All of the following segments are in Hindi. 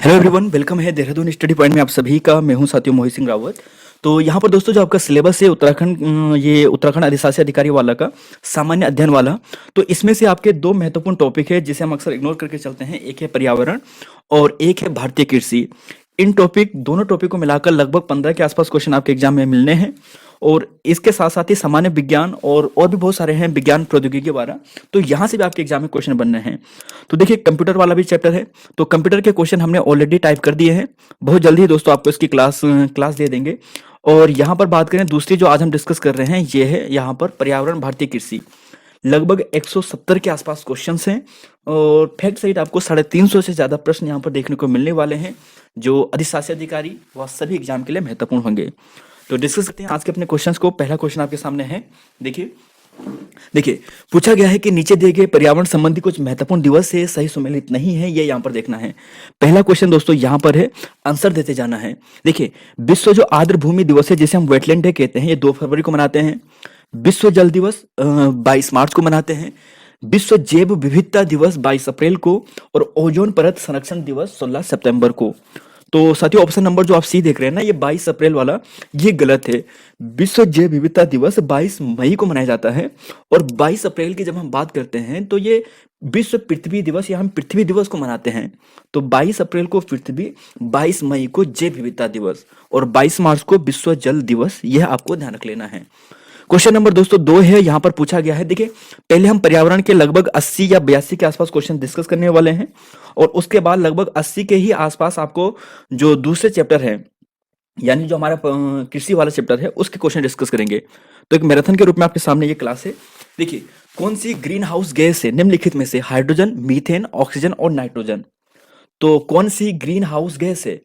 हेलो एवरीवन, वेलकम है देहरादून स्टडी पॉइंट में आप सभी का। मैं हूं साथियों मोहित सिंह रावत। तो यहाँ पर दोस्तों जो आपका सिलेबस है उत्तराखंड ये उत्तराखंड अधिशासी अधिकारी वाला का सामान्य अध्ययन वाला। तो इसमें से आपके दो महत्वपूर्ण टॉपिक है जिसे हम अक्सर इग्नोर करके चलते हैं। एक है पर्यावरण और एक है भारतीय कृषि। इन टॉपिक दोनों टॉपिक को मिलाकर लगभग 15 के आसपास क्वेश्चन आपके एग्जाम में मिलने हैं। और इसके साथ साथ ही सामान्य विज्ञान और भी बहुत सारे हैं विज्ञान प्रौद्योगिकी वाला। तो यहाँ से भी आपके एग्जाम में क्वेश्चन बनने हैं। तो देखिए कंप्यूटर वाला भी चैप्टर है। तो कंप्यूटर के क्वेश्चन हमने ऑलरेडी टाइप कर दिए हैं। बहुत जल्दी ही दोस्तों आपको इसकी क्लास दे देंगे। और यहाँ पर बात करें दूसरी जो आज हम डिस्कस कर रहे हैं ये है यहाँ पर पर्यावरण भारतीय कृषि। लगभग 170 के आसपास क्वेश्चंस हैं और फैक्ट सहित आपको 350 से ज्यादा प्रश्न यहाँ पर देखने को मिलने वाले हैं जो अधिशासी अधिकारी व सभी एग्जाम के लिए महत्वपूर्ण होंगे। तो डिस्कस करते हैं आज के अपने क्वेश्चंस को। पहला क्वेश्चन आपके सामने है। देखिए देखिए पूछा गया है कि नीचे दिए गए पर्यावरण संबंधी कुछ महत्वपूर्ण दिवस से सही सुमेलित नहीं है, ये यहाँ पर देखना है। पहला क्वेश्चन दोस्तों यहाँ पर है, आंसर देते जाना है। देखिए विश्व जो आर्द्र भूमि दिवस है जिसे हम वेटलैंड डे कहते हैं, ये 2 फरवरी को मनाते हैं। विश्व जल दिवस 22 मार्च को मनाते हैं। विश्व जैव विविधता दिवस 22 अप्रैल को और ओजोन परत संरक्षण दिवस 16 सितंबर को। तो साथियों ऑप्शन नंबर जो आप सी देख रहे हैं ना, ये 22 अप्रैल वाला ये गलत है। विश्व जैव विविधता दिवस 22 मई को मनाया जाता है। और 22 अप्रैल की जब हम बात करते हैं तो ये विश्व पृथ्वी दिवस या हम पृथ्वी दिवस को मनाते हैं। तो 22 अप्रैल को पृथ्वी, 22 मई को जैव विविधता दिवस और 22 मार्च को विश्व जल दिवस, यह आपको ध्यान रख लेना है। क्वेश्चन नंबर दोस्तों 2 है, यहां पर पूछा गया है। देखिए पहले हम पर्यावरण के लगभग 80 या 82 के आसपास क्वेश्चन डिस्कस करने वाले हैं और उसके बाद लगभग 80 के ही आसपास आपको जो दूसरे चैप्टर है यानी जो हमारा कृषि वाला चैप्टर है उसके क्वेश्चन डिस्कस करेंगे। तो एक मैराथन के रूप में आपके सामने ये क्लास है। देखिए कौन सी ग्रीन हाउस गैस है निम्नलिखित में से? हाइड्रोजन, मीथेन, ऑक्सीजन और नाइट्रोजन। तो कौन सी ग्रीन हाउस गैस है?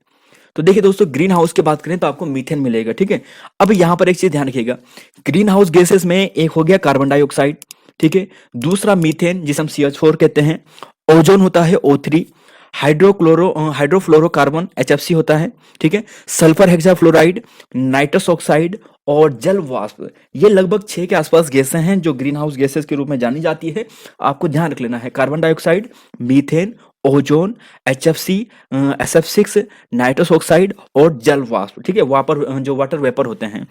तो देखिए दोस्तों ग्रीन हाउस की बात करें तो आपको मीथेन मिलेगा। ठीक है, अब यहां पर एक चीज ध्यान रखिएगा, ग्रीन हाउस गैसेस में एक हो गया कार्बन डाइऑक्साइड, ठीक है, दूसरा मीथेन जिसे हम CH4 कहते हैं, ओजोन होता है O3, हाइड्रोफ्लोरोकार्बन HFC होता है, ठीक है, सल्फर हेक्साफ्लोराइड, नाइट्रस ऑक्साइड और जल वाष्प। ये लगभग 6 के आसपास गैसें हैं जो ग्रीन हाउस गैसेस के रूप में जानी जाती है। आपको ध्यान रख लेना है, carbon dioxide, methane, ozone, HFC, SF6, nitrous oxide और जल वाष्प। ठीक है, जो वाटर वेपर होते हैं।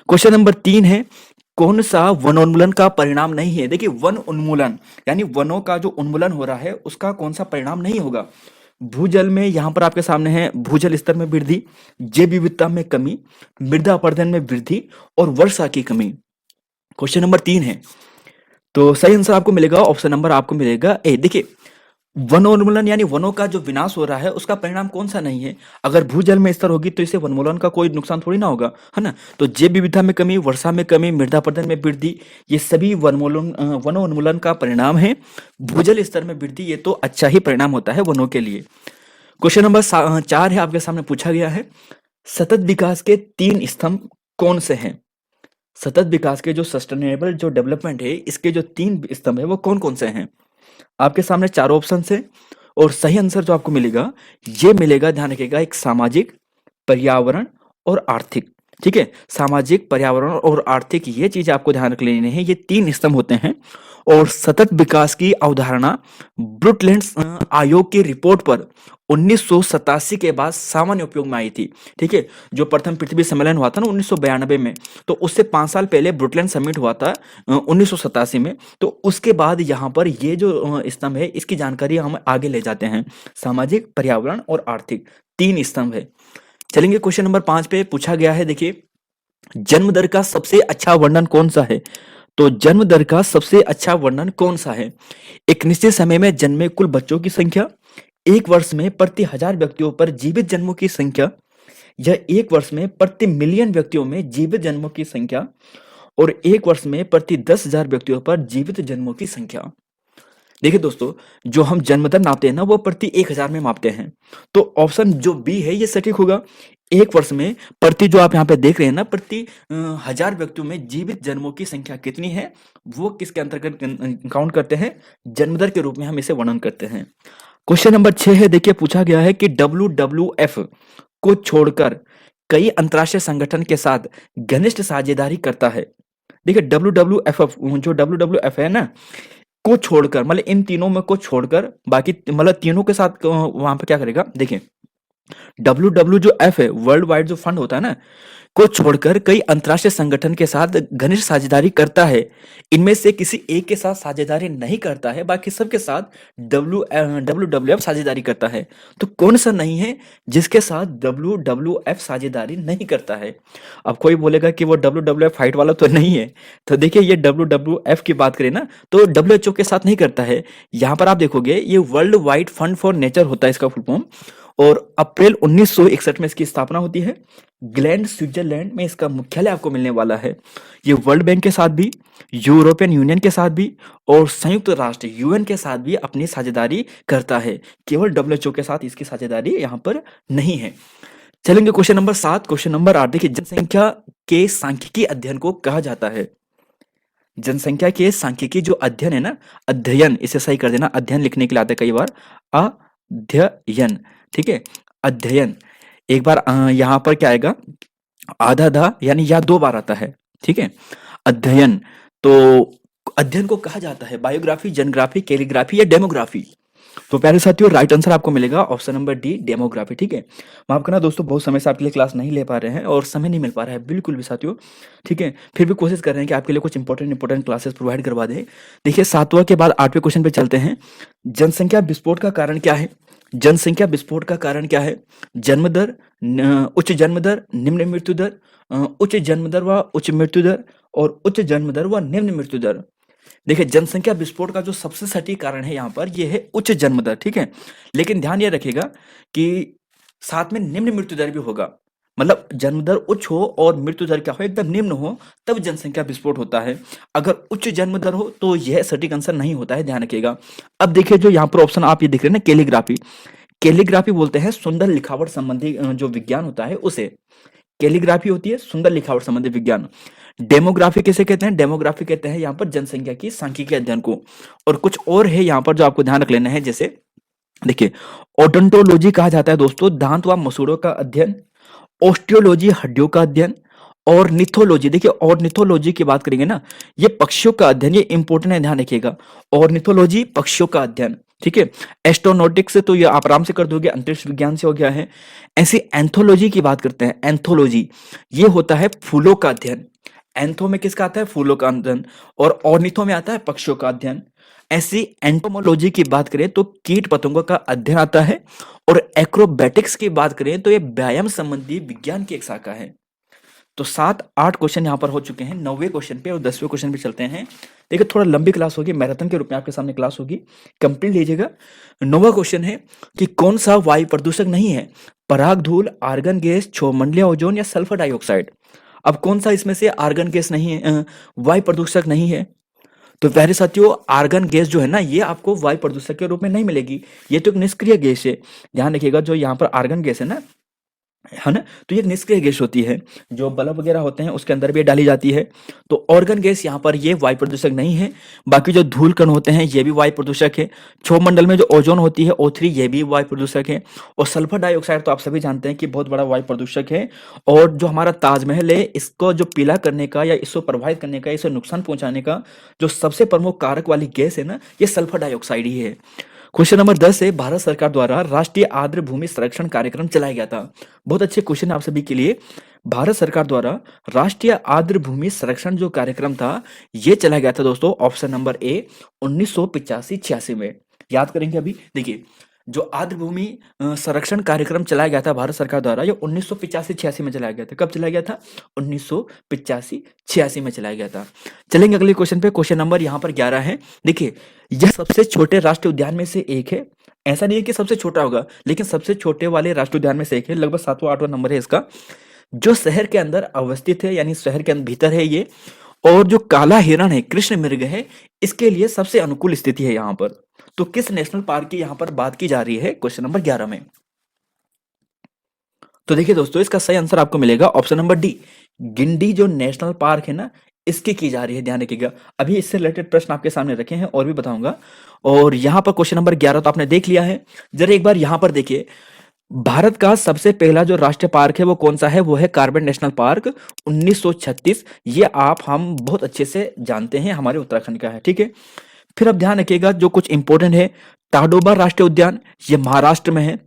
क्वेश्चन नंबर 3 है, कौन सा वनोन्मूलन का परिणाम नहीं है? देखिए वन उन्मूलन यानी वनों का जो उन्मूलन हो रहा है उसका कौन सा परिणाम नहीं होगा? भूजल में यहां पर आपके सामने है, भूजल स्तर में वृद्धि, जैव विविधता में कमी, मृदा अपरदन में वृद्धि और वर्षा की कमी। क्वेश्चन नंबर 3 है, तो सही आंसर आपको मिलेगा, ऑप्शन नंबर आपको मिलेगा ए। देखिए वनोन्मूलन यानी वनों का जो विनाश हो रहा है उसका परिणाम कौन सा नहीं है? अगर भूजल में स्तर होगी तो इससे वनोन्मूलन का कोई नुकसान थोड़ी ना होगा, है ना। तो जैव विविधता में कमी, वर्षा में कमी, मृदा अपरदन में वृद्धि, ये सभी वनोन्मूलन का परिणाम है। भूजल स्तर में वृद्धि ये तो अच्छा ही परिणाम होता है वनों के लिए। क्वेश्चन नंबर 4 है, आपके सामने पूछा गया है, सतत विकास के 3 स्तंभ कौन से हैं? सतत विकास के जो सस्टेनेबल जो डेवलपमेंट है इसके जो 3 स्तंभ है वो कौन कौन से हैं? आपके सामने 4 ऑप्शन है और सही आंसर जो आपको मिलेगा ये मिलेगा, ध्यान रखिएगा, एक सामाजिक, पर्यावरण और आर्थिक। ठीक है, सामाजिक, पर्यावरण और आर्थिक, ये चीज आपको ध्यान रख लेनी है। ये 3 स्तंभ होते हैं और सतत विकास की अवधारणा ब्रुटलैंड आयोग की रिपोर्ट पर 1987 के बाद सामान्य उपयोग में आई थी। ठीक है, जो प्रथम पृथ्वी सम्मेलन हुआ था ना 1992 में, तो उससे 5 साल पहले ब्रुटलैंड समिट हुआ था 1987 में। तो उसके बाद यहाँ पर ये जो स्तंभ है इसकी जानकारी हम आगे ले जाते हैं। सामाजिक, पर्यावरण और आर्थिक 3 स्तंभ है। चलेंगे क्वेश्चन नंबर 5 पे। पूछा गया है, देखिए जन्म दर का सबसे अच्छा वर्णन कौन सा है? तो जन्म दर का सबसे अच्छा वर्णन कौन सा है? एक निश्चित समय में जन्मे कुल बच्चों की संख्या, 1 वर्ष में प्रति 1000 व्यक्तियों पर जीवित जन्मों की संख्या, या 1 वर्ष में प्रति मिलियन व्यक्तियों में जीवित जन्मों की संख्या और 1 वर्ष में प्रति 10,000 व्यक्तियों पर जीवित जन्मों की संख्या। देखिए दोस्तों जो हम जन्म दर नापते हैं ना वो प्रति 1000 में मापते हैं। तो ऑप्शन जो बी है ये सटीक होगा। 1 वर्ष में प्रति, जो आप यहाँ पे देख रहे हैं ना, प्रति 1000 व्यक्तियों में जीवित जन्मों की संख्या कितनी है वो किसके अंतर्गत काउंट करते हैं? जन्म दर के रूप में हम इसे वर्णन करते हैं। क्वेश्चन नंबर 6 है, देखिए पूछा गया है कि WWF को छोड़कर कई अंतर्राष्ट्रीय संगठन के साथ घनिष्ठ साझेदारी करता है। देखिए जो WWF है ना को छोड़कर, मतलब इन तीनों में को छोड़कर बाकी मतलब तीनों के साथ वहां पर क्या करेगा? देखिए WWF है, वर्ल्ड वाइड जो फंड होता है ना, को छोड़कर कई अंतर्राष्ट्रीय संगठन के साथ घनिष्ठ साझेदारी करता है। इनमें से किसी एक के साथ साझेदारी नहीं करता है, बाकी सबके साथ WWF साझेदारी करता है। तो कौन सा नहीं है जिसके साथ WWF साझेदारी नहीं करता है? अब कोई बोलेगा कि वो WWF फाइट वाला तो नहीं है। तो देखिए, ये WWF की बात करें ना, तो WHO के साथ नहीं करता है। यहाँ पर आप देखोगे, ये world wide fund for nature होता है इसका फुल फॉर्म, और अप्रैल 1961 में इसकी स्थापना होती है। ग्लैंड स्विट्जरलैंड में इसका मुख्यालय आपको मिलने वाला है। ये वर्ल्ड बैंक के साथ भी, यूरोपियन यूनियन के साथ भी और संयुक्त राष्ट्र यूएन के साथ भी अपनी साझेदारी करता है। केवल डब्ल्यूएचओ के साथ इसकी साझेदारी यहाँ पर नहीं है। चलेंगे क्वेश्चन नंबर 7। क्वेश्चन नंबर 8 देखिए, जनसंख्या के सांख्यिकी अध्ययन को कहा जाता है। जनसंख्या के सांख्यिकी जो अध्ययन है ना, अध्ययन, इसे सही कर देना, अध्ययन लिखने के लिए आता है कई बार, अध्ययन, ठीक है, अध्ययन। एक बार यहाँ पर क्या आएगा, आधा धा यानी या 2 बार आता है, ठीक है, अध्ययन। तो अध्ययन को कहा जाता है बायोग्राफी, जनग्राफी, कैलीग्राफी या डेमोग्राफी। तो प्यारे साथियों, राइट आंसर आपको मिलेगा ऑप्शन नंबर डी, डेमोग्राफी, ठीक है। माफ करना दोस्तों, बहुत समय से आपके लिए क्लास नहीं ले पा रहे हैं और समय नहीं मिल पा रहा है बिल्कुल भी साथियों, ठीक है। फिर भी कोशिश कर रहे हैं कि आपके लिए कुछ इंपॉर्टेंट क्लासेस प्रोवाइड करवा दें। देखिए, 7वां के बाद 8वें क्वेश्चन पे चलते हैं। जनसंख्या विस्फोट का कारण क्या है? जनसंख्या विस्फोट का कारण क्या है? जन्म दर, उच्च जन्म दर, निम्न मृत्यु दर, उच्च जन्म दर व उच्च मृत्यु दर, और उच्च जन्म दर व निम्न मृत्यु दर। देखिए, जनसंख्या विस्फोट का जो सबसे सटीक कारण है यहाँ पर, ये है उच्च जन्म दर, ठीक है। लेकिन ध्यान ये रखिएगा कि साथ में निम्न मृत्यु दर भी होगा। मतलब जन्म दर उच्च हो और मृत्यु दर क्या हो, एकदम निम्न हो, तब जनसंख्या विस्फोट होता है। अगर उच्च जन्म दर हो तो यह सटीक आंसर नहीं होता है, ध्यान रखिएगा। अब देखिए, जो यहाँ पर ऑप्शन आप ये दिख रहे हैं ना, कैलीग्राफी, कैलीग्राफी बोलते हैं सुंदर लिखावट संबंधी जो विज्ञान होता है उसे कैलीग्राफी होती है, सुंदर लिखावट संबंधी विज्ञान। डेमोग्राफी किसे कहते हैं? डेमोग्राफी कहते हैं यहाँ पर जनसंख्या की सांख्यिकी अध्ययन को। और कुछ और है यहाँ पर जो आपको ध्यान रख लेना है, जैसे देखिए, ओडोंटोलॉजी कहा जाता है दोस्तों, दांत व मसूड़ों का अध्ययन। ऑस्टियोलॉजी, हड्डियों का अध्ययन। और निथोलॉजी, देखिए ऑर्निथोलॉजी की बात करेंगे ना, ये पक्षियों का अध्ययन, ये इंपॉर्टेंट है, ध्यान रखिएगा। ऑर्निथोलॉजी पक्षियों का अध्ययन, ठीक है। एस्ट्रोनॉटिक्स तो ये आप आराम से कर दोगे, अंतरिक्ष विज्ञान से हो गया है। ऐसी एंथोलॉजी की बात करते हैं, एंथोलॉजी ये होता है फूलों का अध्ययन। एंथो में किसका आता है? फूलों का अध्ययन। और ऑर्निथो में आता है पक्षियों का अध्ययन। ऐसी एंटोमोलॉजी की बात करें तो कीट पतंगों का अध्ययन आता है। और एक्रोबैटिक्स की बात करें तो ये व्यायाम संबंधी विज्ञान की एक शाखा है। तो 7-8 क्वेश्चन यहाँ पर हो चुके हैं। 9वें क्वेश्चन पे और 10वें क्वेश्चन पे चलते हैं। देखिए, थोड़ा लंबी क्लास होगी, मैराथन के रूप में आपके सामने क्लास होगी, कंप्लीट लीजिएगा। 9वां क्वेश्चन है कि कौन सा वायु प्रदूषक नहीं है? पराग धूल, आर्गन गैस, क्षोमंडलीय ओजोन या सल्फर डाइऑक्साइड। अब कौन सा इसमें से आर्गन गैस नहीं है, वायु प्रदूषक नहीं है? तो प्यारे साथियों, आर्गन गैस जो है ना, ये आपको वायु प्रदूषक के रूप में नहीं मिलेगी, ये तो एक निष्क्रिय गैस है। ध्यान रखिएगा, जो यहाँ पर आर्गन गैस है ना, तो ये निष्क्रिय गैस होती है, जो बल्ब वगैरह होते हैं उसके अंदर भी डाली जाती है। तो ऑर्गन गैस यहाँ पर ये वायु प्रदूषक नहीं है। बाकी जो धूल कण होते हैं ये भी वायु प्रदूषक है। क्षोमंडल में जो ओजोन होती है O3, ये भी वायु प्रदूषक है। और सल्फर डाइऑक्साइड तो आप सभी जानते हैं कि बहुत बड़ा वायु प्रदूषक है। और जो हमारा ताजमहल है, इसको जो पीला करने का या इसको प्रभावित करने का, इसे नुकसान पहुंचाने का जो सबसे प्रमुख कारक वाली गैस है ना, ये सल्फर डाइऑक्साइड ही है। क्वेश्चन नंबर 10 है, भारत सरकार द्वारा राष्ट्रीय आर्द्र भूमि संरक्षण कार्यक्रम चलाया गया था। बहुत अच्छे क्वेश्चन आप सभी के लिए। भारत सरकार द्वारा राष्ट्रीय आर्द्र भूमि संरक्षण जो कार्यक्रम था, ये चलाया गया था दोस्तों, ऑप्शन नंबर ए 1985-86 में। याद करेंगे अभी, देखिए, जो आर्द्र भूमि संरक्षण कार्यक्रम चलाया गया था भारत सरकार द्वारा, ये 1985-86 में चलाया गया था। कब चलाया गया था? 1985-86 में चलाया गया था। चलेंगे अगले क्वेश्चन पे। क्वेश्चन नंबर यहाँ पर 11 है। देखिए, यह सबसे छोटे राष्ट्रीय उद्यान में से एक है। ऐसा नहीं है कि सबसे छोटा होगा, लेकिन सबसे छोटे वाले राष्ट्रीय उद्यान में से एक है। लगभग 7वां-8वां नंबर है इसका। जो शहर के अंदर अवस्थित है, यानी शहर के भीतर है ये। और जो काला हिरण है, कृष्ण मृग है, इसके लिए सबसे अनुकूल स्थिति है यहाँ पर। तो किस नेशनल पार्क की यहाँ पर बात की जा रही है क्वेश्चन नंबर 11 में? तो देखिए दोस्तों, इसका सही आंसर आपको मिलेगा ऑप्शन नंबर डी, गिंडी जो नेशनल पार्क है ना, इसकी की जा रही है। ध्यान रखिएगा, अभी इससे रिलेटेड प्रश्न आपके सामने रखे हैं और भी बताऊंगा। और यहाँ पर क्वेश्चन नंबर 11 तो आपने देख लिया है। जरा एक बार यहाँ पर देखिए, भारत का सबसे पहला जो राष्ट्रीय पार्क है वो कौन सा है? वो है कार्बन नेशनल पार्क, 1936। ये हम बहुत अच्छे से जानते हैं, हमारे उत्तराखंड का है, ठीक है। फिर अब ध्यान रखिएगा, जो कुछ इंपॉर्टेंट है, ताडोबा राष्ट्रीय उद्यान, ये महाराष्ट्र में है।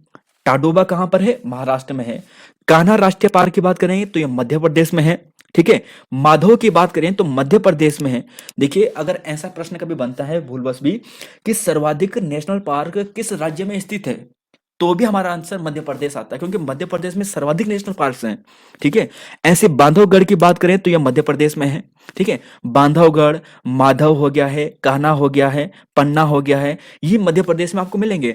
टाडोबा कहाँ पर है? महाराष्ट्र में है। कान्हा राष्ट्रीय पार्क की बात करें तो ये मध्य प्रदेश में है। ठीक है। माधव की बात करें तो मध्य प्रदेश में है। देखिए, अगर ऐसा प्रश्न कभी बनता है भूलवश भी कि सर्वाधिक नेशनल पार्क किस राज्य में स्थित है, तो भी हमारा आंसर मध्य प्रदेश आता है, क्योंकि मध्य प्रदेश में सर्वाधिक नेशनल पार्क्स हैं। ठीक है। ऐसे बांधवगढ़ की बात करें तो यह मध्य प्रदेश में है। ठीक है। बांधवगढ़, माधव हो गया है, कान्हा हो गया है, पन्ना हो गया है, ये मध्य प्रदेश में आपको मिलेंगे।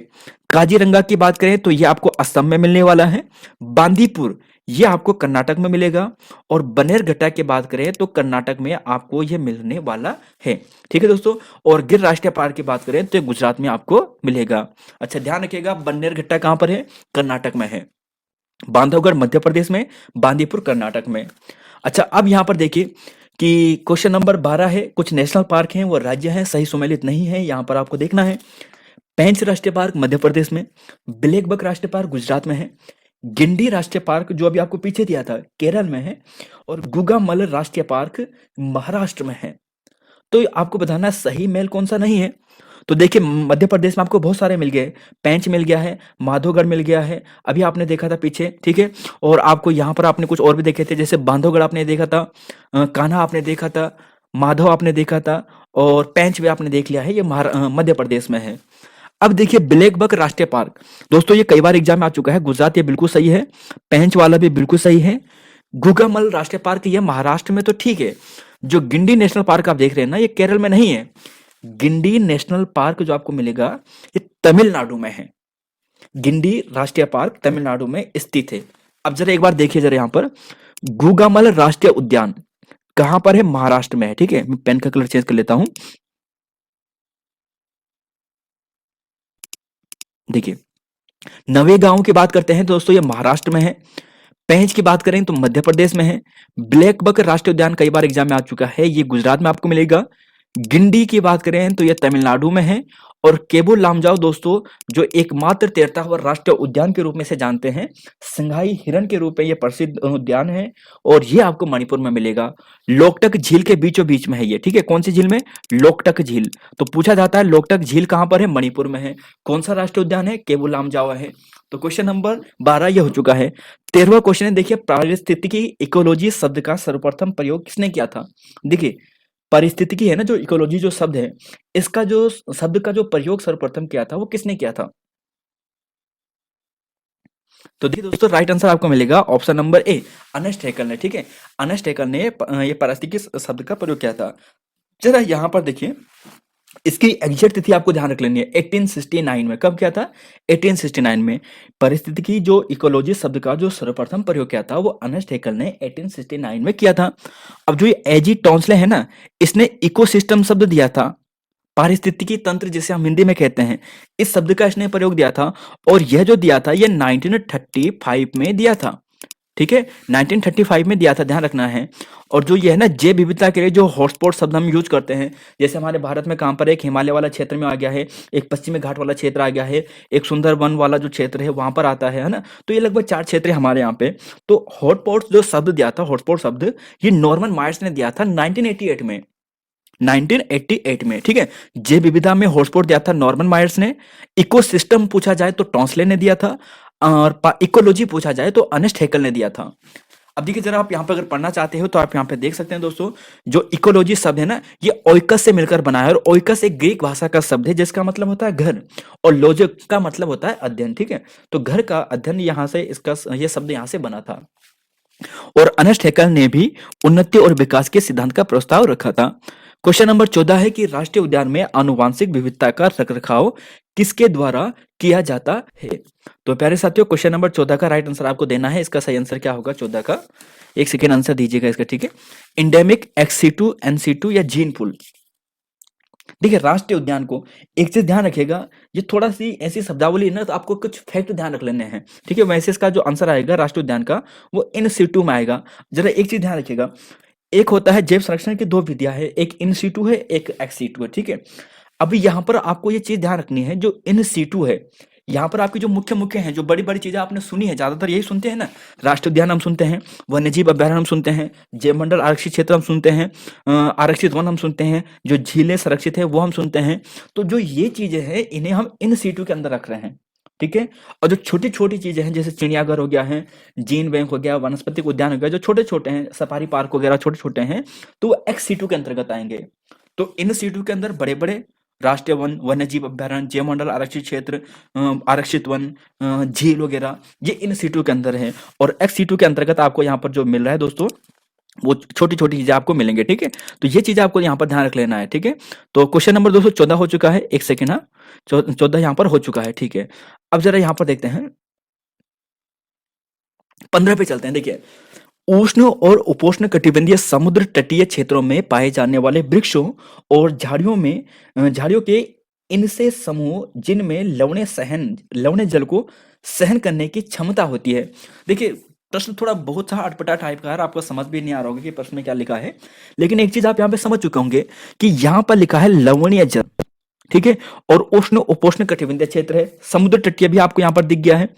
काजीरंगा की बात करें तो ये आपको असम में मिलने वाला है। बांदीपुर ये आपको कर्नाटक में मिलेगा। और बनेरघट्टा की बात करें तो कर्नाटक में आपको ये मिलने वाला है। ठीक है दोस्तों। और गिर राष्ट्रीय पार्क की बात करें तो ये गुजरात में आपको मिलेगा। अच्छा, ध्यान रखिएगा, बन्नेरघट्टा कहां पर है? कर्नाटक में है। बांधवगढ़ मध्य प्रदेश में, बांदीपुर कर्नाटक में। अच्छा, अब यहां पर देखिए कि क्वेश्चन नंबर 12 है, कुछ नेशनल पार्क हैं वो राज्य हैं, सही सुमेलित नहीं है, यहां पर आपको देखना है। पेंच राष्ट्रीय पार्क मध्य प्रदेश में, ब्लैकबक राष्ट्रीय पार्क गुजरात में है, गिंडी राष्ट्रीय पार्क जो अभी आपको पीछे दिया था केरल में है, और गुगामल राष्ट्रीय पार्क महाराष्ट्र में है। तो आपको बताना है सही मेल कौन सा नहीं है। तो देखिए, मध्य प्रदेश में आपको बहुत सारे मिल गए। पेंच मिल गया है, माधोगढ़ मिल गया है, अभी आपने देखा था पीछे। ठीक है। और आपको यहाँ पर आपने कुछ और भी देखे थे, जैसे बांधवगढ़ आपने देखा था, कान्हा आपने देखा था, माधव आपने देखा था, और पेंच भी आपने देख लिया है, ये मध्य प्रदेश में है। अब देखिए, ब्लैकबक राष्ट्रीय पार्क, दोस्तों ये कई बार एग्जाम में आ चुका है। गुजरात ये बिल्कुल सही है, पेंच वाला भी बिल्कुल सही है। गुगामल राष्ट्रीय पार्क ये महाराष्ट्र में तो ठीक है। जो गिंडी नेशनल पार्क आप देख रहे हैं ना, ये केरल में नहीं है। गिंडी नेशनल पार्क जो आपको मिलेगा ये तमिलनाडु में है। गिंडी राष्ट्रीय पार्क तमिलनाडु में स्थित है। अब जरा एक बार देखिए जरा यहाँ पर, गुगामल राष्ट्रीय उद्यान कहां पर है? महाराष्ट्र में है। ठीक है, मैं पेन का कलर चेंज कर लेता हूं। देखिए, नवेगांव की बात करते हैं तो दोस्तों ये महाराष्ट्र में है। पेंच की बात करें तो मध्य प्रदेश में है। ब्लैकबक राष्ट्रीय उद्यान कई बार एग्जाम में आ चुका है, ये गुजरात में आपको मिलेगा। गिंडी की बात करें तो ये तमिलनाडु में है। और केबुल लामजाओ दोस्तों, जो एकमात्र तैरता हुआ राष्ट्रीय उद्यान के रूप में से जानते हैं, संघाई हिरन के रूप में ये प्रसिद्ध उद्यान है, और ये आपको मणिपुर में मिलेगा। लोकटक झील के बीचों बीच में है ये। ठीक है, कौन सी झील में? लोकटक झील। तो पूछा जाता है लोकटक झील कहां पर है? मणिपुर में है। कौन सा राष्ट्रीय उद्यान है? केबुल लामजाओ है। तो क्वेश्चन नंबर 12 ये हो चुका है। 13वां क्वेश्चन है, देखिए, पारिस्थितिकी इकोलॉजी शब्द का सर्वप्रथम प्रयोग किसने किया था? देखिए, पारिस्थितिकी है ना, जो इकोलॉजी जो शब्द है, इसका जो शब्द का जो प्रयोग सर्वप्रथम किया था वो किसने किया था? तो देखिए दोस्तों, राइट आंसर आपको मिलेगा option number A, Ernest Haeckel ने। ठीक है, अर्नेस्ट हैकेल ने ये पारिस्थितिकी शब्द का प्रयोग किया था। जरा यहाँ पर देखिए, इसकी एग्जैक्ट तिथि आपको ध्यान रख लेनी है। 1869 में। कब किया था? 1869 में। पारिस्थितिकी जो इकोलॉजी शब्द का जो सर्वप्रथम प्रयोग किया था वो अर्नेस्ट हैकेल ने 1869 में किया था। अब जो ये एजी टॉन्सले है ना, इसने इकोसिस्टम शब्द दिया था, पारिस्थितिकी तंत्र जिसे हम हिंदी में कहते हैं, इस शब्द का इसने प्रयोग दिया था। और यह जो दिया था ये 1935 में दिया था। ठीक है, 1935 में दिया था, ध्यान रखना है। और जो ये है ना, जैव विविधता के लिए जो हॉटस्पॉट शब्द हम यूज करते हैं, जैसे हमारे भारत में कहां पर एक हिमालय वाला क्षेत्र में आ गया है, एक पश्चिमी घाट वाला क्षेत्र आ गया है, एक सुंदरवन वाला जो क्षेत्र है वहां पर आता है ना, तो ये लगभग 4 क्षेत्र है हमारे यहाँ पे। तो हॉटस्पॉट जो शब्द दिया था, हॉटस्पॉट शब्द, ये नॉर्मन मायर्स ने दिया था 1988 में। 1988 में। ठीक है, जैव विविधता में हॉटस्पॉट दिया था नॉर्मन मायर्स ने। इकोसिस्टम पूछा जाए तो टॉन्सले ने दिया था, और इकोलॉजी पूछा जाए तो अर्नेस्ट हैकेल ने दिया था। अब देखिए, जरा आप यहाँ पे अगर पढ़ना चाहते हो तो आप यहाँ पे देख सकते हैं दोस्तों, जो इकोलॉजी शब्द है ना, ये ओइकस से मिलकर बना है। और ओइकस एक ग्रीक भाषा का शब्द है जिसका मतलब होता है घर, और लॉजिक का मतलब होता है अध्ययन। ठीक है, तो घर का अध्ययन यहाँ से इसका ये शब्द यहाँ से बना था। और अर्नेस्ट हैकेल ने भी उन्नति और विकास के सिद्धांत का प्रस्ताव रखा था। क्वेश्चन नंबर 14 है कि राष्ट्रीय उद्यान में आनुवांशिक विविधता का रखरखाव किसके द्वारा किया जाता है? तो प्यारे साथियों, क्वेश्चन नंबर 14 का राइट आंसर आपको देना है। इसका सही आंसर क्या होगा 14 का? एक सेकेंड आंसर दीजिएगा इसका। ठीक है, इंडेमिक, एक्सीटू, एनसीटू या जीन पुल। देखिए, राष्ट्रीय उद्यान को एक चीज ध्यान रखिएगा, ये थोड़ा सी ऐसी शब्दावली है ना, तो आपको कुछ फैक्ट ध्यान रख लेने हैं। ठीक है, वैसे इसका जो आंसर आएगा राष्ट्रीय उद्यान का वो इन सिटू में आएगा। जरा एक चीज ध्यान रखिएगा, एक होता है जैव संरक्षण की 2 विधियां है, एक इन सीटू है, एक एक्स सीटू है। ठीक है, अभी यहाँ पर आपको ये चीज ध्यान रखनी है, जो इन सीटू है, यहाँ पर आपकी जो मुख्य मुख्य हैं, जो बड़ी बड़ी चीजें आपने सुनी है, ज्यादातर यही सुनते हैं ना, राष्ट्रीय उद्यान हम सुनते हैं, वन्यजीव अभ्यारण्य हम सुनते हैं, जैव मंडल आरक्षित क्षेत्र हम सुनते हैं, आरक्षित वन हम सुनते हैं, जो झीलें संरक्षित है वो हम सुनते हैं। तो जो ये चीजें हैं इन्हें हम इन सीटू के अंदर रख रहे हैं। ठीक है। और जो छोटी-छोटी चीज़ें हैं जैसे चिड़ियाघर हो गया है, जीन बैंक हो गया, वानस्पतिक उद्यान हो गया, जो छोटे-छोटे हैं, सफारी पार्क वगैरह छोटे-छोटे हैं, तो वो एक्स सीटू के अंतर्गत आएँगे। तो इन सीटू के अंदर बड़े-बड़े राष्ट्रीय वन, वन्यजीव अभयारण्य, जैव मंडल आरक्षित क्षेत्र, आरक्षित वन, झील वगैरह, ये इन सीटू के अंदर है। और एक्स सीटू के अंतर्गत आपको यहाँ पर जो मिल रहा है दोस्तों, वो छोटी-छोटी चीज़ें आपको मिलेंगे, ठीक है? तो ये चीज़ें आपको यहाँ पर ध्यान रख लेना है, ठीक है? तो क्वेश्चन नंबर 214 हो चुका है, 1 सेकंड हाँ, 14 यहाँ पर हो चुका है, ठीक है? अब ज़रा यहाँ पर देखते हैं, 15 पे चलते हैं, देखिए। उष्ण और उपोष्ण कटिबंधीय समुद्र तटीय क्षेत्रों में पाए जाने वाले वृक्षों और झाड़ियों के इनसे समूह जिनमें लवणीय जल को सहन करने की क्षमता होती है। देखिए, प्रश्न थोड़ा बहुत सा अटपटा टाइप का है, आपको समझ भी नहीं आ रहा होगा कि प्रश्न में क्या लिखा है, लेकिन एक चीज आप यहाँ पे समझ चुके होंगे कि यहाँ पर लिखा है लवणीय जल, ठीक है। और उष्ण उपोष्ण कटिबंधीय क्षेत्र है, समुद्र तटीय भी आपको यहाँ पर दिख गया है।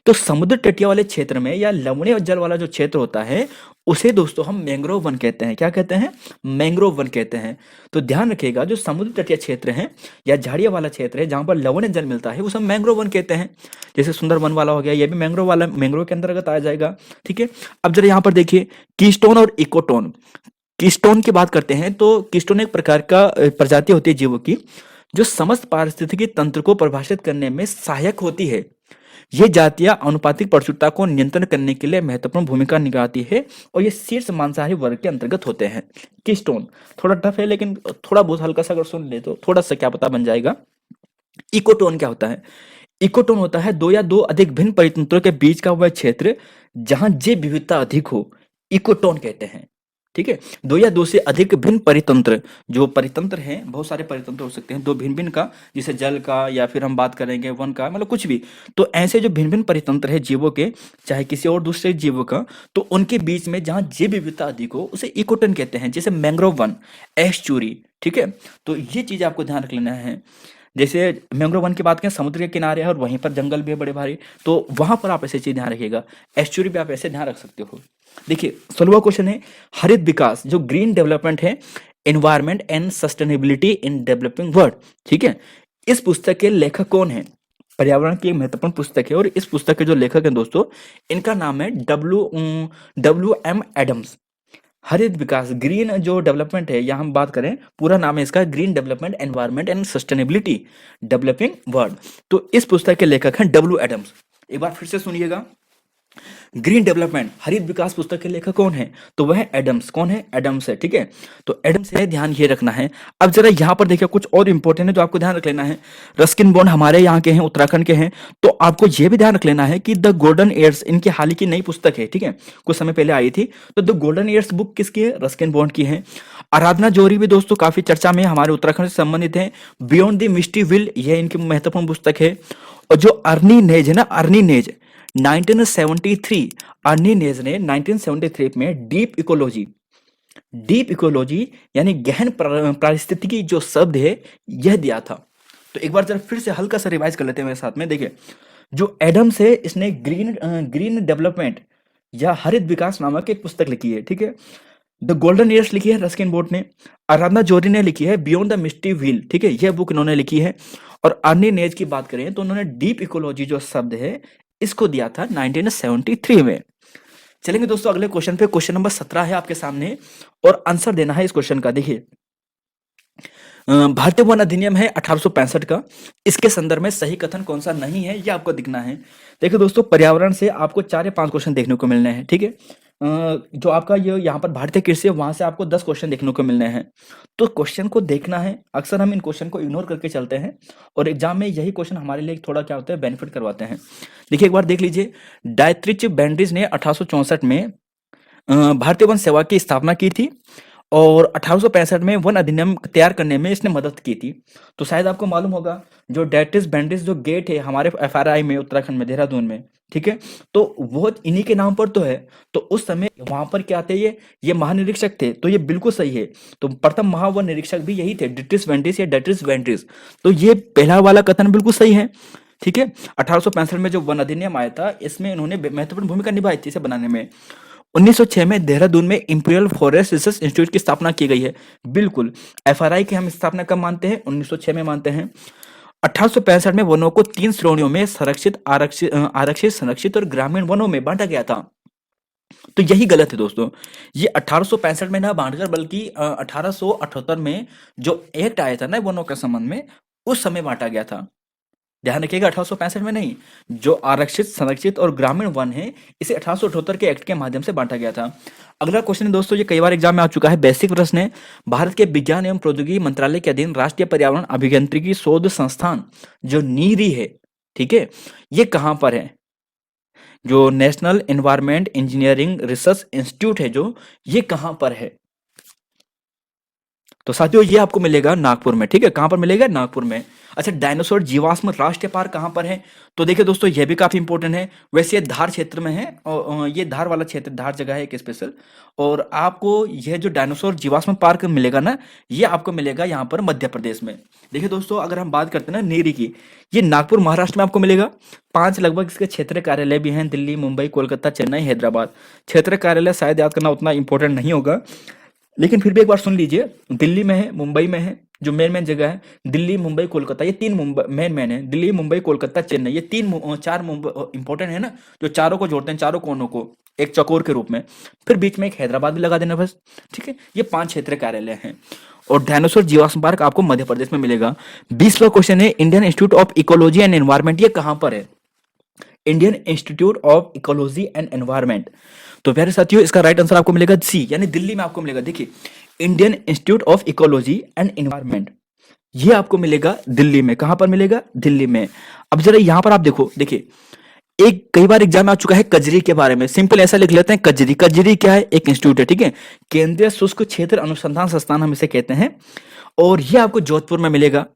तो समुद्र तटीय वाले क्षेत्र में या लवणीय जल वाला जो क्षेत्र होता है, उसे दोस्तों हम मैंग्रोव वन कहते हैं। क्या कहते हैं? मैंग्रोव वन कहते हैं। तो ध्यान रखिएगा, जो समुद्र तटीय क्षेत्र है या झाड़िया वाला क्षेत्र है जहां पर लवणीय जल मिलता है, उसे हम मैंग्रोव वन कहते हैं। जैसे सुंदर वन वाला हो गया, ये भी मैंग्रोव के अंतर्गत आ जाएगा, ठीक है। अब जरा यहाँ पर देखिए, कीस्टोन और इकोटोन। कीस्टोन की बात करते हैं तो कीस्टोन एक प्रकार का प्रजाति होती है जीवों की, जो समस्त पारिस्थितिकी तंत्र को परिभाषित करने में सहायक होती है। ये जातियां आनुपातिक प्रचुरता को नियंत्रण करने के लिए महत्वपूर्ण भूमिका निभाती है और ये शीर्ष मांसाहारी वर्ग के अंतर्गत होते हैं। कीस्टोन थोड़ा टफ है, लेकिन थोड़ा बहुत हल्का सा अगर सुन ले तो थोड़ा सा क्या पता बन जाएगा। इकोटोन क्या होता है? इकोटोन होता है दो या दो अधिक भिन्न परितंत्रों के बीच का वह क्षेत्र जहां जैव विविधता अधिक हो, इकोटोन कहते हैं, ठीक है। दो या दो से अधिक भिन्न परितंत्र, जो परितंत्र हैं, बहुत सारे परितंत्र हो सकते हैं, दो भिन्न भिन्न का, जैसे जल का या फिर हम बात करेंगे वन का, मतलब कुछ भी। तो ऐसे जो भिन्न भिन्न परितंत्र है जीवों के, चाहे किसी और दूसरे जीवों का, तो उनके बीच में जहां जैव विविधता अधिक हो उसे इकोटोन कहते हैं, जैसे मैंग्रोव वन, एस्चुरी, ठीक है। तो ये चीज आपको ध्यान रख लेना है। जैसे मैंग्रोव वन की बात करें, समुद्र के किनारे है और वहीं पर जंगल भी है बड़े भारी, तो वहां पर आप ऐसे चीज ध्यान रखिएगा। एस्चुरी भी आप ऐसे ध्यान रख सकते हो। देखिए 16वां क्वेश्चन है, हरित विकास, जो ग्रीन डेवलपमेंट है, environment and sustainability in developing world, ठीक है। इस पुस्तक के लेखक कौन है? पर्यावरण की एक महत्वपूर्ण पुस्तक है और इस पुस्तक के जो लेखक हैं दोस्तों, इनका नाम है डब्ल्यू एम एडम्स। हरित विकास, ग्रीन जो डेवलपमेंट है, यहाँ हम बात करें, पूरा नाम है इसका green development environment and sustainability developing world. तो इस पुस्तक के लेखक हैं डब्ल्यू एडम्स। एक बार फिर से सुनिएगा, ग्रीन डेवलपमेंट हरित विकास पुस्तक के लेखक कौन है? तो वह एडम्स। कौन है? एडम्स है, ठीक है। तो एडम्स है, ध्यान ये रखना है। अब जरा यहाँ पर देखिए, कुछ और इंपॉर्टेंट है जो आपको ध्यान रख लेना है। रस्किन बॉन्ड हमारे यहाँ के हैं, उत्तराखंड के हैं, तो आपको ये भी ध्यान रख लेना है कि द गोल्डन ईयर्स इनकी हाल ही की नई पुस्तक है, ठीक है, कुछ समय पहले आई थी। तो द गोल्डन ईयर्स बुक किसकी है? रस्किन बॉन्ड की है। आराधना जोहरी भी दोस्तों काफी चर्चा में हमारे उत्तराखंड से संबंधित है। बियॉन्ड द मिस्टी विल, यह इनकी महत्वपूर्ण पुस्तक है। और जो अर्नी नेज है ना, अर्नी नेज 1973, अर्नी नेज ने 1973 में डीप इकोलॉजी यानी गहन पारिस्थितिकी जो शब्द है, यह दिया था। तो एक बार जरा फिर से हल्का सा रिवाइज कर लेते हैं मेरे साथ में। देखिए, जो एडम्स है, इसने ग्रीन डेवलपमेंट या हरित विकास नामक एक पुस्तक लिखी है, ठीक है। द गोल्डन ईयर्स लिखी है रस्किन बॉन्ड ने। आराधना जोहरी ने लिखी है बियॉन्ड द मिस्टी व्हील, ठीक है, यह बुक इन्होंने लिखी है। और अर्नी नेज की बात करें तो उन्होंने डीप इकोलॉजी जो शब्द है, इसको दिया था 1973 में। चलेंगे दोस्तों अगले क्वेश्चन पे। क्वेश्चन नंबर 17 है आपके सामने और आंसर देना है इस क्वेश्चन का। देखिए, भारतीय वन अधिनियम है 1865 का, इसके संदर्भ में सही कथन कौन सा नहीं है, ये आपको दिखना है। देखिए दोस्तों, पर्यावरण से आपको 4 या 5 क्वेश्चन देखने को मिलने हैं, ठीक है। जो आपका ये यहाँ पर भारतीय कृषि है, वहां से आपको 10 क्वेश्चन देखने को मिलने हैं। तो क्वेश्चन को देखना है। अक्सर हम इन क्वेश्चन को इग्नोर करके चलते हैं और एग्जाम में यही क्वेश्चन हमारे लिए थोड़ा क्या होता है, बेनिफिट करवाते हैं। देखिए एक बार देख लीजिए, डायत्रिच बैंड्रिज ने 1864 में भारतीय वन सेवा की स्थापना की थी और 1865 में वन अधिनियम तैयार करने में इसने मदद की थी। तो शायद आपको मालूम होगा, जो डायट्रिच बैंड्रिज जो गेट है हमारे एफआरआई में, उत्तराखंड में, देहरादून में, ठीक है, तो वो इन्हीं के नाम पर तो है। तो उस समय वहां पर क्या थे, ये महानिरीक्षक थे, तो ये बिल्कुल सही है। तो प्रथम महावन निरीक्षक भी यही थे, डिट्रिस वेंट्रिस या डेट्रिस वेंट्रिस। तो ये पहला वाला कथन बिल्कुल सही है, ठीक है। 1865 में जो वन अधिनियम आया था, इसमें इन्होंने महत्वपूर्ण भूमिका निभाई थी इसे बनाने में। 1906 में देहरादून में इंपीरियल फॉरेस्ट रिसर्च इंस्टीट्यूट की स्थापना की गई है। बिल्कुल, एफआरआई की हम स्थापना कब मानते हैं? 1906 में मानते हैं। 1865 में वनों को 3 श्रेणियों में संरक्षित, आरक्षित, संरक्षित और ग्रामीण वनों में बांटा गया था। तो यही गलत है दोस्तों। ये 1865 में ना बांटकर, बल्कि 1878 में जो एक्ट आया था ना वनों के संबंध में, उस समय बांटा गया था। ध्यान रखिएगा, 1865 में नहीं। जो आरक्षित, संरक्षित और ग्रामीण वन है, इसे 1878 के एक्ट के माध्यम से बांटा गया था। अगला क्वेश्चन है दोस्तों, ये कई बार एग्जाम में आ चुका है, बेसिक प्रश्न है। भारत के विज्ञान एवं प्रौद्योगिकी मंत्रालय के अधीन राष्ट्रीय पर्यावरण अभियांत्रिकी शोध संस्थान जो नीरी है, ठीक है, ये कहां पर है? जो national environment engineering research institute है, जो ये कहां पर है? तो साथियों, ये आपको मिलेगा नागपुर में, ठीक है। कहां पर मिलेगा? नागपुर में। अच्छा, डायनासोर जीवाश्म राष्ट्रीय पार्क कहां पर है? तो देखिए दोस्तों, ये भी काफी इंपॉर्टेंट है। वैसे ये धार क्षेत्र में है, और ये धार वाला क्षेत्र, धार जगह है एक स्पेशल। और आपको यह जो डायनासोर जीवाश्म पार्क मिलेगा ना, ये आपको मिलेगा यहाँ पर मध्य प्रदेश में। देखिए दोस्तों, अगर हम बात करते हैं ना नीरी की, ये नागपुर महाराष्ट्र में आपको मिलेगा। 5 लगभग इसके क्षेत्रीय कार्यालय भी हैं, दिल्ली, मुंबई, कोलकाता, चेन्नई, हैदराबाद। क्षेत्रीय कार्यालय शायद याद करना उतना इंपॉर्टेंट नहीं होगा, लेकिन फिर भी एक बार सुन लीजिए। दिल्ली में है, मुंबई में है, जो मेन मेन जगह है, दिल्ली, मुंबई, कोलकाता, ये 3 मुंबई मेन मेन है। दिल्ली, मुंबई, कोलकाता, चेन्नई, ये 4 मुंबई इंपॉर्टेंट है ना, जो चारों को जोड़ते हैं, चारों कोनों को एक चौकोर के रूप में। फिर बीच में एक हैदराबाद भी लगा देना बस, ठीक है। ये 5 क्षेत्रीय कार्यालय हैं। और डायनासोर जीवाश्म पार्क आपको मध्य प्रदेश में मिलेगा। 20वां क्वेश्चन है, Indian institute of ecology and environment, ये कहां पर है? Indian institute of ecology and environment. तो प्यारे साथियों, इसका राइट आंसर आपको मिलेगा सी, यानी दिल्ली में आपको मिलेगा। देखिए, Indian institute of ecology and environment, ये आपको मिलेगा दिल्ली में। कहां पर मिलेगा? दिल्ली में। अब जरा यहां पर आप देखो, देखिए, एक कई बार एग्जाम में आ चुका है कजरी के बारे में। सिंपल ऐसा लिख लेते हैं, कजरी। कजरी क्या है? एक इंस्टीट्यूट है, ठीक है। केंद्रीय शुष्क क्षेत्र अनुसंधान संस्थान हम इसे कहते हैं, और ये आपको जोधपुर में मिलेगा,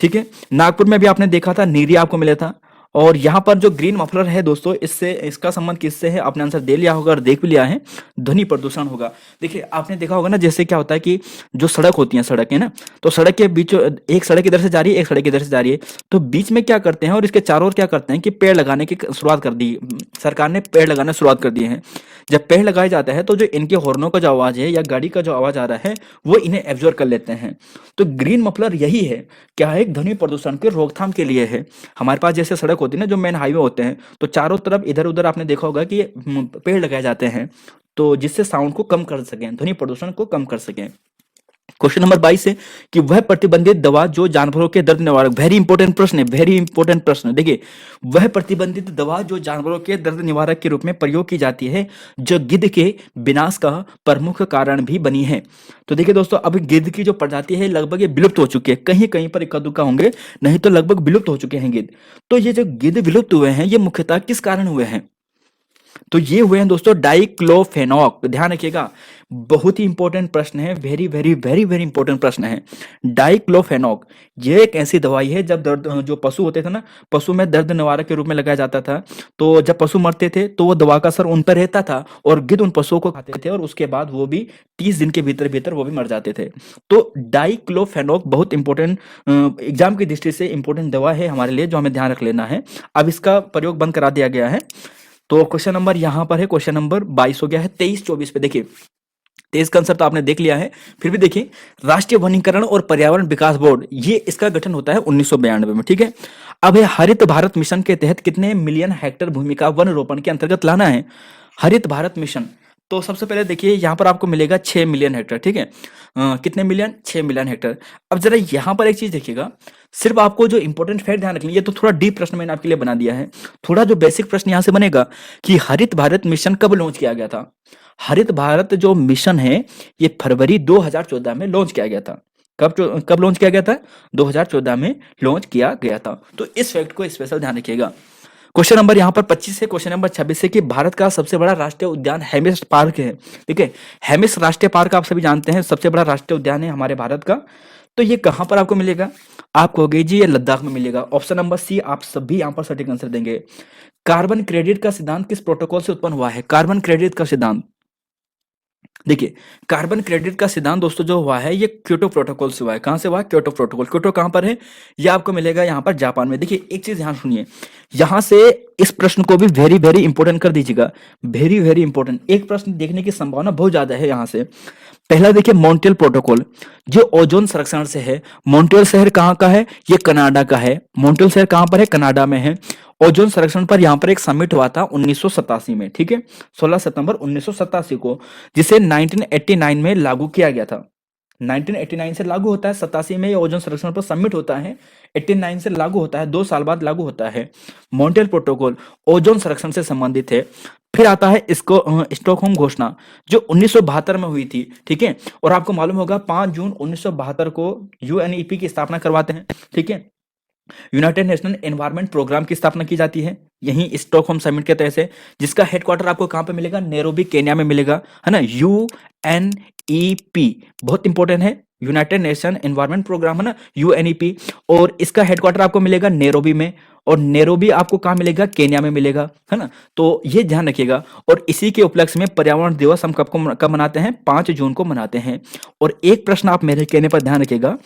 ठीक है। नागपुर में भी आपने देखा था, नीरी आपको मिला था। और यहाँ पर जो ग्रीन मफलर है दोस्तों, इससे, इसका संबंध किससे है? आपने आंसर दे लिया होगा और देख भी लिया है, ध्वनि प्रदूषण होगा। देखिए, आपने देखा होगा ना, जैसे क्या होता है कि जो सड़क होती है, सड़क है ना, तो सड़क के बीच एक सड़क इधर से जा रही है, एक सड़क इधर से जा रही है, तो बीच में क्या करते हैं और इसके चारों ओर क्या करते हैं कि पेड़ लगाने की शुरुआत कर दी। सरकार ने पेड़ लगाना शुरुआत कर दिए हैं। जब पेड़ लगाए जाते हैं तो जो इनके हॉर्नों का जो आवाज है या गाड़ी का जो आवाज आ रहा है, वो इन्हें एब्जॉर्ब कर लेते हैं। तो ग्रीन मफलर यही है, क्या है? ध्वनि प्रदूषण के रोकथाम के लिए है। हमारे पास जैसे सड़क होती है ना, जो मेन हाईवे होते हैं, तो चारों तरफ इधर उधर आपने देखा होगा कि पेड़ लगाए जाते हैं, तो जिससे साउंड को कम कर सकें, ध्वनि प्रदूषण को कम कर सकें। क्वेश्चन नंबर 22 है कि वह प्रतिबंधित दवा जो जानवरों के दर्द निवारक, वेरी इंपॉर्टेंट प्रश्न है, वेरी इंपॉर्टेंट प्रश्न। देखिए, वह प्रतिबंधित दवा जो जानवरों के दर्द निवारक के रूप में प्रयोग की जाती है, जो गिद्ध के विनाश का प्रमुख कारण भी बनी है। तो देखिए दोस्तों, अब गिद्ध की जो प्रजाति है लगभग ये विलुप्त हो चुकी है। कहीं कहीं पर इक्का दुक्का होंगे, नहीं तो लगभग विलुप्त हो चुके हैं गिद्ध। तो ये जो गिद्ध विलुप्त हुए हैं, ये मुख्यतः किस कारण हुए हैं? तो ये हुए हैं दोस्तों डाइक्लोफेनॉक। ध्यान रखिएगा, बहुत ही इंपॉर्टेंट प्रश्न है, very very very very important प्रश्न है। डाइक्लोफेनॉक ये एक ऐसी दवाई है, जब दर्द, जो पशु होते थे ना, पशु में दर्द निवारक के रूप में लगाया जाता था। तो जब पशु मरते थे तो वो दवा का असर उन पर रहता था, और गिद्ध उन पशुओं को खाते थे, और उसके बाद वो भी 30 दिन के भीतर भीतर वो भी मर जाते थे। तो डाइक्लोफेनॉक बहुत इंपॉर्टेंट, एग्जाम की दृष्टि से इंपॉर्टेंट दवा है हमारे लिए, जो हमें ध्यान रख लेना है। अब इसका प्रयोग बंद करा दिया गया है। तो क्वेश्चन नंबर यहाँ पर है, क्वेश्चन नंबर 22 हो गया है। 23-24 पे देखिए, 23 का आंसर तो आपने देख लिया है, फिर भी देखिए, राष्ट्रीय वनीकरण और पर्यावरण विकास बोर्ड, ये इसका गठन होता है 1992 में, ठीक है। अब है हरित भारत मिशन के तहत कितने मिलियन हेक्टेयर भूमि का वन रोपण के अंतर्गत लाना है? हरित भारत मिशन, तो सबसे पहले देखिए, यहाँ पर आपको मिलेगा 6 मिलियन हेक्टेयर, ठीक है। कितने मिलियन? 6 million hectare. अब जरा यहाँ पर एक चीज देखिएगा, सिर्फ आपको जो इंपॉर्टेंट फैक्ट ध्यान रखनी है, ये तो थोड़ा डीप प्रश्न मैंने आपके लिए बना दिया है। थोड़ा जो बेसिक प्रश्न यहाँ से बनेगा कि हरित भारत मिशन कब लॉन्च किया गया था? हरित भारत जो मिशन है, ये फरवरी 2014 में लॉन्च किया गया था। कब लॉन्च किया गया था? 2014 में लॉन्च किया गया था। तो इस फैक्ट को स्पेशल ध्यान रखिएगा। क्वेश्चन नंबर यहाँ पर 25 है, क्वेश्चन नंबर 26 है कि भारत का सबसे बड़ा राष्ट्रीय उद्यान हेमिस पार्क है, ठीक है। हेमिस राष्ट्रीय पार्क आप सभी जानते हैं, सबसे बड़ा राष्ट्रीय उद्यान है हमारे भारत का। तो ये कहां पर आपको मिलेगा? आप कहोगे जी ये लद्दाख में मिलेगा। ऑप्शन नंबर सी, आप सभी यहां पर सटीक आंसर देंगे। कार्बन क्रेडिट का सिद्धांत किस प्रोटोकॉल से उत्पन्न हुआ है? कार्बन क्रेडिट का सिद्धांत, देखिए, कार्बन क्रेडिट का सिद्धांत दोस्तों जो हुआ है, ये क्योटो प्रोटोकॉल से हुआ है। कहाँ से हुआ है? Kyoto protocol. क्योटो कहाँ पर है? ये आपको मिलेगा यहाँ पर जापान में। देखिए, एक चीज़ ध्यान सुनिए, यहाँ से इस प्रश्न को भी वेरी वेरी इंपॉर्टेंट कर दीजिएगा, वेरी वेरी इंपॉर्टेंट। एक प्रश्न देखने की संभावना बहुत ज़्यादा है यहाँ से। पहला देखिए, मॉन्ट्रियल प्रोटोकॉल जो ओजोन संरक्षण से है। मॉन्ट्रियल शहर कहाँ का है? ये कनाडा का है। मॉन्ट्रियल शहर कहाँ पर है? कनाडा में है। ओजोन संरक्षण पर यहाँ पर एक समिट हुआ था 1987 में, ठीक है, 16 सितंबर 1987 को, जिसे 1989 में लागू किया गया था। 1989 से लागू होता है, 87 में ये ओजोन संरक्षण पर समिट होता है, 89 से लागू होता है, 2 साल बाद लागू होता है। मॉन्ट्रियल प्रोटोकॉल ओजोन संरक्षण से संबंधित है। फिर आता है इसको स्टॉकहोम घोषणा, जो 1972 में हुई थी, ठीक है। और आपको मालूम होगा 5 जून 1972 को यूएनईपी की स्थापना करवाते हैं, ठीक है। यूनाइटेड नेशनल एनवायरनमेंट प्रोग्राम की स्थापना की जाती है यहीं स्टॉकहोम समिट के तहत से, जिसका हेडक्वार्टर आपको कहां पे मिलेगा? नैरोबी केन्या में मिलेगा, है ना। यूएनईपी बहुत इंपॉर्टेंट है, यूनाइटेड नेशन एनवायरनमेंट प्रोग्राम, है ना, यूएनईपी। और इसका हेडक्वार्टर आपको मिलेगा नैरोबी में, और नैरोबी आपको कहां मिलेगा? केन्या में मिलेगा, है ना। तो ये ध्यान रखिएगा। और इसी के उपलक्ष्य में पर्यावरण दिवस हम कब मनाते हैं? 5 जून को मनाते हैं। और एक प्रश्न आप मेरे कहने पर ध्यान रखिएगा,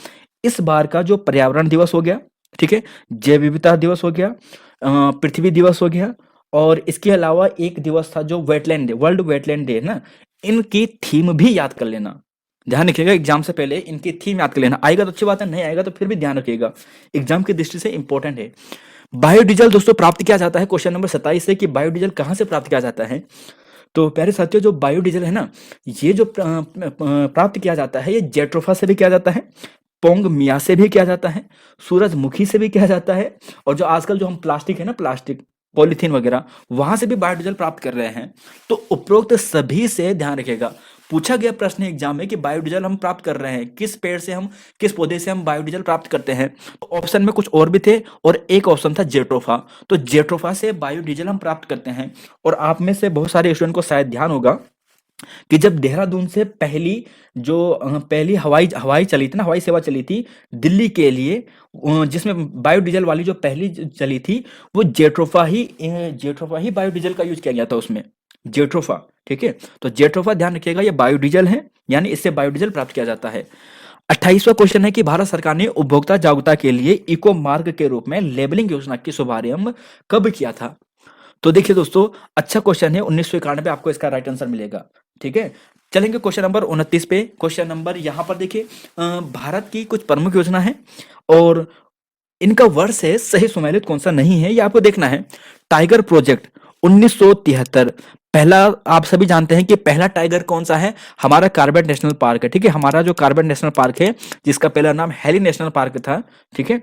इस बार का जो पर्यावरण दिवस हो गया, ठीक है, जैव विविधता दिवस हो गया, पृथ्वी दिवस हो गया, और इसके अलावा एक दिवस था जो wetland day, world wetland day, ना, इनकी थीम भी याद कर लेना। ध्यान रखिएगा, एग्जाम से पहले इनकी थीम याद कर लेना। आएगा तो अच्छी बात है, नहीं आएगा तो फिर भी ध्यान रखिएगा, एग्जाम की दृष्टि से इंपॉर्टेंट है। बायोडीजल दोस्तों प्राप्त किया जाता है, क्वेश्चन नंबर 27 से, कि बायोडीजल कहां से प्राप्त किया जाता है। तो प्यारे साथियों, जो बायोडीजल है ना, ये जो प्राप्त किया जाता है, ये जेट्रोफा से भी किया जाता है, पोंग मिया से भी किया जाता है, सूरजमुखी से भी किया जाता है, और जो आजकल जो हम प्लास्टिक है ना, प्लास्टिक पॉलीथीन वगैरह, वहां से भी बायोडीजल प्राप्त कर रहे हैं। तो उपरोक्त सभी से ध्यान रखिएगा, पूछा गया प्रश्न एग्जाम में कि बायोडीजल हम प्राप्त कर रहे हैं, किस पेड़ से हम, किस पौधे से हम बायोडीजल प्राप्त करते हैं। तो ऑप्शन में कुछ और भी थे, और एक ऑप्शन था जेट्रोफा। तो जेट्रोफा से बायोडीजल हम प्राप्त करते हैं। और आप में से बहुत सारे स्टूडेंट को शायद ध्यान होगा कि जब देहरादून से पहली हवाई हवाई चली थी ना, हवाई सेवा चली थी दिल्ली के लिए, जिसमें बायोडीजल वाली जो पहली चली थी, वो जेट्रोफा ही बायोडीजल का यूज किया गया था उसमें, जेट्रोफा, ठीक है। तो जेट्रोफा ध्यान रखिएगा, ये बायोडीजल है, यानी इससे बायोडीजल प्राप्त किया जाता है। 28वां क्वेश्चन है कि भारत सरकार ने उपभोक्ता जागरूकता के लिए इको मार्क के रूप में लेबलिंग योजना की शुभारंभ कब किया था। तो देखिए दोस्तों, अच्छा क्वेश्चन है, 1991 आपको इसका राइट आंसर मिलेगा, ठीक है। चलेंगे क्वेश्चन नंबर 29 पे। क्वेश्चन नंबर यहाँ पर देखिए, भारत की कुछ प्रमुख योजना है, और इनका वर्ष है सही सुमेलित कौन सा नहीं है, ये आपको देखना है। टाइगर प्रोजेक्ट 1973, पहला, आप सभी जानते हैं कि पहला टाइगर कौन सा है? हमारा कार्बेट नेशनल पार्क है, ठीक है। हमारा जो कार्बेट नेशनल पार्क है, जिसका पहला नाम हैली नेशनल पार्क था, ठीक है।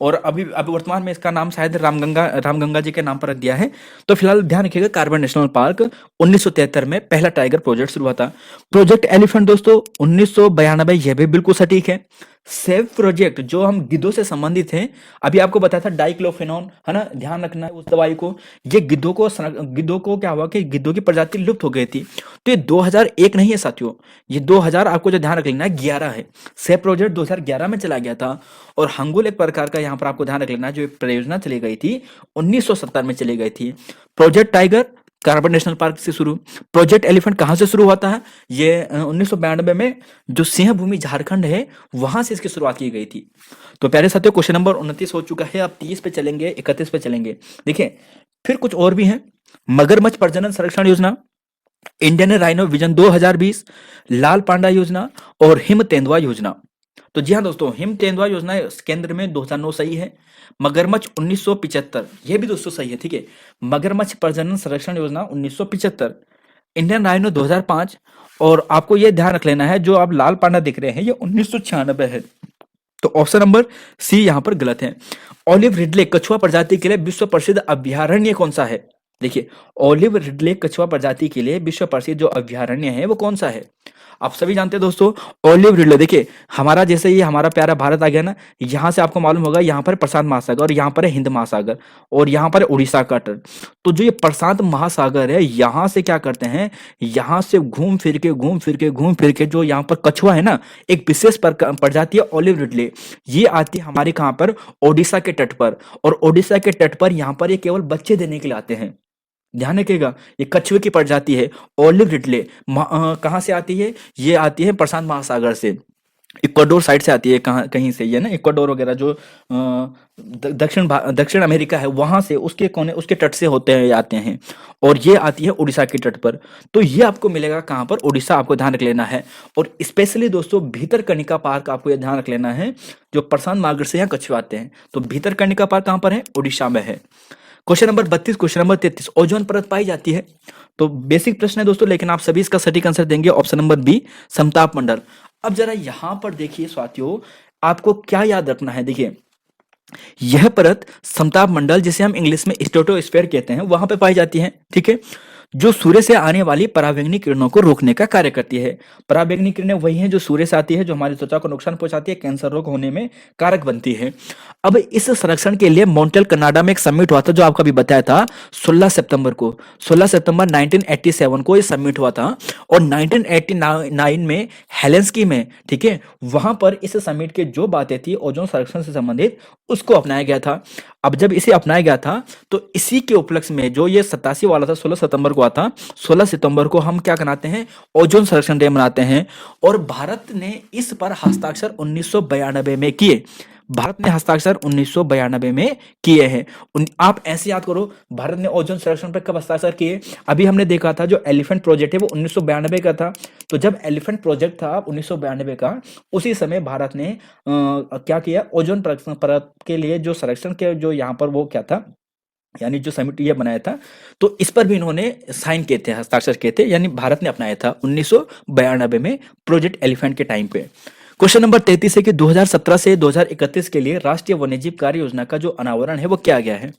और अभी अभी वर्तमान में इसका नाम शायद रामगंगा जी के नाम पर रख दिया है। तो फिलहाल ध्यान रखिएगा, कार्बन नेशनल पार्क 1973 में पहला टाइगर प्रोजेक्ट शुरू हुआ था। प्रोजेक्ट एलिफेंट दोस्तों 1992, यह भी बिल्कुल सटीक है। सेव प्रोजेक्ट जो हम गिद्धों से संबंधित हैं, अभी आपको बताया था डाइक्लोफेनॉन, है ना, ध्यान रखना है उस दवाई को। ये गिद्धों को क्या हुआ कि गिद्धों की प्रजाति लुप्त हो गई थी। तो ये 2001 नहीं है साथियों, ये 2000, आपको जो ध्यान रख लेना है, 11 है। सेव प्रोजेक्ट 2011 में चला गया था। और हंगुल एक प्रकार का यहाँ पर आपको ध्यान रख लेना है, जो एक परियोजना चली गई थी 1970 में चली गई थी। Project tiger carbon national park से शुरू। प्रोजेक्ट एलिफेंट कहां से शुरू होता है? ये 1992 में जो सिंह भूमि झारखंड है, वहां से इसकी शुरुआत की गई थी। तो प्यारे साथियों, क्वेश्चन नंबर 29 हो चुका है। अब 30 पे चलेंगे, 31 पे चलेंगे। देखिए, फिर कुछ और भी है। मगरमच्छ प्रजनन संरक्षण योजना, इंडियन राइनो विजन 2020, लाल पांडा योजना, और हिम तेंदुआ योजना। तो जी हाँ दोस्तों, हिम तेंदुआ योजना केंद्र में 2009 सही है। मगरमच्छ 1975, यह भी दोस्तों सही है, ठीक है। मगरमच्छ प्रजनन संरक्षण योजना 1975, इंडियन राइनो 2005, और आपको यह ध्यान रख लेना है, जो आप लाल पांडा दिख रहे हैं, ये 1996 है। तो ऑप्शन नंबर सी यहां पर गलत है। ऑलिव रिडले कछुआ प्रजाति के लिए विश्व प्रसिद्ध अभ्यारण्य कौन सा है? देखिए, ऑलिव रिडले कछुआ प्रजाति के लिए विश्व प्रसिद्ध जो अभ्यारण्य है, वो कौन सा है? आप सभी जानते हैं दोस्तों, ऑलिव रिडले। देखिए, हमारा जैसे ये हमारा प्यारा भारत आ गया ना, यहाँ से आपको मालूम होगा, यहाँ पर प्रशांत महासागर, और यहाँ पर है हिंद महासागर, और यहाँ पर है उड़ीसा का तट। तो जो ये प्रशांत महासागर है, यहाँ से क्या करते हैं, यहाँ से घूम फिर के जो यहाँ पर कछुआ है ना, एक विशेष प्रजाति है ऑलिव रिडले, ये आती है हमारे कहाँ पर? ओडिशा के तट पर। और ओडिशा के तट पर यहाँ पर ये केवल बच्चे देने के लिए आते हैं। ध्यान रखिएगा, ये कछुए की प्रजाति है। ओलिव रिडले कहाँ से आती है? ये आती है प्रशांत महासागर से, इक्वाडोर साइड से आती है, कहाँ कहीं से, ये ना इक्वाडोर वगैरह जो दक्षिण अमेरिका है वहां से, उसके कोने, उसके तट से होते हैं, आते हैं। और ये आती है उड़ीसा के तट पर। तो ये आपको मिलेगा कहाँ पर? उड़ीसा, आपको ध्यान रख लेना है। और स्पेशली दोस्तों भितरकनिका पार्क आपको ये ध्यान रख लेना है, जो प्रशांत महासागर से यहाँ कछुए आते हैं। तो भितरकनिका पार्क कहाँ पर है? उड़ीसा में है। Question number 32, question number 33, ozone परत पाई जाती है। तो बेसिक प्रश्न है दोस्तों, लेकिन आप सभी इसका सटीक आंसर देंगे ऑप्शन नंबर बी, समताप मंडल। अब जरा यहां पर देखिए साथियों, आपको क्या याद रखना है? देखिए, यह परत समताप मंडल, जिसे हम इंग्लिश में स्ट्रेटोस्फीयर कहते हैं, वहां पे पाई जाती है। ठीक है, जो सूर्य से आने वाली पराबैंगनी किरणों को रोकने का कार्य करती है। पराबैंगनी किरणें वही हैं जो सूर्य से आती है, जो हमारी त्वचा को नुकसान पहुंचाती है, कैंसर रोग होने में कारक बनती है। अब इस संरक्षण के लिए मॉन्ट्रियल कनाडा में एक समिट हुआ था, जो आपका भी बताया था, 16 सितंबर को, 16 सितंबर 1987 को ये समिट हुआ था। और 1989 में हेलेंस्की में, ठीक है, वहां पर इस समिट के जो बातें थी ओजोन संरक्षण से संबंधित, उसको अपनाया गया था। अब जब इसे अपनाया गया था, तो इसी के उपलक्ष्य में जो ये 87 वाला था, 16 सितंबर को आता, 16 सितंबर को हम क्या मनाते हैं? ओजोन संरक्षण डे मनाते हैं। और भारत ने इस पर हस्ताक्षर 1992 में किए। भारत ने हस्ताक्षर 1992 में किए हैं। आप ऐसे याद करो, भारत ने ओजोन संरक्षण पर कब हस्ताक्षर किए? अभी हमने देखा था जो एलिफेंट प्रोजेक्ट है वो 1992 का था। तो जब एलिफेंट प्रोजेक्ट था 1992 का, उसी समय भारत ने क्या किया? ओजोन परत के लिए जो संरक्षण के जो यहाँ पर वो क्या था, यानी जो समिट ये बनाया था, तो इस पर भी इन्होंने साइन किए थे, हस्ताक्षर किए थे, यानी भारत ने अपनाया था 1992 में, प्रोजेक्ट एलिफेंट के टाइम पे। क्वेश्चन नंबर 33 है कि 2017 से 2031 के लिए राष्ट्रीय वन्यजीव कार्य योजना का जो अनावरण है वो क्या गया है?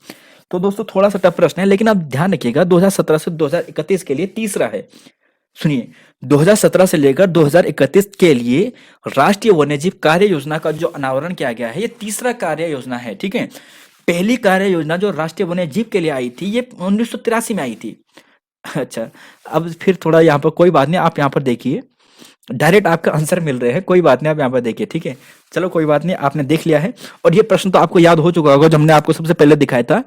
तो दोस्तों थोड़ा सा टफ प्रश्न है, लेकिन आप ध्यान रखिएगा, 2017 से 2031 के लिए तीसरा है। सुनिए, 2017 से लेकर 2031 के लिए राष्ट्रीय वन्यजीव कार्य योजना का जो अनावरण किया गया है, ये तीसरा कार्य योजना है। ठीक है, पहली कार्य योजना जो राष्ट्रीय वन्यजीव के लिए आई थी, ये 1983 में आई थी। अच्छा, अब फिर थोड़ा यहाँ पर, कोई बात नहीं, आप यहाँ पर देखिए, डायरेक्ट आपका आंसर मिल रहे हैं, कोई बात नहीं, आप यहाँ पर देखिए। ठीक है, चलो कोई बात नहीं, आपने देख लिया है। और ये प्रश्न तो आपको याद हो चुका होगा, जो हमने आपको सबसे पहले दिखाया था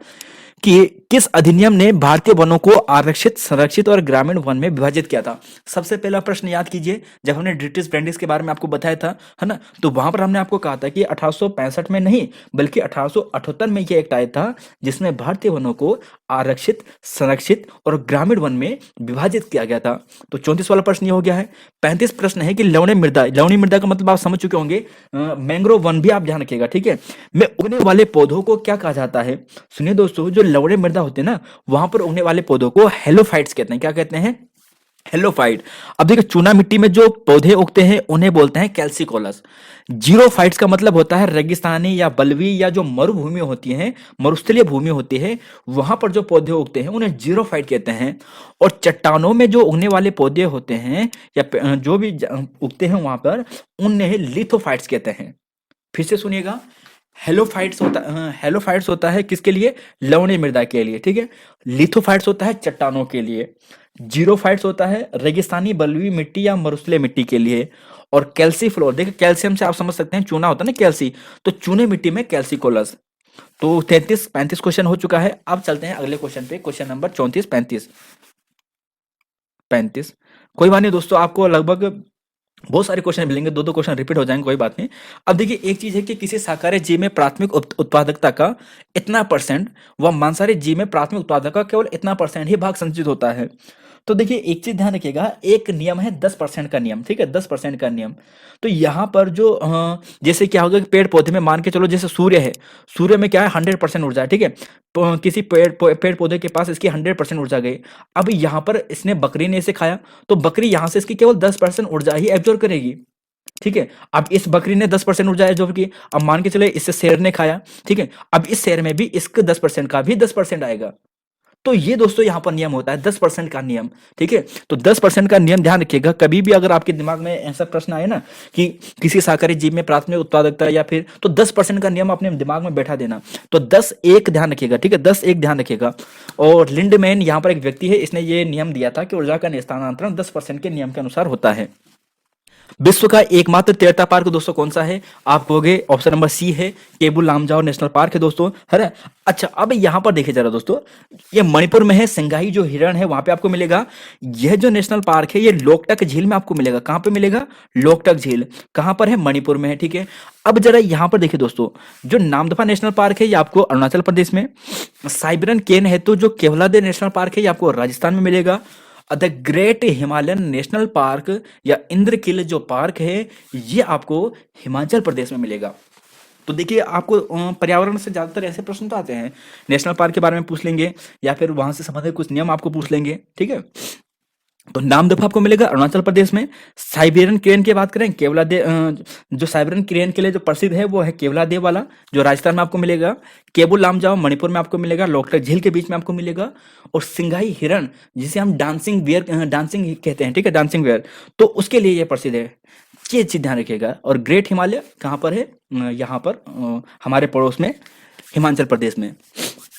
कि किस अधिनियम ने भारतीय वनों को आरक्षित, संरक्षित और ग्रामीण वन में विभाजित किया था। सबसे पहला प्रश्न याद कीजिए, जब हमने ब्रिटिश ब्रांडिस के बारे में आपको बताया था, है ना, तो वहां पर हमने आपको कहा था कि 1865 में नहीं, बल्कि 1878 में यह एक्ट आया था, जिसमें भारतीय वनों को आरक्षित, संरक्षित और ग्रामीण वन में विभाजित किया गया था। तो 34 वाला प्रश्न ये हो गया है। 35 प्रश्न है कि लवणीय मृदा, लवणीय मृदा का मतलब आप समझ चुके होंगे, मैंग्रोव वन भी आप ध्यान रखिएगा। ठीक है, में उगने वाले पौधों को क्या कहा जाता है? सुनिए दोस्तों, जो लवणीय मृदा होते हैं ना, वहां पर उगने वाले पौधों को हेलोफाइट्स कहते हैं। क्या कहते हैं? हेलोफाइट। अब देखिए, चूना मिट्टी में जो पौधे उगते हैं उन्हें बोलते हैं कैल्सिकोलस। जीरोफाइट्स का मतलब होता है रेगिस्तानी या बलवी, या जो मरुभूमि होती है, मरुस्थलीय भूमि होती है, वहां पर जो पौधे उगते हैं उन्हें जीरोफाइट कहते हैं। और चट्टानों में जो उगने वाले पौधे होते हैं, या जो भी उगते हैं वहां पर, उन्हें लिथोफाइट्स कहते हैं। फिर से सुनिएगा, हेलोफाइट्स होता है किसके लिए? लवणीय मृदा के लिए। ठीक है, लिथोफाइट्स होता है चट्टानों के लिए, जीरोफाइट्स होता है रेगिस्तानी बलुई मिट्टी या मरुस्थलीय मिट्टी के लिए, और कैल्सीफ्लोर, देखिए कैल्शियम से आप समझ सकते हैं, चूना होता है ना कैल्सी, तो चूने मिट्टी में कैल्सिकोलस। तो 33-35 क्वेश्चन हो चुका है। अब चलते हैं अगले क्वेश्चन पे, क्वेश्चन नंबर 34-35। कोई बात नहीं दोस्तों, आपको लगभग बहुत सारे क्वेश्चन मिलेंगे, दो दो क्वेश्चन रिपीट हो जाएंगे, कोई बात नहीं। अब देखिए, एक चीज है कि किसी शाकाहारी जीव में प्राथमिक उत्पादकता का इतना परसेंट, व मांसाहारी जीव में प्राथमिक उत्पादकता का केवल इतना परसेंट ही भाग संचित होता है। तो देखिए, एक चीज ध्यान रखिएगा, एक नियम है 10% का नियम। ठीक है, 10% का नियम। तो यहाँ पर जो जैसे क्या होगा कि पेड़ पौधे में मान के चलो, जैसे सूर्य है, सूर्य में क्या है, 100% ऊर्जा है। ठीक है, तो किसी पेड़ पौधे के पास इसकी 100% ऊर्जा गई। अब यहाँ पर इसने, बकरी ने इसे खाया, तो बकरी यहाँ से इसकी केवल 10% ऊर्जा ही एब्जॉर्ब करेगी। ठीक है, अब इस बकरी ने 10% ऊर्जा एब्जॉर्ब की। अब मान के चले इससे शेर ने खाया, ठीक है, अब इस शेर में भी इसके 10% का भी 10% आएगा। तो ये दोस्तों यहाँ पर नियम होता है 10% का नियम। ठीक है, तो 10% का नियम ध्यान रखिएगा। कभी भी अगर आपके दिमाग में ऐसा प्रश्न आए ना कि किसी शाकाहारी जीव में प्राथमिक उत्पादकता, या फिर, तो 10% का नियम अपने दिमाग में बैठा देना। तो 10-1 ध्यान रखिएगा। ठीक है, 10-1 ध्यान रखिएगा। और लिंडमैन यहाँ पर एक व्यक्ति है, इसने ये नियम दिया था कि ऊर्जा का स्थानांतरण 10% के नियम के अनुसार होता है। विश्व का एकमात्र तैरता पार्क दोस्तों कौन सा है? आप कहोगे ऑप्शन नंबर सी है, केबुल लामजाओ नेशनल पार्क है दोस्तों, है ना? अच्छा, अब यहाँ पर देखिए जरा दोस्तों, ये मणिपुर में है, संगाई जो हिरण है वहां पे आपको मिलेगा। यह जो नेशनल पार्क है ये लोकटक झील में आपको मिलेगा। कहाँ पे मिलेगा? लोकटक झील। कहाँ पर है? मणिपुर में है, ठीक है। अब जरा यहाँ पर देखिए दोस्तों, जो नामदफा नेशनल पार्क है ये आपको अरुणाचल प्रदेश में, साइबेरियन केन है तो जो केवलादेव नेशनल पार्क है ये आपको राजस्थान में मिलेगा। The great Himalayan national park या इंद्रकिल जो पार्क है ये आपको हिमाचल प्रदेश में मिलेगा। तो देखिए आपको पर्यावरण से ज्यादातर ऐसे प्रश्न तो आते हैं, नेशनल पार्क के बारे में पूछ लेंगे या फिर वहां से संबंधित कुछ नियम आपको पूछ लेंगे, ठीक है। तो नामदफा आपको मिलेगा अरुणाचल प्रदेश में। साइबेरियन क्रेन की बात करें, केवलादेव, जो साइबेरियन क्रेन के लिए जो प्रसिद्ध है वो है केवलादेव वाला, जो राजस्थान में आपको मिलेगा। केबुल लामजाओ मणिपुर में आपको मिलेगा, लोकटक झील के बीच में आपको मिलेगा। और सिंघाई हिरण जिसे हम डांसिंग बियर, डांसिंग कहते हैं, ठीक है, डांसिंग बियर, तो उसके लिए ये प्रसिद्ध है। ये चीज ध्यान रखिएगा। और ग्रेट हिमालय कहाँ पर है? यहाँ पर हमारे पड़ोस में हिमाचल प्रदेश में।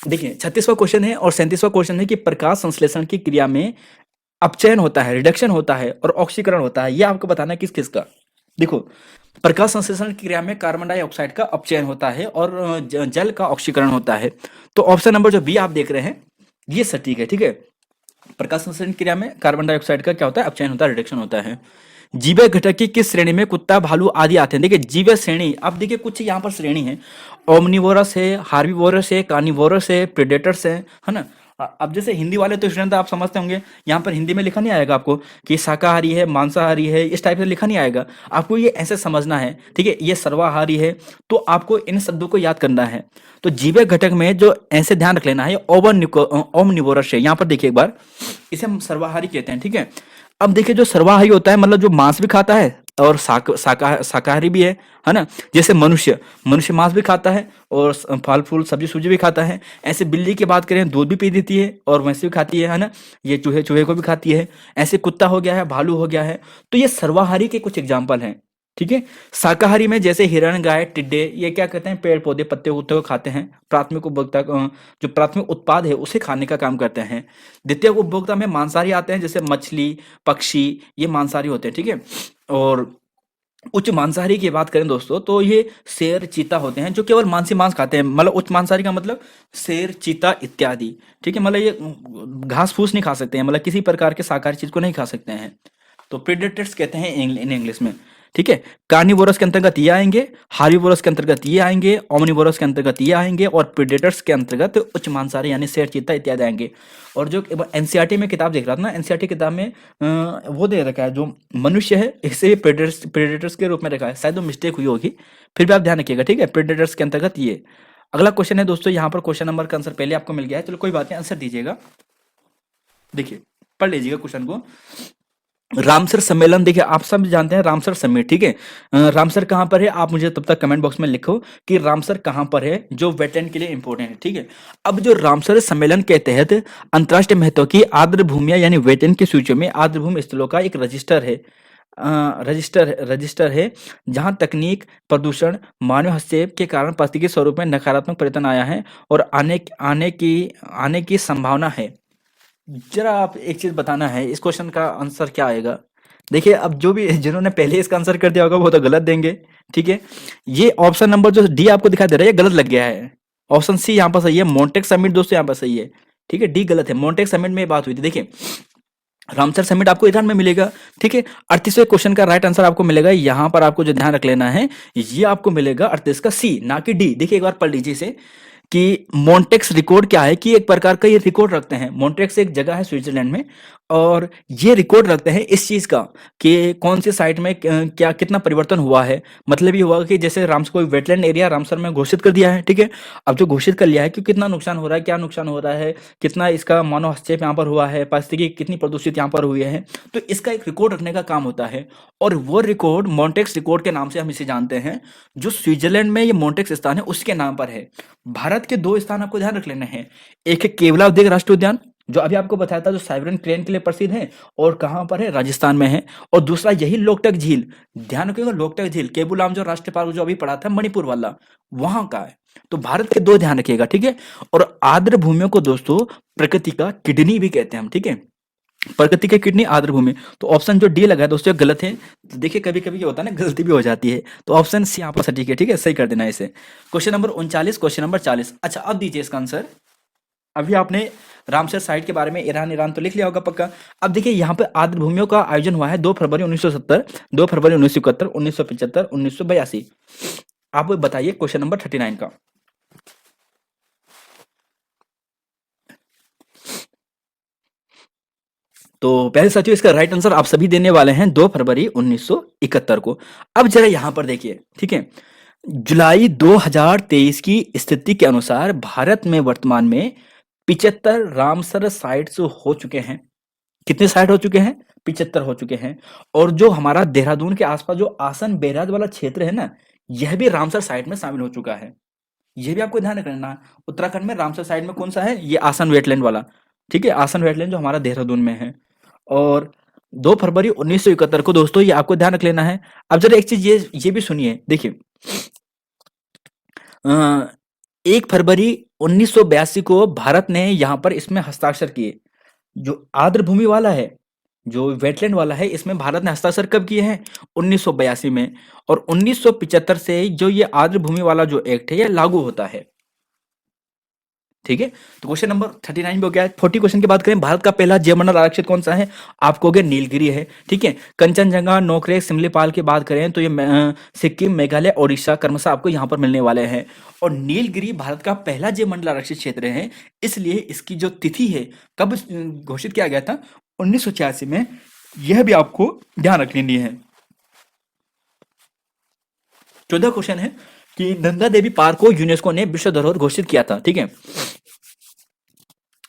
देखिए 36वां क्वेश्चन है और 37वां क्वेश्चन है कि प्रकाश संश्लेषण की क्रिया में अपचयन होता है, रिडक्शन होता है और ऑक्सीकरण होता है, ये आपको बताना है किस किस का। देखो, प्रकाश संश्लेषण की क्रिया में कार्बन डाइऑक्साइड का अपचयन होता है और जल का ऑक्सीकरण होता है। तो ऑप्शन नंबर जो बी आप देख रहे हैं ये सटीक है, ठीक है। प्रकाश संश्लेषण की क्रिया में कार्बन डाइऑक्साइड का क्या होता है? अपचयन होता है, रिडक्शन होता है। जीव घटक की किस श्रेणी में कुत्ता, भालू आदि आते हैं? देखिए जीव श्रेणी, अब देखिए कुछ यहाँ पर श्रेणी है, ओमनिवोरस है, हार्बीवोरस है, कार्निवोरस है, प्रेडेटर्स है ना। अब जैसे हिंदी वाले तो स्टूडेंट आप समझते होंगे, यहाँ पर हिंदी में लिखा नहीं आएगा आपको कि शाकाहारी है, मांसाहारी है, इस टाइप से लिखा नहीं आएगा। आपको ये ऐसे समझना है, ठीक है। ये सर्वाहारी है, तो आपको इन शब्दों को याद करना है। तो जीव घटक में जो ऐसे ध्यान रख लेना है, ओमनिवोरस है। यहाँ पर देखिए एक बार, इसे हम सर्वाहारी कहते हैं, ठीक है। अब देखिए जो सर्वाहारी होता है मतलब जो मांस भी खाता है और शाकाहारी भी है ना। जैसे मनुष्य मनुष्य मांस भी खाता है और फल फूल सब्जी सूजी भी खाता है। ऐसे बिल्ली की बात करें, दूध भी पी देती है और वैसे भी खाती है ना। ये चूहे चूहे को भी खाती है। ऐसे कुत्ता हो गया है, भालू हो गया है। तो ये सर्वाहारी के कुछ एग्जाम्पल हैं, ठीक है। शाकाहारी में जैसे हिरण, गाय, टिड्डे, ये क्या कहते हैं? पेड़ पौधे पत्ते उत्ते को खाते हैं। प्राथमिक उपभोक्ता जो प्राथमिक उत्पाद है उसे खाने का काम करते हैं। द्वितीय उपभोक्ता में मांसाहारी आते हैं, जैसे मछली, पक्षी, ये मांसाहारी होते हैं, ठीक है। और उच्च मांसाहारी की बात करें दोस्तों तो ये शेर, चीता होते हैं जो केवल मांसी मांस खाते हैं। मतलब उच्च मांसाहारी का मतलब शेर, चीता इत्यादि, ठीक है। मतलब ये घास फूस नहीं खा सकते हैं, मतलब किसी प्रकार के शाकाहारी चीज को नहीं खा सकते हैं। तो प्रेडेटर्स कहते हैं इन इंग्लिश में, ठीक है। कार्निवोरस के अंतर्गत ये आएंगे, हार्बीवोरस के अंतर्गत ये आएंगे, ओमनिवोरस के अंतर्गत ये आएंगे और प्रेडेटर्स के अंतर्गत उच्च मांसाहारी यानी शेर, चीता इत्यादि आएंगे। और जो एनसीईआरटी में किताब देख रहा था ना, एनसीईआरटी किताब में वो दे रखा है जो मनुष्य है इसे प्रेडेटर्स के रूप में रखा है। शायद वो मिस्टेक हुई होगी, फिर भी आप ध्यान रखिएगा, ठीक है। प्रेडेटर्स के अंतर्गत ये। अगला क्वेश्चन है दोस्तों, यहाँ पर क्वेश्चन नंबर का आंसर पहले आपको मिल गया है, चलो कोई बात नहीं, आंसर दीजिएगा। देखिए पढ़ लीजिएगा क्वेश्चन को। रामसर सम्मेलन, देखिए आप सब जानते हैं रामसर समिट, ठीक है। रामसर कहाँ पर है? आप मुझे तब तक कमेंट बॉक्स में लिखो कि रामसर कहाँ पर है, जो वेटलैंड के लिए इंपॉर्टेंट है, ठीक है। अब जो रामसर सम्मेलन के तहत अंतर्राष्ट्रीय महत्व की आर्द्र भूमियां यानी वेटलैंड की सूची में आर्द्र भूमि स्थलों का एक रजिस्टर है, रजिस्टर है जहां तकनीक, प्रदूषण, मानव हस्तक्षेप के कारण पारिस्थितिकी स्वरूप में नकारात्मक परिवर्तन आया है और आने की संभावना है। जरा आप एक चीज बताना है, इस क्वेश्चन का आंसर क्या आएगा? देखिए अब जो भी जिन्होंने पहले इसका आंसर कर दिया होगा वो तो गलत देंगे, ठीक है। ये ऑप्शन नंबर जो डी आपको दिखाई दे रहा है ये गलत लग गया है। ऑप्शन सी यहाँ पर सही है, मॉन्टेक समिट दोस्तों यहाँ पर सही है, ठीक है। डी गलत है, मॉन्टेक समिट में बात हुई थी। देखिए रामसर समिट आपको ईरान में मिलेगा, ठीक है। 38वें क्वेश्चन का राइट आंसर आपको मिलेगा, यहाँ पर आपको जो ध्यान रख लेना है ये आपको मिलेगा 38 का सी, ना कि डी। देखिए एक बार पढ़ लीजिए इसे कि मॉन्टेक्स रिकॉर्ड क्या है, कि एक प्रकार का ये रिकॉर्ड रखते हैं। मॉन्टेक्स एक जगह है स्विट्जरलैंड में और ये रिकॉर्ड रखते हैं इस चीज का कि कौन सी साइट में क्या कितना परिवर्तन हुआ है। मतलब ये हुआ कि जैसे रामसर कोई वेटलैंड एरिया रामसर में घोषित कर दिया है, ठीक है। अब जो घोषित कर लिया है कि कितना नुकसान हो रहा है, क्या नुकसान हो रहा है, कितना इसका मानव हस्तक्षेप यहाँ पर हुआ है, पारिस्थितिकी कितनी प्रदूषित यहाँ पर हुई है, तो इसका एक रिकॉर्ड रखने का काम होता है। और वो रिकॉर्ड मॉन्टेक्स रिकॉर्ड के नाम से हम इसे जानते हैं। जो स्विट्जरलैंड में ये मॉन्टेक्स स्थान है उसके नाम पर है। भारत के दो स्थान आपको ध्यान रख लेने हैं, एक है केवलादेव राष्ट्रीय उद्यान जो अभी आपको बताया था, जो साइबेरियन क्रेन के लिए प्रसिद्ध है और कहां पर है? राजस्थान में है। और दूसरा यही लोकटक झील, ध्यान रखिएगा, लोकटक झील केबुल लामजाओ राष्ट्रीय पार्क जो अभी पढ़ा था मणिपुर वाला, वहां का है। तो भारत के दो ध्यान रखिएगा, ठीक है। और आर्द्र भूमियों को दोस्तों प्रकृति का किडनी भी कहते हैं हम, ठीक है। प्रकृति की कितनी आर्द्र भूमि। तो ऑप्शन जो डी लगा है दोस्तों गलत है। तो देखिए कभी कभी क्या होता है ना, गलती भी हो जाती है। तो ऑप्शन सी यहाँ पर सटीक है, ठीक है, सही कर देना है इसे। Question number 39, question number 40। अच्छा अब दीजिए इसका आंसर। अभी आपने रामसर साइट के बारे में ईरान ईरान तो लिख लिया होगा पक्का। अब देखिए यहाँ पे आर्द्र भूमियों का आयोजन हुआ है 2 फरवरी 1970, 2 फरवरी 1971, 1975, 1982। आप बताइए क्वेश्चन नंबर 39 का। तो पहले साथियों इसका राइट आंसर आप सभी देने वाले हैं 2 फरवरी 1971 को। अब जरा यहां पर देखिए, ठीक है, जुलाई 2023 की स्थिति के अनुसार भारत में वर्तमान में 75 रामसर साइट्स हो चुके हैं। कितने साइट हो चुके हैं? 75 हो चुके हैं। और जो हमारा देहरादून के आसपास जो आसन बैराज वाला क्षेत्र है ना, यह भी रामसर साइट में शामिल हो चुका है। ये भी आपको ध्यान रखना है। उत्तराखंड में रामसर साइट में कौन सा है? ये आसन वेटलैंड वाला, ठीक है, आसन वेटलैंड जो हमारा देहरादून में है। और 2 फरवरी 1971 को दोस्तों ये आपको ध्यान रख लेना है। अब जरा एक चीज ये भी सुनिए, देखिए 1 फरवरी 1982 को भारत ने यहाँ पर इसमें हस्ताक्षर किए। जो आर्द्र भूमि वाला है, जो वेटलैंड वाला है, इसमें भारत ने हस्ताक्षर कब किए हैं? 1982 में। और 1975 से जो ये आर्द्र भूमि वाला जो एक्ट है ये लागू होता है, ठीक है। तो क्वेश्चन नंबर 39 भी हो गया है। 40 क्वेश्चन की बात करें, भारत का पहला जयमंडल आरक्षित कौन सा है? आपको हो गया नीलगिरी है, ठीक है। कंचनजंगा, नोकरेक, सिमलीपाल की बात करें तो ये सिक्किम, मेघालय, ओडिशा क्रमशः आपको यहाँ पर मिलने वाले हैं। और नीलगिरी भारत का पहला जयमंडल आरक्षित क्षेत्र है, इसलिए इसकी जो तिथि है कब घोषित किया गया था? 1986 में। यह भी आपको ध्यान रख लेनी है। 14 क्वेश्चन है कि नंदा देवी पार्क को यूनेस्को ने विश्व धरोहर घोषित किया था, ठीक है।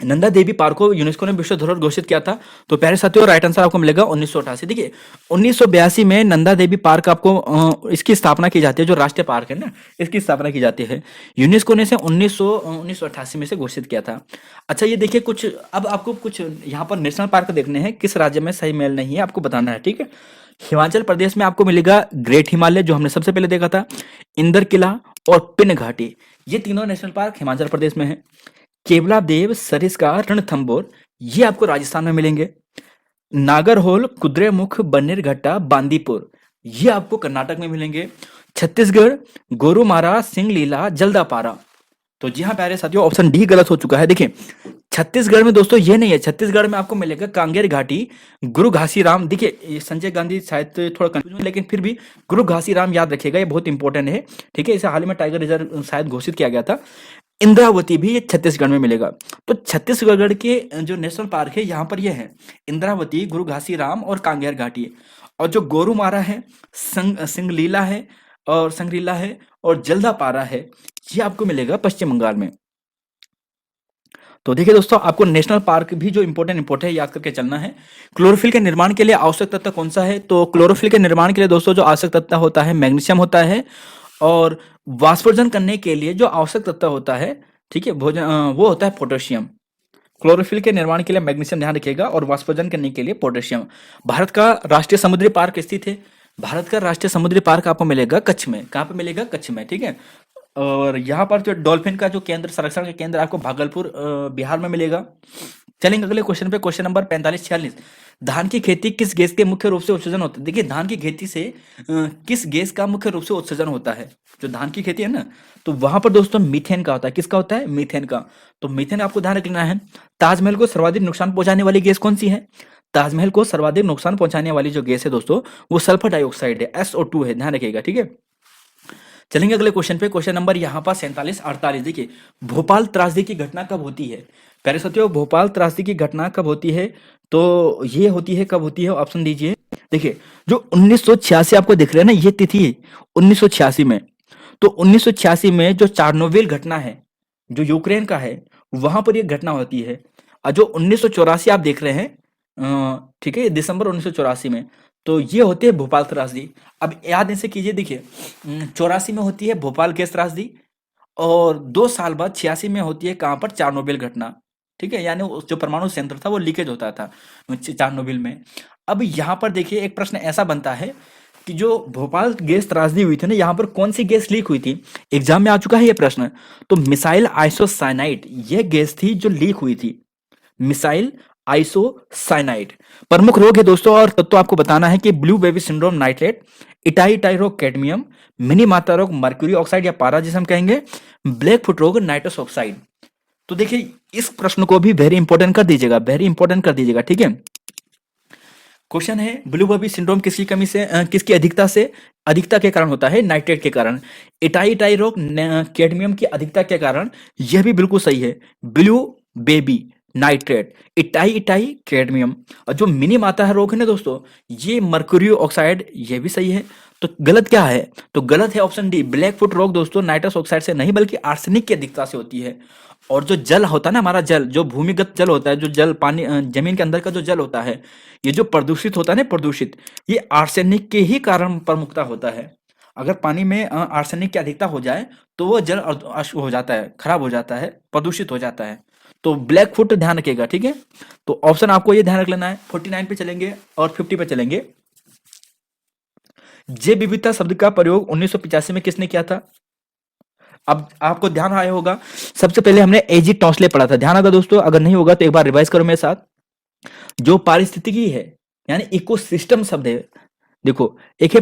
नंदा देवी पार्क को यूनेस्को ने विश्व धरोहर घोषित किया था। तो प्यारे साथियों राइट आंसर आपको मिलेगा 1988। देखिए 1982 में नंदा देवी पार्क आपको इसकी स्थापना की जाती है, जो राष्ट्रीय पार्क है ना, इसकी स्थापना की जाती है। यूनेस्को ने इसे 1988 में से घोषित किया था। अच्छा ये देखिए कुछ, अब आपको कुछ यहाँ पर नेशनल पार्क देखने हैं, किस राज्य में सही मेल नहीं है आपको बताना है, ठीक है। हिमाचल प्रदेश में आपको मिलेगा ग्रेट हिमालय, जो हमने सबसे पहले देखा था, इंदर किला और पिन घाटी। ये तीनों नेशनल पार्क हिमाचल प्रदेश में है। केवलादेव, सरिस्का, रणथंभौर ये आपको राजस्थान में मिलेंगे। नागरहोल, कुद्रेमुख, बन्नेरघट्टा, बांदीपुर ये आपको कर्नाटक में मिलेंगे। छत्तीसगढ़, गोरुमारा, सिंगलीला, जल्दापारा। तो जी हाँ प्यारे साथियों, ऑप्शन डी गलत हो चुका है। देखिए छत्तीसगढ़ में दोस्तों ये नहीं है, छत्तीसगढ़ में आपको मिलेगा कांगेर घाटी, गुरु घासीराम। देखिए ये संजय गांधी शायद थोड़ा कंफ्यूजन, लेकिन फिर भी गुरु घासीराम याद रखिएगा, ये बहुत इंपॉर्टेंट है, ठीक है। इसे हाल ही में टाइगर रिजर्व शायद घोषित किया गया था। इंद्रावती भी ये छत्तीसगढ़ में मिलेगा। तो छत्तीसगढ़ के जो नेशनल पार्क है यहाँ पर ये है इंद्रावती, गुरु घासीराम और कांगेर घाटी। और जो गोरुमारा है, सिंगलीला है और संग्रीला है और जल्दापारा है, ये आपको मिलेगा पश्चिम बंगाल में। तो देखिए दोस्तों आपको नेशनल पार्क भी जो इंपॉर्टेंट है याद करके चलना है। क्लोरोफिल के निर्माण के लिए आवश्यक तत्व कौन सा है? तो क्लोरोफिल के निर्माण के लिए दोस्तों जो आवश्यक तत्व होता है मैग्नीशियम होता है। और वाष्पोर्जन करने के लिए जो आवश्यक तत्व होता है, ठीक है, वो होता है पोटेशियम। क्लोरोफिल के निर्माण के लिए मैग्नीशियम ध्यान रखिएगा, और वाष्पोर्जन करने के लिए पोटेशियम। भारत का राष्ट्रीय समुद्री पार्क स्थित है। भारत का राष्ट्रीय समुद्री पार्क आपको मिलेगा कच्छ में। कहाँ पे मिलेगा? कच्छ में, ठीक है। और यहाँ पर जो डॉल्फिन का जो केंद्र, संरक्षण का केंद्र आपको भागलपुर बिहार में मिलेगा। चलेंगे अगले क्वेश्चन पे, क्वेश्चन नंबर 45-46। धान की खेती किस गैस के मुख्य रूप से उत्सर्जन होता है? देखिए धान की खेती से किस गैस का मुख्य रूप से उत्सर्जन होता है? जो धान की खेती है ना, तो वहां पर दोस्तों मीथेन का होता है। किसका होता है? मीथेन का। तो मीथेन आपको ध्यान रखना है। ताजमहल को सर्वाधिक नुकसान पहुंचाने वाली गैस कौन सी है? ताजमहल को सर्वाधिक नुकसान पहुंचाने वाली जो गैस है दोस्तों, वो सल्फर डाइऑक्साइड है, SO2 है, ध्यान रखिएगा, ठीक है। चलेंगे अगले क्वेश्चन पे, क्वेश्चन नंबर यहाँ पर 47-48। देखिए भोपाल त्रासदी की घटना कब होती है? प्यारे साथियों भोपाल त्रासदी की घटना कब होती है? तो ये होती है, कब होती है? ऑप्शन दीजिए। देखिए जो 1986 आपको दिख रहा है ना, ये तिथि है 1986 में। तो 1986 में जो चार्नोबिल घटना है, जो यूक्रेन का है, वहां पर ये घटना होती है। और जो 1984 आप देख रहे हैं, ठीक है, दिसंबर 1984 में, तो ये होती है भोपाल त्रासदी। अब याद ऐसे कीजिए, देखिए 84 में होती है भोपाल गैस त्रासदी, और 2 साल बाद 86 में होती है कहाँ पर? चार्नोबिल घटना, ठीक है। यानी जो परमाणु संयंत्र था वो लीकेज होता था चार्नोबिल में। अब यहाँ पर देखिए एक प्रश्न ऐसा बनता है कि जो भोपाल गैस त्रासदी हुई थी ना, यहाँ पर कौन सी गैस लीक हुई थी? एग्जाम में आ चुका है ये प्रश्न। तो मिसाइल आइसोसाइनाइड ये गैस थी जो लीक हुई थी। Missile isocyanide. प्रमुख रोग है दोस्तों और तत्व आपको बताना है कि blue baby syndrome nitrate, itai itai रोग कैडमियम, मिनी माता रोग मर्क्यूरी ऑक्साइड या पारा जिसे हम कहेंगे, ब्लैक फुट रोग नाइट्रस ऑक्साइड। तो देखिए इस प्रश्न को भी वेरी इंपॉर्टेंट कर दीजिएगा, वेरी इंपॉर्टेंट कर दीजिएगा, ठीक है। क्वेश्चन है ब्लू बेबी सिंड्रोम किसकी कमी से किसकी अधिकता के कारण होता है? नाइट्रेट के कारण। इटाई इटाई रोग कैडमियम की अधिकता के कारण, यह भी बिल्कुल सही है। Blue baby nitrate, itai itai cadmium. और जो मिनी माता है रोग है ना दोस्तों, ये मर्क्यूरी ऑक्साइड, ये भी सही है। तो गलत क्या है? तो गलत है ऑप्शन डी, ब्लैक फुट रोग दोस्तों नाइट्रस ऑक्साइड से नहीं बल्कि आर्सेनिक की अधिकता से होती है। और जो जल होता है ना, हमारा जल, जो भूमिगत जल होता है, जो जल पानी जमीन के अंदर का जो जल होता है, ये जो प्रदूषित होता है ना, प्रदूषित, ये आर्सेनिक के ही कारण प्रमुखता होता है। अगर पानी में आर्सेनिक की अधिकता हो जाए तो वो जल हो जाता है, खराब हो जाता है, प्रदूषित हो जाता है। तो ब्लैक फुट ध्यान रखिएगा, ठीक है। तो ऑप्शन आपको ये ध्यान रख लेना है। 49 पे चलेंगे और 50 पे चलेंगे। जैव विविधता शब्द का प्रयोग 1985 में किसने किया था? अब आपको ध्यान आया होगा, सबसे पहले हमने एजी टॉसले पढ़ा था, ध्यान आगा दोस्तों? अगर नहीं होगा तो एक बार रिवाइज करो मेरे साथ। जो पारिस्थितिकी है यानी इकोसिस्टम शब्द है, देखो एक है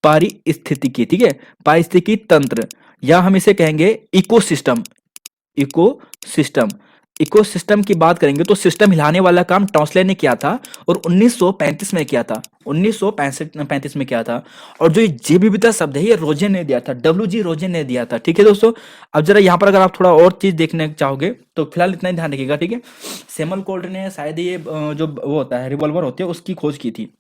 पारिस्थितिकी, ठीक है, पारिस्थितिकी तंत्र, या हम इसे कहेंगे इकोसिस्टम। इकोसिस्टम, इकोसिस्टम की बात करेंगे तो सिस्टम हिलाने वाला काम टॉसले ने किया था और 1935 में किया था, 1935 में किया था। और जो ये जैव विविधता शब्द है ये रोजेन ने दिया था, WG रोजेन ने दिया था, ठीक है दोस्तों। अब जरा यहाँ पर अगर आप थोड़ा और चीज देखने चाहोगे तो फिलहाल इतना ही ध्यान रखिएगा, ठीक है। सेमल कोल्ट ने शायद ये जो वो होता है रिवॉल्वर होते हैं उसकी खोज की थी।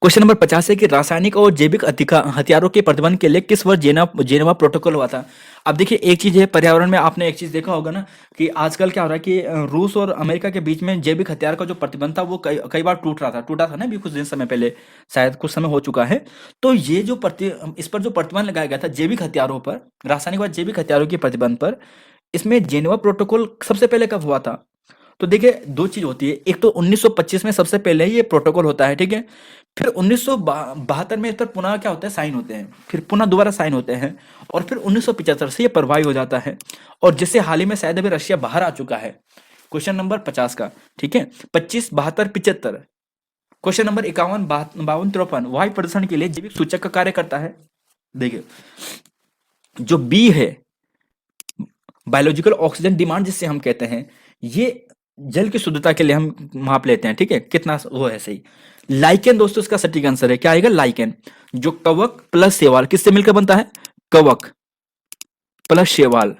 क्वेश्चन नंबर 50 है कि रासायनिक और जैविक हथियारों के प्रतिबंध के लिए किस वर्ष जेनेवा प्रोटोकॉल हुआ था? अब देखिए एक चीज है, पर्यावरण में आपने एक चीज देखा होगा ना कि आजकल क्या हो रहा है कि रूस और अमेरिका के बीच में जैविक हथियार का जो प्रतिबंध था वो कई बार टूटा था ना, अभी कुछ दिन समय पहले, शायद कुछ समय हो चुका है। तो ये जो इस पर जो प्रतिबंध लगाया गया था जैविक हथियारों पर, रासायनिक और जैविक हथियारों के प्रतिबंध पर, इसमें जेनेवा प्रोटोकॉल सबसे पहले कब हुआ था? तो देखिए दो चीज होती है, एक तो 1925 में सबसे पहले ये प्रोटोकॉल होता है, ठीक है। फिर 1972 में इस पर पुनः क्या होता है, साइन होते हैं, फिर पुनः दोबारा साइन होते हैं, और फिर 1975 से ये प्रभावी हो जाता है। और जिससे हाल ही में शायद अभी रशिया बाहर आ चुका है। क्वेश्चन नंबर 50 का, ठीक है, 25, 72, 75। क्वेश्चन नंबर 51, 52, 53 वायु प्रदूषण के लिए जैविक सूचक का कार्य करता है। देखिए जो बी है, बायोलॉजिकल ऑक्सीजन डिमांड जिससे हम कहते हैं, ये जल की शुद्धता के लिए हम माप लेते हैं, ठीक है, कितना वो है सही। लाइकेन दोस्तों इसका सटीक आंसर है, क्या आएगा? लाइकेन, जो कवक प्लस शैवाल किससे मिलकर बनता है? कवक प्लस शैवाल,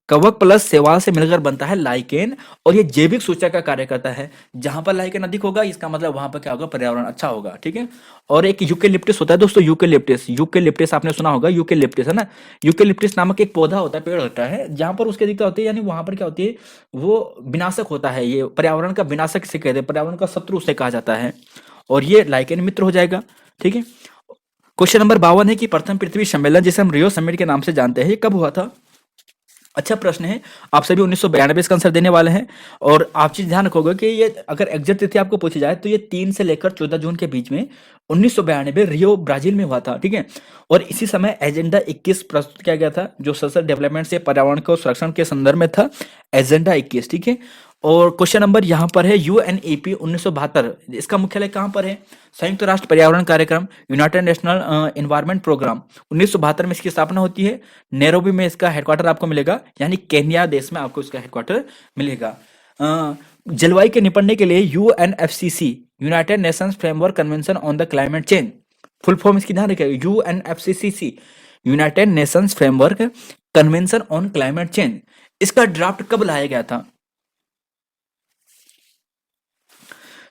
कवक प्लस शैवाल से मिलकर बनता है लाइकेन। और ये जैविक सूचक का कार्य करता है। जहां पर लाइकेन अधिक होगा इसका मतलब वहां पर क्या होगा, पर्यावरण अच्छा होगा, ठीक है। और एक यूकेलिप्टस होता है दोस्तों, यूकेलिप्टस, यूकेलिप्टस आपने सुना होगा, यूकेलिप्टस है ना, यूकेलिप्टस नामक एक पौधा होता है, पेड़ होता है, जहां पर उसकी अधिकता होती है, यानी वहां पर क्या होती है, वो विनाशक होता है, ये पर्यावरण का विनाशक से कहते हैं, पर्यावरण का शत्रु उसे कहा जाता है। और ये लाइकेन मित्र हो जाएगा, ठीक है। क्वेश्चन नंबर 52 है कि प्रथम पृथ्वी सम्मेलन जिसे हम रियो समिट के नाम से जानते हैं, ये कब हुआ था? अच्छा प्रश्न है, आप सभी 1992 इसका आंसर देने वाले हैं। और आप चीज ध्यान रखोगे कि ये अगर एग्जैक्ट तिथि आपको पूछी जाए तो ये 3 से लेकर 14 जून के बीच में 1992 रियो ब्राजील में हुआ था, ठीक है। और इसी समय एजेंडा 21 प्रस्तुत किया गया था, जो सशस्त्र डेवलपमेंट से पर्यावरण को संरक्षण के संदर्भ में था, एजेंडा 21, ठीक है। और क्वेश्चन नंबर यहाँ पर है UNEP 1972, इसका मुख्यालय कहाँ पर है? संयुक्त राष्ट्र पर्यावरण कार्यक्रम, यूनाइटेड नेशनल एनवायरनमेंट प्रोग्राम, 1972 में इसकी स्थापना होती है। नैरोबी में इसका हेडक्वार्टर आपको मिलेगा, यानी केन्या देश में आपको इसका हेडक्वार्टर मिलेगा। जलवायु के निपटने के लिए UNFCCC, United Nations framework convention on the climate change, full form इसकी ध्यान रखिएगा, UNFCCC, United Nations framework convention on climate change. इसका ड्राफ्ट कब लाया गया था?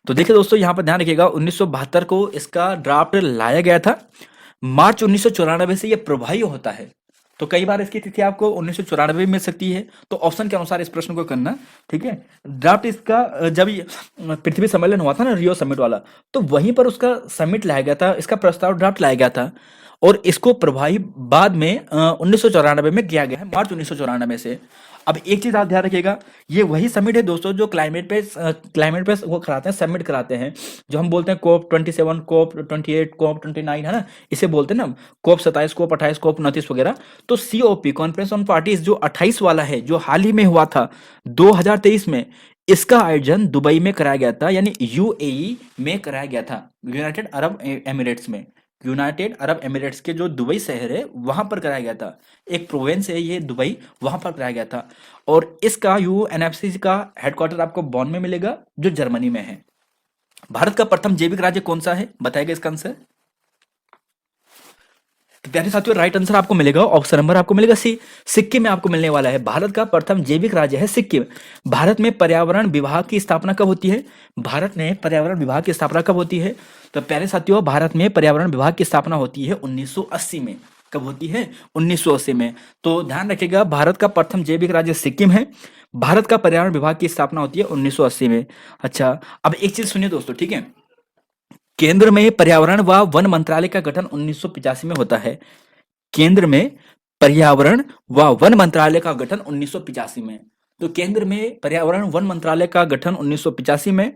तो देखिए दोस्तों यहां पर ध्यान रखिएगा, 1972 को इसका ड्राफ्ट लाया गया था। मार्च 1994 से यह प्रभावी होता है। तो कई बार इसकी तिथि आपको 1994 मिल सकती है, तो ऑप्शन के अनुसार इस प्रश्न को करना, ठीक है। ड्राफ्ट इसका जब पृथ्वी सम्मेलन हुआ था ना, रियो समिट वाला, तो वहीं पर उसका समिट लाया गया था, इसका प्रस्ताव ड्राफ्ट लाया गया था। और इसको प्रभावी बाद में 1994 में किया गया है, मार्च 1994 से। अब एक चीज आप ध्यान रखिएगा, ये वही समिट है दोस्तों जो क्लाइमेट पे वो कराते हैं, सबमिट कराते हैं, जो हम बोलते हैं कोप 27, कोप 28, कोप 29, है ना, इसे बोलते हैं ना, कोप 27, कोप 28, कोप 29 वगैरह। तो सीओपी कॉन्फ्रेंस ऑन पार्टीज जो 28 वाला है, जो हाल ही में हुआ था 2023 में, इसका आयोजन दुबई में कराया गया था, यानी यूएई में कराया गया था, यूनाइटेड अरब एमिरेट्स में। यूनाइटेड अरब एमिरेट्स के जो दुबई शहर है वहां पर कराया गया था, एक प्रोविंस है ये दुबई, वहां पर कराया गया था। और इसका यूएनएफसी का हेडक्वार्टर आपको बॉन में मिलेगा, जो जर्मनी में है। भारत का प्रथम जैविक राज्य कौन सा है, बताएगा इसका आंसर। तो प्यारे साथियों, राइट आंसर आपको मिलेगा, ऑप्शन नंबर आपको मिलेगा सी, सिक्किम में आपको मिलने वाला है। भारत का प्रथम जैविक राज्य है सिक्किम। भारत में पर्यावरण विभाग की स्थापना कब होती है, भारत में पर्यावरण विभाग की स्थापना कब होती है? तो प्यारे साथियों, भारत में पर्यावरण विभाग की स्थापना होती है 1980 में। कब होती है? 1980 में। तो ध्यान रखिएगा, भारत का प्रथम जैविक राज्य सिक्किम है, भारत का पर्यावरण विभाग की स्थापना होती है 1980 में। अच्छा, अब एक चीज सुनिए दोस्तों, ठीक है, केंद्र में पर्यावरण व वन मंत्रालय का गठन 1985 में होता है। केंद्र में पर्यावरण व वन मंत्रालय का गठन 1985 में। तो केंद्र में पर्यावरण वन मंत्रालय का गठन 1985 में।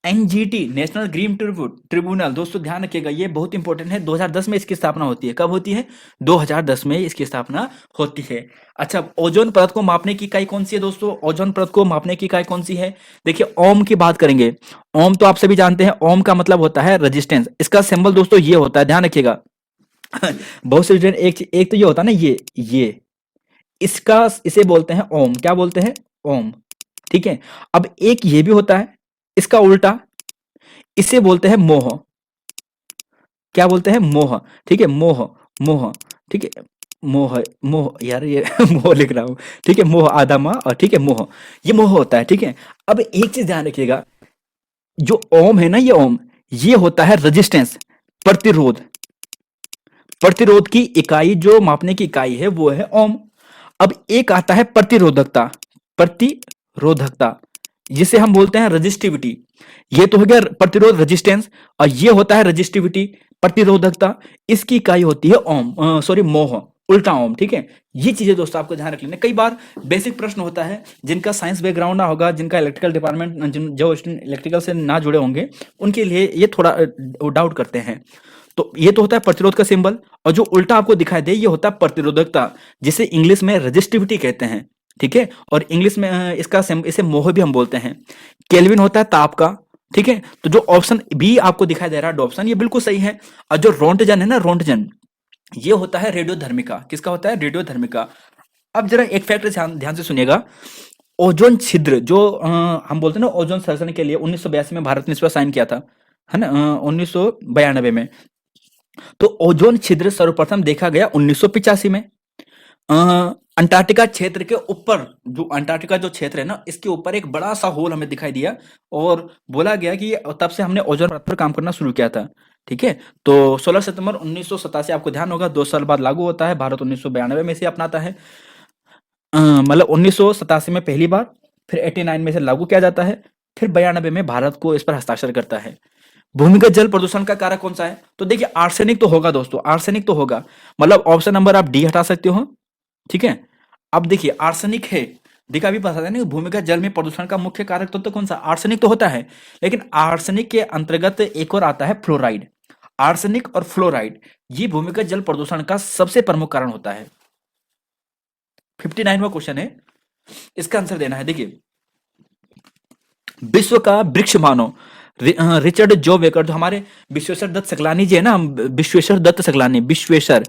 एनजीटी, नेशनल ग्रीन ट्रिब्यूनल, दोस्तों ध्यान रखिएगा, ये बहुत इंपॉर्टेंट है, 2010 में इसकी स्थापना होती है। कब होती है? 2010 में इसकी स्थापना होती है। अच्छा, ओजोन परत को मापने की इकाई कौन सी है दोस्तों? ओजोन परत को मापने की इकाई कौन सी है? देखिए, ओम की बात करेंगे। ओम तो आप सभी जानते हैं, ओम का मतलब होता है रेजिस्टेंस। इसका सिंबल दोस्तों ये होता है, ध्यान रखिएगा। बहुत से स्टूडेंट, एक तो ये होता है ना, ये इसका, इसे बोलते हैं ओम। क्या बोलते हैं? ओम। ठीक है। अब एक ये भी होता है, इसका उल्टा, इसे बोलते हैं मोह। क्या बोलते हैं? मोह। ठीक है, मोह, मोह। ठीक है, मोह, मोह यार ये मोह लिख रहा हूं। ठीक है, मोह, आधा माह, और ठीक है मोह, ये मोह होता है। ठीक है। अब एक चीज ध्यान रखिएगा, जो ओम है ना, ये ओम, ये होता है रेजिस्टेंस, प्रतिरोध। प्रतिरोध की इकाई, जो मापने की इकाई है, वो है ओम। अब एक आता है प्रतिरोधकता। प्रतिरोधकता, जिसे हम बोलते हैं रजिस्टिविटी। ये तो हो गया प्रतिरोध, रेजिस्टेंस, और ये होता है रजिस्टिविटी, प्रतिरोधकता। इसकी इकाई होती है ओम, सॉरी मोह, उल्टा ओम। ठीक है, ये चीजें दोस्तों आपको ध्यान रख लेना। कई बार बेसिक प्रश्न होता है, जिनका साइंस बैकग्राउंड ना होगा, जिनका इलेक्ट्रिकल डिपार्टमेंट, जो स्टूडेंट इलेक्ट्रिकल से ना जुड़े होंगे, उनके लिए ये थोड़ा डाउट करते हैं। तो ये तो होता है प्रतिरोध का सिंबल, और जो उल्टा आपको दिखाई दे, ये होता है प्रतिरोधकता, जिसे इंग्लिश में रेजिस्टिविटी कहते हैं। ठीक है, और इंग्लिश में इसे मोह भी हम बोलते हैं। केल्विन होता है ताप का। ठीक है, तो जो ऑप्शन बी आपको दिखाई दे रहा है ऑप्शन, ये बिल्कुल सही है। और जो रोंटजन है ना, रोंटजन, ये होता है रेडियोधर्मिका। किसका होता है? रेडियोधर्मिका। अब जरा एक फैक्ट ध्यान से सुनिएगा, ओजोन छिद्र, जो हम बोलते हैं ना, ओजोन सर्जन के लिए 1982 में भारत ने इस पर साइन किया था, है ना, 1992 में। तो ओजोन छिद्र सर्वप्रथम देखा गया 1985 में। अंटार्कटिका क्षेत्र के ऊपर, जो अंटार्कटिका जो क्षेत्र है ना, इसके ऊपर एक बड़ा सा होल हमें दिखाई दिया, और बोला गया कि तब से हमने ओजोन परत पर काम करना शुरू किया था। ठीक है, तो 16 सितंबर 1987, आपको ध्यान होगा, 2 साल बाद लागू होता है। भारत 1992 में इसे अपनाता है। मतलब 1987 में पहली बार, फिर 89 में इसे लागू किया जाता है, फिर 92 में भारत को इस पर हस्ताक्षर करता है। भूमिगत जल प्रदूषण का कारक कौन सा है? तो देखिए, आर्सेनिक तो होगा दोस्तों, आर्सेनिक तो होगा, मतलब ऑप्शन नंबर आप डी हटा सकते हो। ठीक है, अब देखिए, आर्सेनिक है, देखा अभी बता दें, भूमिगत जल में प्रदूषण का मुख्य कारक तो कौन सा? आर्सेनिक तो होता है, लेकिन आर्सेनिक के अंतर्गत एक और आता है फ्लोराइड। आर्सेनिक और फ्लोराइड, ये भूमिगत जल प्रदूषण का सबसे प्रमुख कारण होता है। 59वां क्वेश्चन है, इसका आंसर देना है। देखिए, विश्व का वृक्ष मानो, रिचर्ड जो बेकर, जो हमारे विश्वेश्वर दत्त सकलानी जी है ना, विश्वेश्वर दत्त सकलानी, विश्वेश्वर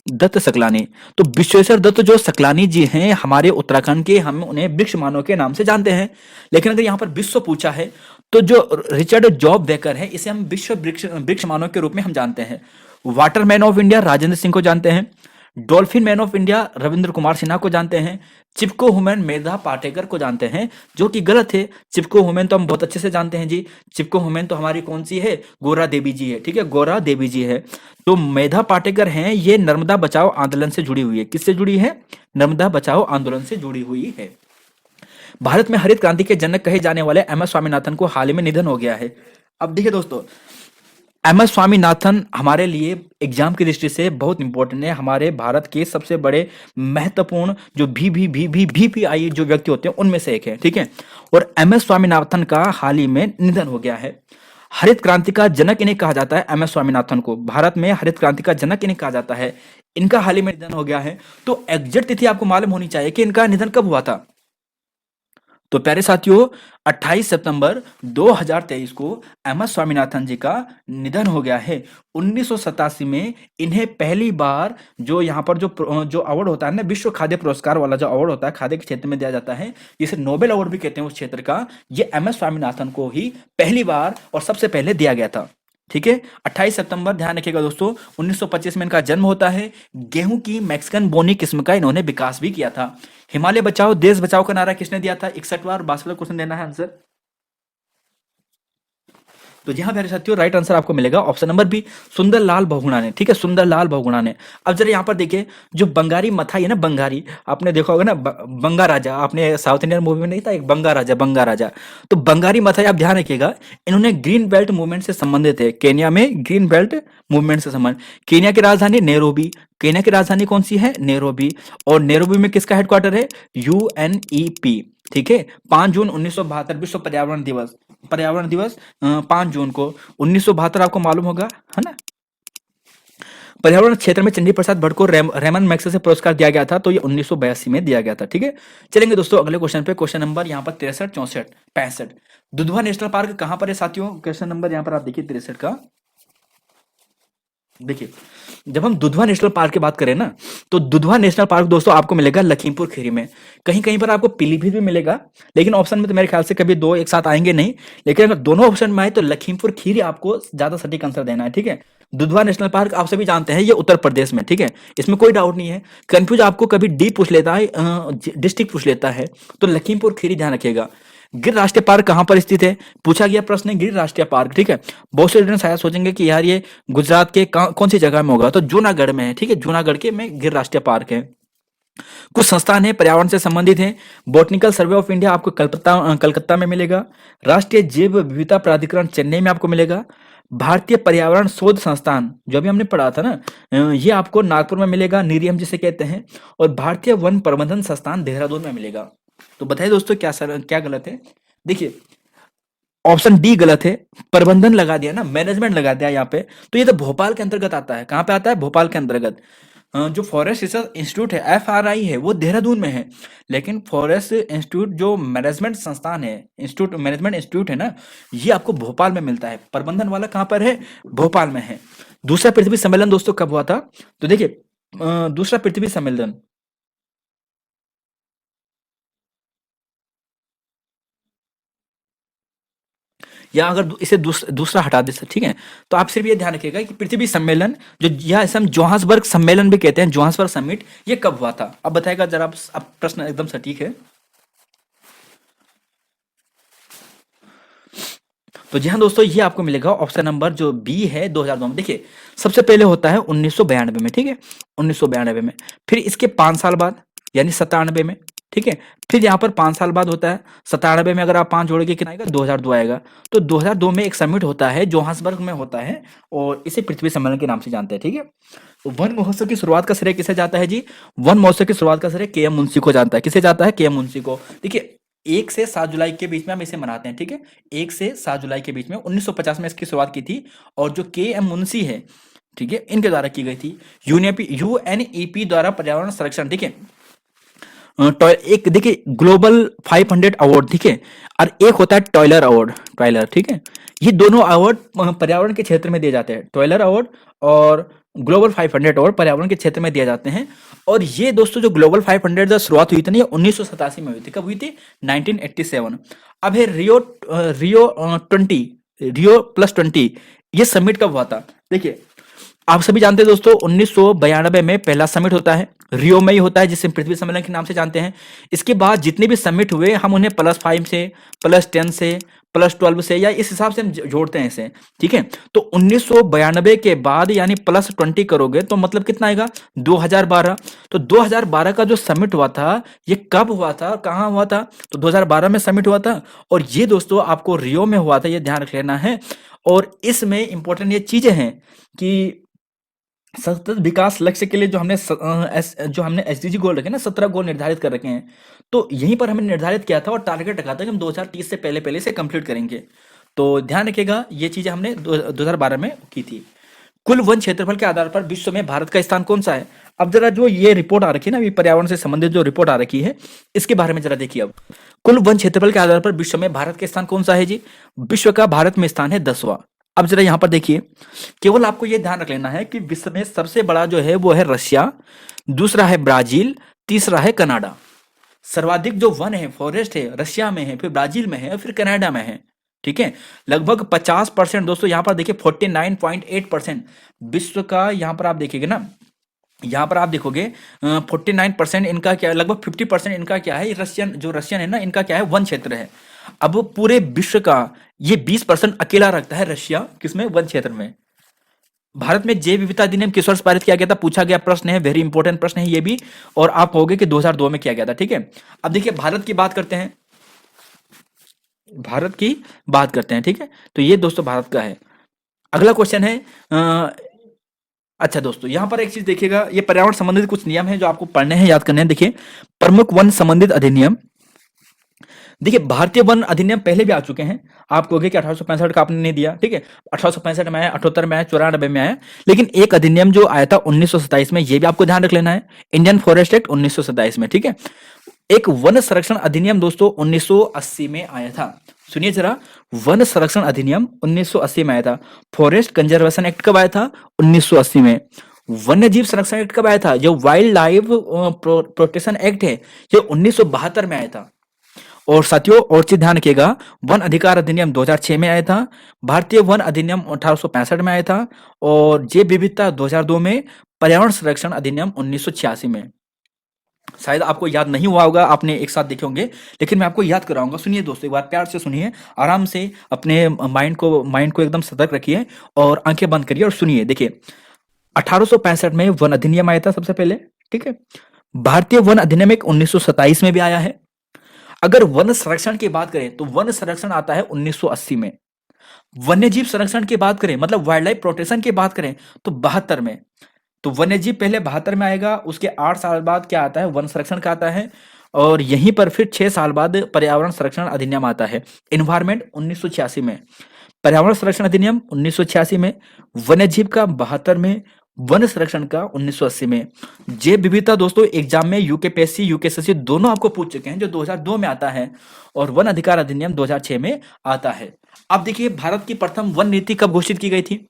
दत्त सकलानी। तो विश्वेश्वर दत्त जो सकलानी जी हैं, हमारे उत्तराखंड के, हम उन्हें वृक्ष मानव के नाम से जानते हैं। लेकिन अगर यहाँ पर विश्व पूछा है, तो जो रिचर्ड जॉब बेकर है, इसे हम विश्व वृक्ष मानव के रूप में हम जानते हैं। Water man of India Rajendra Singh को जानते हैं। Dolphin man of India Ravindra Kumar Sinha को जानते हैं। चिपको वुमेन मेधा पाटेकर को जानते हैं, जो कि गलत है। चिपको वुमेन तो हम बहुत अच्छे से जानते हैं जी, चिपको वुमेन तो हमारी कौन सी है? गोरा देवी जी है। ठीक है, गोरा देवी जी है। तो मेधा पाटेकर हैं, ये नर्मदा बचाओ आंदोलन से जुड़ी हुई है। किससे जुड़ी है? नर्मदा बचाओ आंदोलन से जुड़ी हुई है। भारत में हरित क्रांति के जनक कहे जाने वाले एम एस स्वामीनाथन को हाल ही में निधन हो गया है। अब देखिए दोस्तों, एम एस स्वामीनाथन हमारे लिए एग्जाम की दृष्टि से बहुत इंपॉर्टेंट है। हमारे भारत के सबसे बड़े महत्वपूर्ण जो VPI जो व्यक्ति होते हैं उनमें से एक है, ठीक है। और एम एस स्वामीनाथन का हाल ही में निधन हो गया है। हरित क्रांति का जनक इन्हें कहा जाता है, एम एस स्वामीनाथन को भारत में हरित क्रांति का जनक इन्हें कहा जाता है। इनका हाल ही में निधन हो गया है। तो एग्जैक्ट तिथि आपको मालूम होनी चाहिए कि इनका निधन कब हुआ था। तो प्यारे साथियों, 28 सितंबर 2023 को एम एस स्वामीनाथन जी का निधन हो गया है। 1987 में इन्हें पहली बार जो यहाँ पर जो अवार्ड होता है ना, विश्व खाद्य पुरस्कार वाला जो अवार्ड होता है खाद्य के क्षेत्र में दिया जाता है, जिसे नोबेल अवार्ड भी कहते हैं उस क्षेत्र का, ये एम एस स्वामीनाथन को ही पहली बार और सबसे पहले दिया गया था, ठीक है। 28 सितंबर, ध्यान रखिएगा दोस्तों, 1925 में इनका जन्म होता है। गेहूं की मैक्सिकन बोनी किस्म का इन्होंने विकास भी किया था। हिमालय बचाओ देश बचाओ का नारा किसने दिया था? 61वां और 62वां क्वेश्चन देना है आंसर। तो यहाँ मेरे साथियों राइट आंसर आपको मिलेगा option number B, Sundarlal Bahuguna ने, ठीक है, सुंदरलाल बहुगुणा ने। अब जरा यहाँ पर देखिए, जो बंगारी मथाई है ना, बंगारी, आपने देखा होगा ना, बंगा राजा, आपने साउथ इंडियन मूवी में नहीं था एक बंगा राजा, बंगा राजा। तो बंगारी मथाई आप ध्यान रखिएगा, इन्होंने ग्रीन बेल्ट मूवमेंट से संबंधित है। केन्या में ग्रीन बेल्ट मूवमेंट से संबंध। केन्या की राजधानी नैरोबी, केन्या की राजधानी कौन सी है? नैरोबी। और नैरोबी में किसका हेडक्वार्टर है? UNEP, ठीक है। 5 जून 1972 विश्व पर्यावरण दिवस, पर्यावरण दिवस 5 जून को 1972 आपको मालूम होगा, है ना। पर्यावरण क्षेत्र में चंडी प्रसाद भट्ट को रेमन मैग्सेसे पुरस्कार दिया गया था, तो ये 1982 में दिया गया था, ठीक है। चलेंगे दोस्तों अगले क्वेश्चन पे, क्वेश्चन नंबर यहाँ पर 63, 64, 65। दुधवा नेशनल पार्क कहाँ पर है साथियों? क्वेश्चन नंबर यहाँ पर आप देखिए 63 का। देखिए, जब हम दुधवा नेशनल पार्क की बात करें ना, तो दुधवा नेशनल पार्क दोस्तों आपको मिलेगा लखीमपुर खीरी में। कहीं कहीं पर आपको पीलीभीत भी मिलेगा, लेकिन ऑप्शन में तो मेरे ख्याल से कभी दो एक साथ आएंगे नहीं। लेकिन अगर दोनों ऑप्शन में आए तो लखीमपुर खीरी आपको ज्यादा सटीक आंसर देना है, ठीक है। दुधवा नेशनल पार्क आप सभी जानते हैं ये उत्तर प्रदेश में, ठीक है, इसमें कोई डाउट नहीं है। कंफ्यूज आपको कभी डी पूछ लेता है, डिस्ट्रिक्ट पूछ लेता है, तो लखीमपुर खीरी ध्यान रखिएगा। गिर राष्ट्रीय पार्क कहां पर स्थित है? पूछा गया प्रश्न है गिर राष्ट्रीय पार्क, ठीक है। बहुत से स्टूडेंट शायद सोचेंगे कि यार ये गुजरात के कौन सी जगह में होगा, तो जूनागढ़ में है, ठीक है, जूनागढ़ के में गिर राष्ट्रीय पार्क है। कुछ संस्थान है पर्यावरण से संबंधित है। बॉटनिकल सर्वे ऑफ इंडिया आपको कलकत्ता में मिलेगा। राष्ट्रीय जैव विविधता प्राधिकरण चेन्नई में आपको मिलेगा। भारतीय पर्यावरण शोध संस्थान जो अभी हमने पढ़ा था ना, ये आपको नागपुर में मिलेगा, नीरियम जिसे कहते हैं। और भारतीय वन प्रबंधन संस्थान देहरादून में मिलेगा। तो बताइए दोस्तों क्या गलत है? देखिए, ऑप्शन डी गलत है, प्रबंधन लगा दिया ना, मैनेजमेंट लगा दिया यहाँ पे, तो ये तो भोपाल के अंतर्गत आता है। कहाँ पे आता है? भोपाल के अंतर्गत। जो फॉरेस्ट रिसर्च इंस्टीट्यूट है FRI है, वो देहरादून में है। लेकिन फॉरेस्ट इंस्टीट्यूट जो मैनेजमेंट संस्थान है, इंस्टीट्यूट मैनेजमेंट इंस्टीट्यूट है ना, ये आपको भोपाल में मिलता है। प्रबंधन वाला कहाँ पर है? भोपाल में है। दूसरा पृथ्वी सम्मेलन दोस्तों कब हुआ था? तो देखिए, दूसरा पृथ्वी सम्मेलन, या अगर इसे दूसरा हटा दे, ठीक है, तो आप सिर्फ ये ध्यान रखिएगा कि पृथ्वी सम्मेलन जो, या इसे हम जोहान्सबर्ग सम्मेलन भी कहते हैं, जोहान्सबर्ग समिट, ये कब हुआ था? अब बताएगा जरा, अब प्रश्न एकदम सटीक है। तो जी हाँ दोस्तों, ये आपको मिलेगा ऑप्शन नंबर जो बी है, 2002 में। देखिए, सबसे पहले होता है 1992 में, ठीक है, 1992 में। फिर इसके 5 साल बाद यानी 97 में, ठीक है। फिर यहाँ पर 5 साल बाद होता है 97 में, अगर आप 5 जोड़ेंगे कितना आएगा? 2002 आएगा। तो 2002 में एक समिट होता है, जोहान्सबर्ग में होता है, और इसे पृथ्वी सम्मेलन के नाम से जानते हैं, ठीक है। तो वन महोत्सव की शुरुआत का श्रेय किसे जाता है जी? वन महोत्सव की शुरुआत का श्रेय KM मुंशी को जानता है। किसे जाता है? KM मुंशी को। देखिए, 1 से 7 जुलाई के बीच में हम इसे मनाते हैं, ठीक है। 1 से 7 जुलाई के बीच में 1950 में इसकी शुरुआत की थी, और जो KM मुंशी है, ठीक है, इनके द्वारा की गई थी। UNEP द्वारा पर्यावरण संरक्षण, ठीक है। एक देखिए ग्लोबल 500 अवार्ड, ठीक है, और एक होता है टॉयलर अवार्ड, टॉयलर, ठीक है। ये दोनों अवार्ड पर्यावरण के क्षेत्र में दिए जाते हैं, टॉयलर अवार्ड और ग्लोबल 500 अवार्ड पर्यावरण के क्षेत्र में दिए जाते हैं। और ये दोस्तों जो ग्लोबल 500 जब शुरुआत हुई थी ना, ये 1987 में हुई थी। कब हुई थी? 1987। अब है रियो प्लस 20, ये समिट कब हुआ था? देखिए, आप सभी जानते हैं दोस्तों, 1992 में पहला समिट होता है, रियो में ही होता है, जिसे पृथ्वी सम्मेलन के नाम से जानते हैं। इसके बाद जितने भी समिट हुए, हम उन्हें +5 से, +10 से, प्लस 12 से, या इस हिसाब से हम जोड़ते हैं इसे, ठीक है। तो 1992 के बाद यानी प्लस 20 करोगे तो मतलब कितना आएगा, 2012। तो 2012 का जो समिट हुआ था ये कब हुआ था, कहाँ हुआ था, तो 2012 में समिट हुआ था। और ये दोस्तों आपको रियो में हुआ था, ये ध्यान रख लेना है। और इसमें इंपॉर्टेंट ये चीजें हैं कि सतत विकास लक्ष्य के लिए जो हमने एसडीजी गोल रखे ना, 17 गोल निर्धारित कर रखे हैं। तो यहीं पर हमने निर्धारित किया था और टारगेट रखा था कि हम 2030 से पहले पहले से कंप्लीट करेंगे। तो ध्यान रखिएगा ये चीजें हमने 2012 में की थी। कुल वन क्षेत्रफल के आधार पर विश्व में भारत का स्थान कौन सा है। अब जरा जो ये रिपोर्ट आ रखी है ना, अभी पर्यावरण से संबंधित जो रिपोर्ट आ रखी है, इसके बारे में जरा देखिए। अब कुल वन क्षेत्रफल के आधार पर विश्व में भारत का स्थान कौन सा है जी। विश्व का भारत में स्थान है 10वां। अब जरा यहां पर देखिए, केवल आपको यह ध्यान रख लेना है कि विश्व में सबसे बड़ा जो है वो है रशिया, दूसरा है ब्राजील, तीसरा है कनाडा। सर्वाधिक जो वन है, फॉरेस्ट है, रशिया में है, फिर ब्राजील में है, फिर कनाडा में है, ठीक है। लगभग 50% दोस्तों, यहां पर देखिए 49.8% विश्व का, यहां पर आप देखिएगा ना, यहां पर आप देखोगे 49% इनका क्या है, लगभग 50% इनका क्या है, रशियन है ना, इनका क्या है, वन क्षेत्र है। अब पूरे विश्व का ये 20% अकेला रखता है रशिया, किसमें, वन क्षेत्र में। भारत में जैव विविधता अधिनियम किस वर्ष पारित किया गया था, पूछा गया प्रश्न है, वेरी इंपॉर्टेंट प्रश्न है ये भी। और आप कहोगे कि 2002 में किया गया था, ठीक है। अब देखिए भारत की बात करते हैं, भारत की बात करते हैं, ठीक है। तो ये दोस्तों भारत का है। अगला क्वेश्चन है अच्छा दोस्तों, यहां पर एक चीज देखिएगा, ये पर्यावरण संबंधित कुछ नियम है जो आपको पढ़ने हैं, याद करने हैं। देखिए प्रमुख वन संबंधित अधिनियम, देखिए भारतीय वन अधिनियम पहले भी आ चुके हैं। आप कहोगे कि 1865 का आपने नहीं दिया, ठीक है। 1865 में आया, 78 में आया, 94 में आया। लेकिन एक अधिनियम जो आया था 1927 में, ये भी आपको ध्यान रख लेना है, इंडियन फॉरेस्ट एक्ट 1927 में, ठीक है। एक वन संरक्षण अधिनियम दोस्तों 1980 में आया था। सुनिए जरा, वन संरक्षण अधिनियम 1980 में आया था। फॉरेस्ट कंजर्वेशन एक्ट कब आया था, 1980 में। वन्य जीव संरक्षण एक्ट कब आया था, जो वाइल्ड लाइफ प्रोटेक्शन एक्ट है, ये 1972 में आया था। और साथियों और चीज ध्यान रखिएगा, वन अधिकार अधिनियम 2006 में आया था, भारतीय वन अधिनियम 1865 में आया था, और जैव विविधता 2002 में, पर्यावरण संरक्षण अधिनियम 1986 में। शायद आपको याद नहीं हुआ होगा, आपने एक साथ देखे होंगे, लेकिन मैं आपको याद कराऊंगा। सुनिए दोस्तों, एक बार प्यार से सुनिए, आराम से अपने माइंड को एकदम सतर्क रखिए और आंखें बंद करिए और सुनिए। देखिए 1865 में वन अधिनियम आया था सबसे पहले, ठीक है। भारतीय वन अधिनियम एक 1927 में भी आया है। अगर वन संरक्षण की बात करें तो वन संरक्षण आता है 1980 में। वन्यजीव संरक्षण की बात करें, मतलब वाइल्ड लाइफ प्रोटेक्शन की बात करें, तो 72 में। तो वन्यजीव पहले 72 में आएगा, उसके 8 साल बाद क्या आता है, वन संरक्षण का आता है। और यहीं पर फिर 6 साल बाद पर्यावरण संरक्षण अधिनियम आता है, इन्वायरमेंट 1986 में, पर्यावरण संरक्षण अधिनियम 1986 में, वन्यजीव का 72 में, वन संरक्षण का 1980 में। जैव विविधता दोस्तों एग्जाम में यूकेपीएससी यूकेएसएससी दोनों आपको पूछ चुके हैं, जो 2002 में आता है, और वन अधिकार अधिनियम 2006 में आता है। अब देखिए भारत की प्रथम वन नीति कब घोषित की गई थी।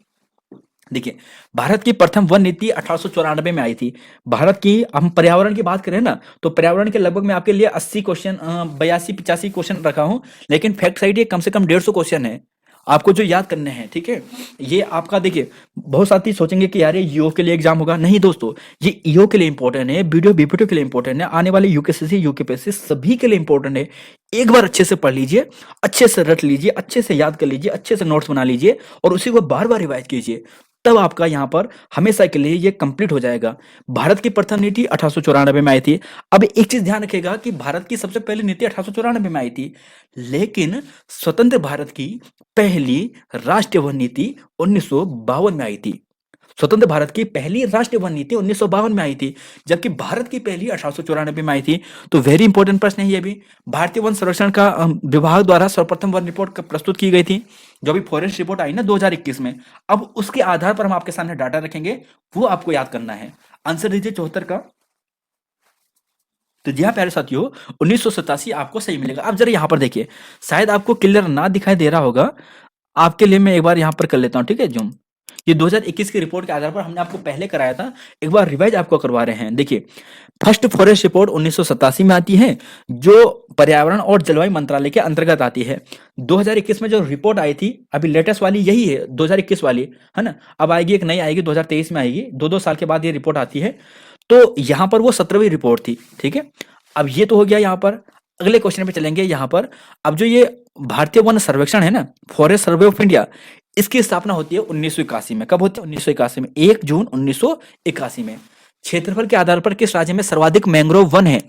देखिए भारत की प्रथम वन नीति 1894 में आई थी। भारत की, हम पर्यावरण की बात करें ना, तो पर्यावरण के लगभग मैं आपके लिए 80 क्वेश्चन, 82-85 क्वेश्चन रखा हूं, लेकिन फैक्ट साइड ये कम से कम 150 क्वेश्चन है आपको जो याद करने हैं, ठीक है। ये आपका, देखिए बहुत साथी सोचेंगे कि यार ये ईओ के लिए एग्जाम होगा, नहीं दोस्तों, ये ईओ के लिए इंपॉर्टेंट है, वीडियो बीपीटी के लिए इंपॉर्टेंट है, आने वाले यूकेएससी यूकेपीएससी सभी के लिए इंपॉर्टेंट है। एक बार अच्छे से पढ़ लीजिए, अच्छे से रट लीजिए, अच्छे से याद कर लीजिए, अच्छे से नोट्स बना लीजिए और उसी को बार बार रिवाइज कीजिए, तब आपका यहां पर हमेशा के लिए ये कंप्लीट हो जाएगा। भारत की प्रथम नीति 1894 में आई थी। अब एक चीज ध्यान रखिएगा कि भारत की सबसे पहली नीति 1894 में आई थी, लेकिन स्वतंत्र भारत की पहली राष्ट्रीय वन नीति 1952 में आई थी। स्वतंत्र भारत की पहली राष्ट्रीय वन नीति 1952 में आई थी, जबकि भारत की पहली 1894 में आई थी। तो वेरी इंपॉर्टेंट प्रश्न है ये भी। भारतीय वन संरक्षण का विभाग द्वारा सर्वप्रथम वन रिपोर्ट प्रस्तुत की गई थी, जो भी फॉरेस्ट रिपोर्ट आई ना 2021 में। अब उसके आधार पर हम आपके सामने डाटा रखेंगे, वो आपको याद करना है। आंसर दीजिए 74 का। तो जी हाँ प्यारे साथियों, 1987 आपको सही मिलेगा। अब जरा यहां पर देखिए, शायद आपको क्लियर ना दिखाई दे रहा होगा, आपके लिए मैं एक बार यहां पर कर लेता हूं, ठीक है जूम। ये 2021 की रिपोर्ट के आधार पर हमने आपको पहले कराया था, एक बार रिवाइज आपको करवा रहे हैं। देखिए फर्स्ट फॉरेस्ट रिपोर्ट 1987 में आती है, जो पर्यावरण और जलवायु मंत्रालय के अंतर्गत आती है। 2021 में जो रिपोर्ट आई थी, अभी लेटेस्ट वाली यही है 2021 वाली, है ना। अब आएगी एक नई, आएगी 2023 में आएगी, 2-2 साल के बाद ये रिपोर्ट आती है। तो यहां पर वो 17वीं रिपोर्ट थी, ठीक है। अब ये तो हो गया यहाँ पर। अगले क्वेश्चन पे चलेंगे यहाँ पर। अब जो ये भारतीय वन सर्वेक्षण है ना, फॉरेस्ट सर्वे ऑफ इंडिया, इसकी स्थापना होती है 1981 में। कब होती है? 1981 में, 1 जून 1981 में। क्षेत्रफल के आधार पर किस राज्य में सर्वाधिक मैंग्रोव वन है?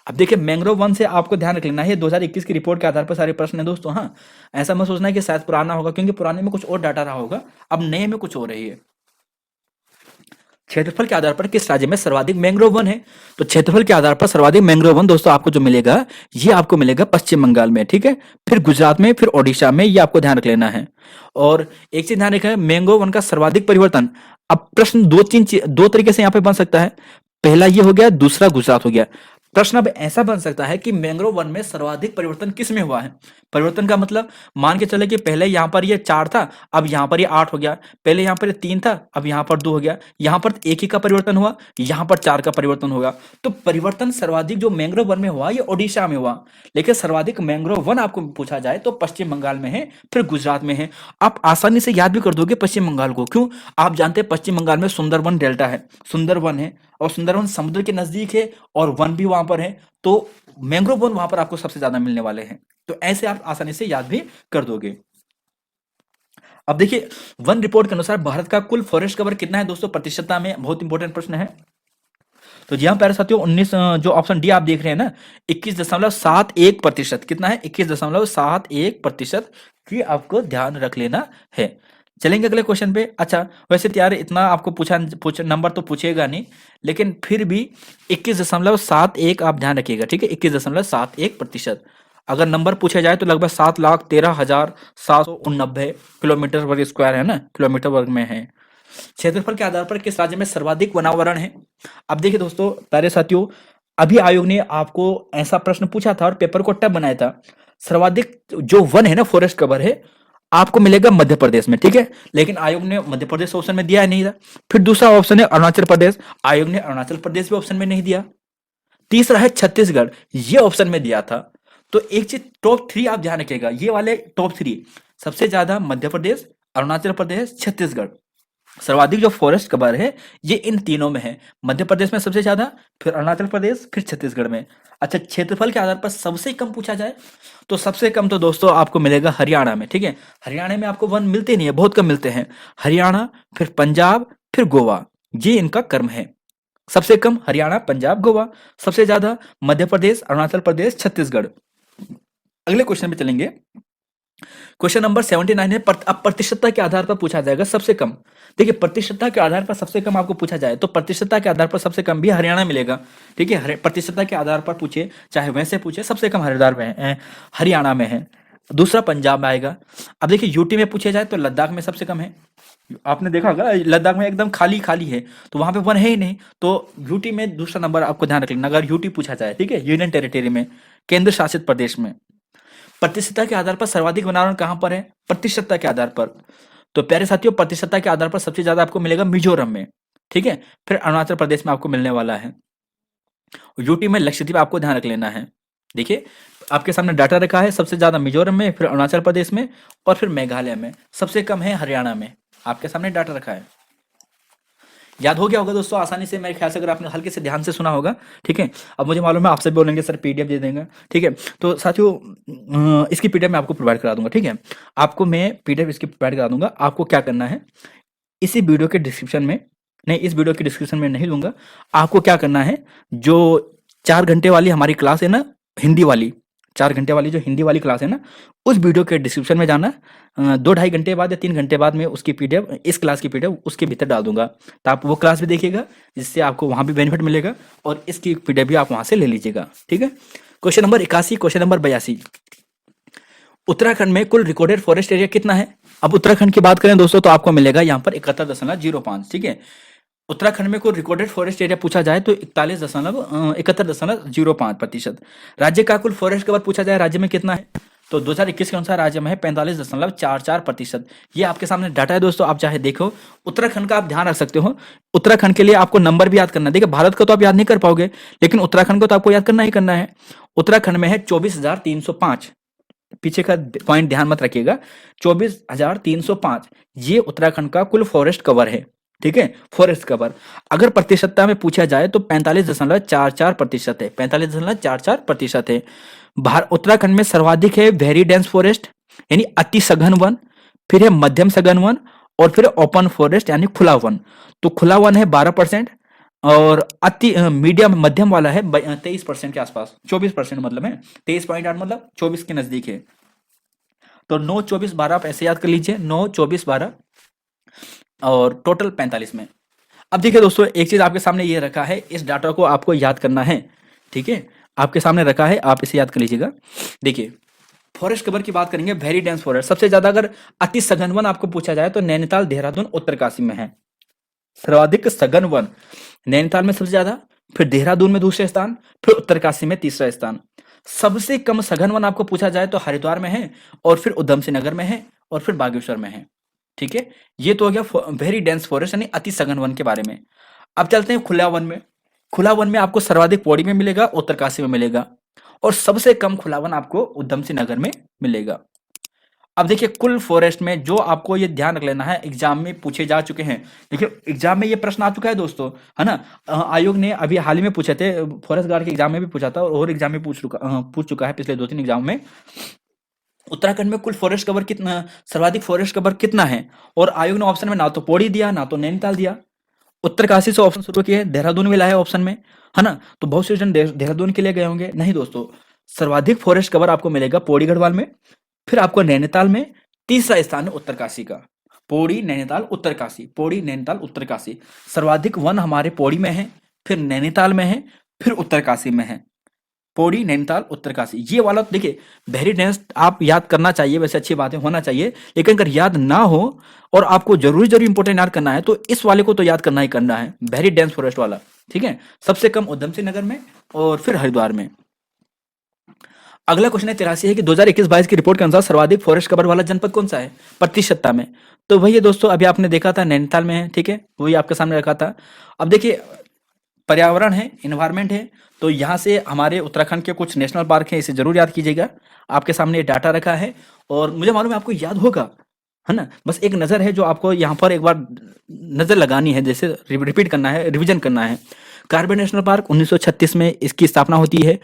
अब देखिए, मैंग्रोव वन से आपको ध्यान रख लेना है, 2021 की रिपोर्ट के आधार पर सारे प्रश्न है दोस्तों। हाँ, ऐसा मत सोचना है कि शायद पुराना होगा, क्योंकि पुराने में कुछ और डाटा रहा होगा, अब नए में कुछ और रही है। क्षेत्रफल के आधार पर किस राज्य में सर्वाधिक मैंग्रोव वन है? तो क्षेत्रफल के आधार पर सर्वाधिक मैंग्रोव वन दोस्तों आपको जो मिलेगा, ये आपको मिलेगा पश्चिम बंगाल में, ठीक है, फिर गुजरात में, फिर ओडिशा में, ये आपको ध्यान रख लेना है। और एक चीज ध्यान रखें, मैंग्रोव वन का सर्वाधिक परिवर्तन, अब प्रश्न दो तरीके से यहाँ पे बन सकता है। पहला ये हो गया, दूसरा गुजरात हो गया। प्रश्न अब ऐसा बन सकता है कि मैंग्रोव वन में सर्वाधिक परिवर्तन किस में हुआ है? परिवर्तन का मतलब, मान के चले कि पहले यहाँ पर ये 4 था, अब यहाँ पर ये 8 हो गया। पहले यहाँ पर ये 3 था, अब यहाँ पर 2 हो गया। यहाँ पर 1 ही का परिवर्तन हुआ, यहाँ पर 4 का परिवर्तन होगा। तो परिवर्तन सर्वाधिक जो मैंग्रोव वन में हुआ, ये ओडिशा में हुआ। लेकिन सर्वाधिक मैंग्रोव वन आपको पूछा जाए तो पश्चिम बंगाल में है, फिर गुजरात में है। आप आसानी से याद भी कर दोगे पश्चिम बंगाल को। क्यों? आप जानते हैं पश्चिम बंगाल में सुंदरवन डेल्टा है, सुंदरवन है, और सुंदरवन समुद्र के नजदीक है, और वन भी वहां पर है। तो मैंग्रोव वन वहां पर आपको सबसे ज्यादा मिलने वाले हैं। तो ऐसे आप आसानी से याद भी कर दोगे। अब देखिए, वन रिपोर्ट के अनुसार भारत का कुल फॉरेस्ट कवर कितना है दोस्तों प्रतिशतता में? बहुत इंपॉर्टेंट प्रश्न है। तो जी हाँ प्यारे साथियों, 19 जो ऑप्शन डी आप देख रहे हैं ना, 21.71%। कितना है? 21.71% की आपको ध्यान रख लेना है। चलेंगे अगले क्वेश्चन पे। अच्छा, वैसे तो यार इतना आपको पूछा नंबर तो पूछेगा नहीं, लेकिन फिर भी 21.71 आप ध्यान रखिएगा, ठीक है, 21.71%। अगर नंबर पूछा जाए तो लगभग 7,13,789 किलोमीटर वर्ग स्क्वायर है ना, किलोमीटर वर्ग में है। क्षेत्रफल के आधार पर किस राज्य में सर्वाधिक वनावरण है? अब देखिए दोस्तों, प्यारे साथियों, अभी आयोग ने आपको ऐसा प्रश्न पूछा था और पेपर को टफ बनाया था। सर्वाधिक जो वन है ना, फॉरेस्ट कवर है, आपको मिलेगा मध्य प्रदेश में, ठीक है, लेकिन आयोग ने मध्य प्रदेश ऑप्शन में दिया नहीं था। फिर दूसरा ऑप्शन है अरुणाचल प्रदेश, आयोग ने अरुणाचल प्रदेश भी ऑप्शन में नहीं दिया। तीसरा है छत्तीसगढ़, ये ऑप्शन में दिया था। तो एक चीज, टॉप 3 आप ध्यान रखिएगा, ये वाले टॉप 3 सबसे ज्यादा मध्य प्रदेश, अरुणाचल प्रदेश, छत्तीसगढ़। सर्वाधिक जो फॉरेस्ट कवर है ये इन तीनों में है, मध्य प्रदेश में सबसे ज्यादा, फिर अरुणाचल प्रदेश, फिर छत्तीसगढ़ में। अच्छा, क्षेत्रफल के आधार पर सबसे कम पूछा जाए तो सबसे कम तो दोस्तों आपको मिलेगा हरियाणा में, ठीक है। हरियाणा में आपको वन मिलते नहीं है, बहुत कम मिलते हैं। हरियाणा, फिर पंजाब, फिर गोवा, ये इनका क्रम है। सबसे कम हरियाणा, पंजाब, गोवा, सबसे ज्यादा मध्य प्रदेश, अरुणाचल प्रदेश, छत्तीसगढ़। अगले क्वेश्चन पे चलेंगे। क्वेश्चन नंबर 79 है, अब प्रतिशतता के आधार पर पूछा जाएगा सबसे कम। देखिए, प्रतिशतता के आधार पर सबसे कम आपको पूछा जाए तो प्रतिशतता के आधार पर सबसे कम भी हरियाणा मिलेगा, ठीक है। प्रतिशतता के आधार पर पूछे, चाहे वैसे पूछे, सबसे कम हरियाणा में है। दूसरा पंजाब में आएगा। अब देखिए, यूटी में पूछे जाए तो लद्दाख में सबसे कम है। आपने देखा होगा लद्दाख में एकदम खाली खाली है, तो वहां पे वन है ही नहीं। तो यूटी में दूसरा नंबर आपको ध्यान रख लेना, अगर यूटी पूछा जाए, ठीक है, यूनियन टेरिटरी में, केंद्र शासित प्रदेश में। प्रतिशतता के आधार पर सर्वाधिक वनावरण कहां पर है? प्रतिशतता के आधार पर। तो प्यारे साथियों, प्रतिशतता के आधार पर सबसे ज्यादा आपको मिलेगा मिजोरम में, ठीक है, फिर अरुणाचल प्रदेश में आपको मिलने वाला है। यूटी में लक्षद्वीप आपको ध्यान रख लेना है। देखिए, आपके सामने डाटा रखा है, सबसे ज्यादा मिजोरम में, फिर अरुणाचल प्रदेश में, और फिर मेघालय में। सबसे कम है हरियाणा में, आपके सामने डाटा रखा है। याद हो गया होगा दोस्तों आसानी से, मेरे ख्याल से, अगर आपने हल्के से ध्यान से सुना होगा, ठीक है। अब मुझे मालूम है आपसे बोलेंगे सर पीडीएफ दे देंगे, ठीक है। तो साथियों, इसकी पीडीएफ मैं आपको प्रोवाइड करा दूंगा, ठीक है। आपको मैं पीडीएफ इसकी प्रोवाइड करा दूंगा। आपको क्या करना है, इसी वीडियो के डिस्क्रिप्शन में, नहीं, इस वीडियो के डिस्क्रिप्शन में नहीं दूंगा। आपको क्या करना है, जो 4 घंटे वाली हमारी क्लास है ना, हिंदी वाली, 4 घंटे वाली जो हिंदी वाली क्लास है ना, उस वीडियो के डिस्क्रिप्शन में जाना। 2-2.5 घंटे बाद या 3 घंटे बाद में उसकी पीडीएफ, इस क्लास की पीडीएफ उसके भीतर डाल दूंगा। तो आप वो क्लास भी देखिएगा, जिससे आपको वहां भी बेनिफिट मिलेगा, और इसकी पीडीएफ भी आप वहां से ले लीजिएगा, ठीक है। Question number 81, question number 82। Uttarakhand में कुल रिकॉर्डेड फॉरेस्ट एरिया कितना है? अब उत्तराखंड की बात करें दोस्तों तो आपको मिलेगा यहाँ पर 71.05, ठीक है। उत्तराखंड में कोई रिकॉर्डेड फॉरेस्ट एरिया पूछा जाए तो 71.05%। राज्य का कुल फॉरेस्ट कवर पूछा जाए राज्य में कितना है, तो 2021 के अनुसार राज्य में है 45.44%। ये आपके सामने डाटा है दोस्तों, आप चाहे देखो। उत्तराखंड का आप ध्यान रख सकते हो। उत्तराखंड के लिए आपको नंबर भी याद करना है। देखिए, भारत का तो आप याद नहीं कर पाओगे, लेकिन उत्तराखंड को तो आपको याद करना ही करना है। उत्तराखंड में है 24,305, पीछे का पॉइंट ध्यान मत रखिएगा, 24,305 ये उत्तराखंड का कुल फॉरेस्ट कवर है, ठीक है, फॉरेस्ट कवर। अगर प्रतिशतता में पूछा जाए तो 45.44% है, 45.44% है। उत्तराखंड में सर्वाधिक है वेरी डेंस फॉरेस्ट यानी अति सघन वन, फिर है मध्यम सघन वन, और फिर ओपन फॉरेस्ट यानी खुला वन। तो खुला वन है 12%, और अति मीडियम मध्यम वाला है 23% के आसपास, 24% मतलब है, 23.8 मतलब 24 के नजदीक है। तो 9, 24, 12 आप ऐसे याद कर लीजिए, 9, 24, 12 और टोटल 45 में। अब देखिए दोस्तों, एक चीज आपके सामने ये रखा है, इस डाटा को आपको याद करना है, ठीक है, आपके सामने रखा है, आप इसे याद कर लीजिएगा। देखिए, फॉरेस्ट कवर की बात करेंगे, वेरी डेंस फॉरेस्ट। सबसे ज्यादा अगर अति सघन वन आपको पूछा जाए तो नैनीताल, देहरादून, उत्तरकाशी में है। सर्वाधिक सघन वन नैनीताल में सबसे ज्यादा, फिर देहरादून में दूसरे स्थान, फिर उत्तरकाशी में तीसरा स्थान। सबसे कम सघन वन आपको पूछा जाए तो हरिद्वार में है, और फिर उधम सिंह नगर में है, और फिर बागेश्वर में है। ठीक है, ये तो हो गया वेरी डेंस फॉरेस्ट यानी अति सघन वन के बारे में। अब चलते हैं खुला वन में। खुला वन में आपको सर्वाधिक पौड़ी में मिलेगा, उत्तरकाशी में मिलेगा, और सबसे कम खुला वन आपको उधम सिंह नगर में मिलेगा। अब देखिए, कुल फॉरेस्ट में जो आपको ये ध्यान रख लेना है, एग्जाम में पूछे जा चुके हैं। देखिए, एग्जाम में ये प्रश्न आ चुका है दोस्तों, है ना। आयोग ने अभी हाल ही में पूछे थे, फॉरेस्ट गार्ड के एग्जाम में भी पूछा था, और एग्जाम में पूछ चुका है पिछले 2-3 एग्जाम में। उत्तराखंड में कुल फॉरेस्ट कवर कितना, सर्वाधिक फॉरेस्ट कवर कितना है, और आयोग ने ऑप्शन में ना तो पौड़ी दिया, ना तो नैनीताल दिया। उत्तरकाशी से ऑप्शन शुरू किए, देहरादून भी लाया ऑप्शन में, है ना। तो बहुत से जन देहरादून के लिए गए होंगे, नहीं दोस्तों, सर्वाधिक फॉरेस्ट कवर आपको मिलेगा पौड़ी गढ़वाल में, फिर आपको नैनीताल में, तीसरा स्थान है उत्तरकाशी का। पौड़ी, नैनीताल, उत्तरकाशी, पौड़ी, नैनीताल, उत्तरकाशी। सर्वाधिक वन हमारे पौड़ी में है, फिर नैनीताल में है, फिर उत्तरकाशी में है। पौड़ी, नैनीताल, उत्तरकाशी, ये वाला तो देखिए वेरी डेंस आप याद करना चाहिए, वैसे अच्छी बातें होना चाहिए, लेकिन अगर याद ना हो और आपको जरूरी इंपोर्टेंट याद करना है तो इस वाले को तो याद करना ही करना है, वेरी डेंस फॉरेस्ट वाला। ठीक है, सबसे कम उधम सिंह नगर में और फिर हरिद्वार में। अगला क्वेश्चन है 83 है कि 2021-22 की रिपोर्ट के अनुसार सर्वाधिक फॉरेस्ट कवर वाला जनपद कौन सा है प्रतिशतता में। तो वही है दोस्तों, अभी आपने देखा था नैनीताल में है, ठीक है, वही आपके सामने रखा था। अब देखिए, पर्यावरण है, इन्वायरमेंट है, तो यहाँ से हमारे उत्तराखंड के कुछ नेशनल पार्क हैं, इसे जरूर याद कीजिएगा। आपके सामने डाटा रखा है, और मुझे मालूम है आपको याद होगा, है ना। बस एक नज़र है जो आपको यहाँ पर एक बार नज़र लगानी है, जैसे रिपीट करना है, रिवीजन करना है। कार्बन नेशनल पार्क 1936 में इसकी स्थापना होती है,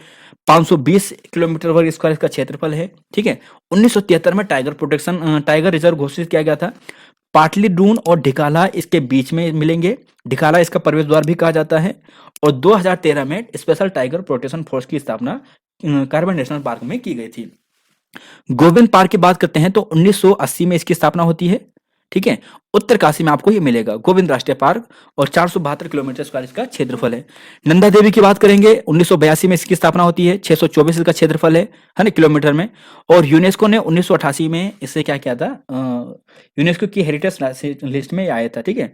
520 किलोमीटर वर्ग स्क्वायर इसका क्षेत्रफल है। ठीक है, 1973 में टाइगर रिजर्व घोषित किया गया था। पाटली डून और ढिकाला इसके बीच में मिलेंगे, ढिकाला इसका प्रवेश द्वार भी कहा जाता है। और 2013 में स्पेशल टाइगर प्रोटेक्शन फोर्स की स्थापना कार्बन नेशनल पार्क में की गई थी। गोविंद पार्क की बात करते हैं तो 1980 में इसकी स्थापना होती है। ठीक है, उत्तरकाशी में आपको ये मिलेगा गोविंद राष्ट्रीय पार्क, और 472 किलोमीटर स्क्वायर इसका क्षेत्रफल है। नंदा देवी की बात करेंगे, 1982 में इसकी स्थापना होती है, 624 इसका क्षेत्रफल है ना, किलोमीटर में। और यूनेस्को ने 1988 में इसे क्या किया था, यूनेस्को की हेरिटेज लिस्ट में आया था। ठीक है,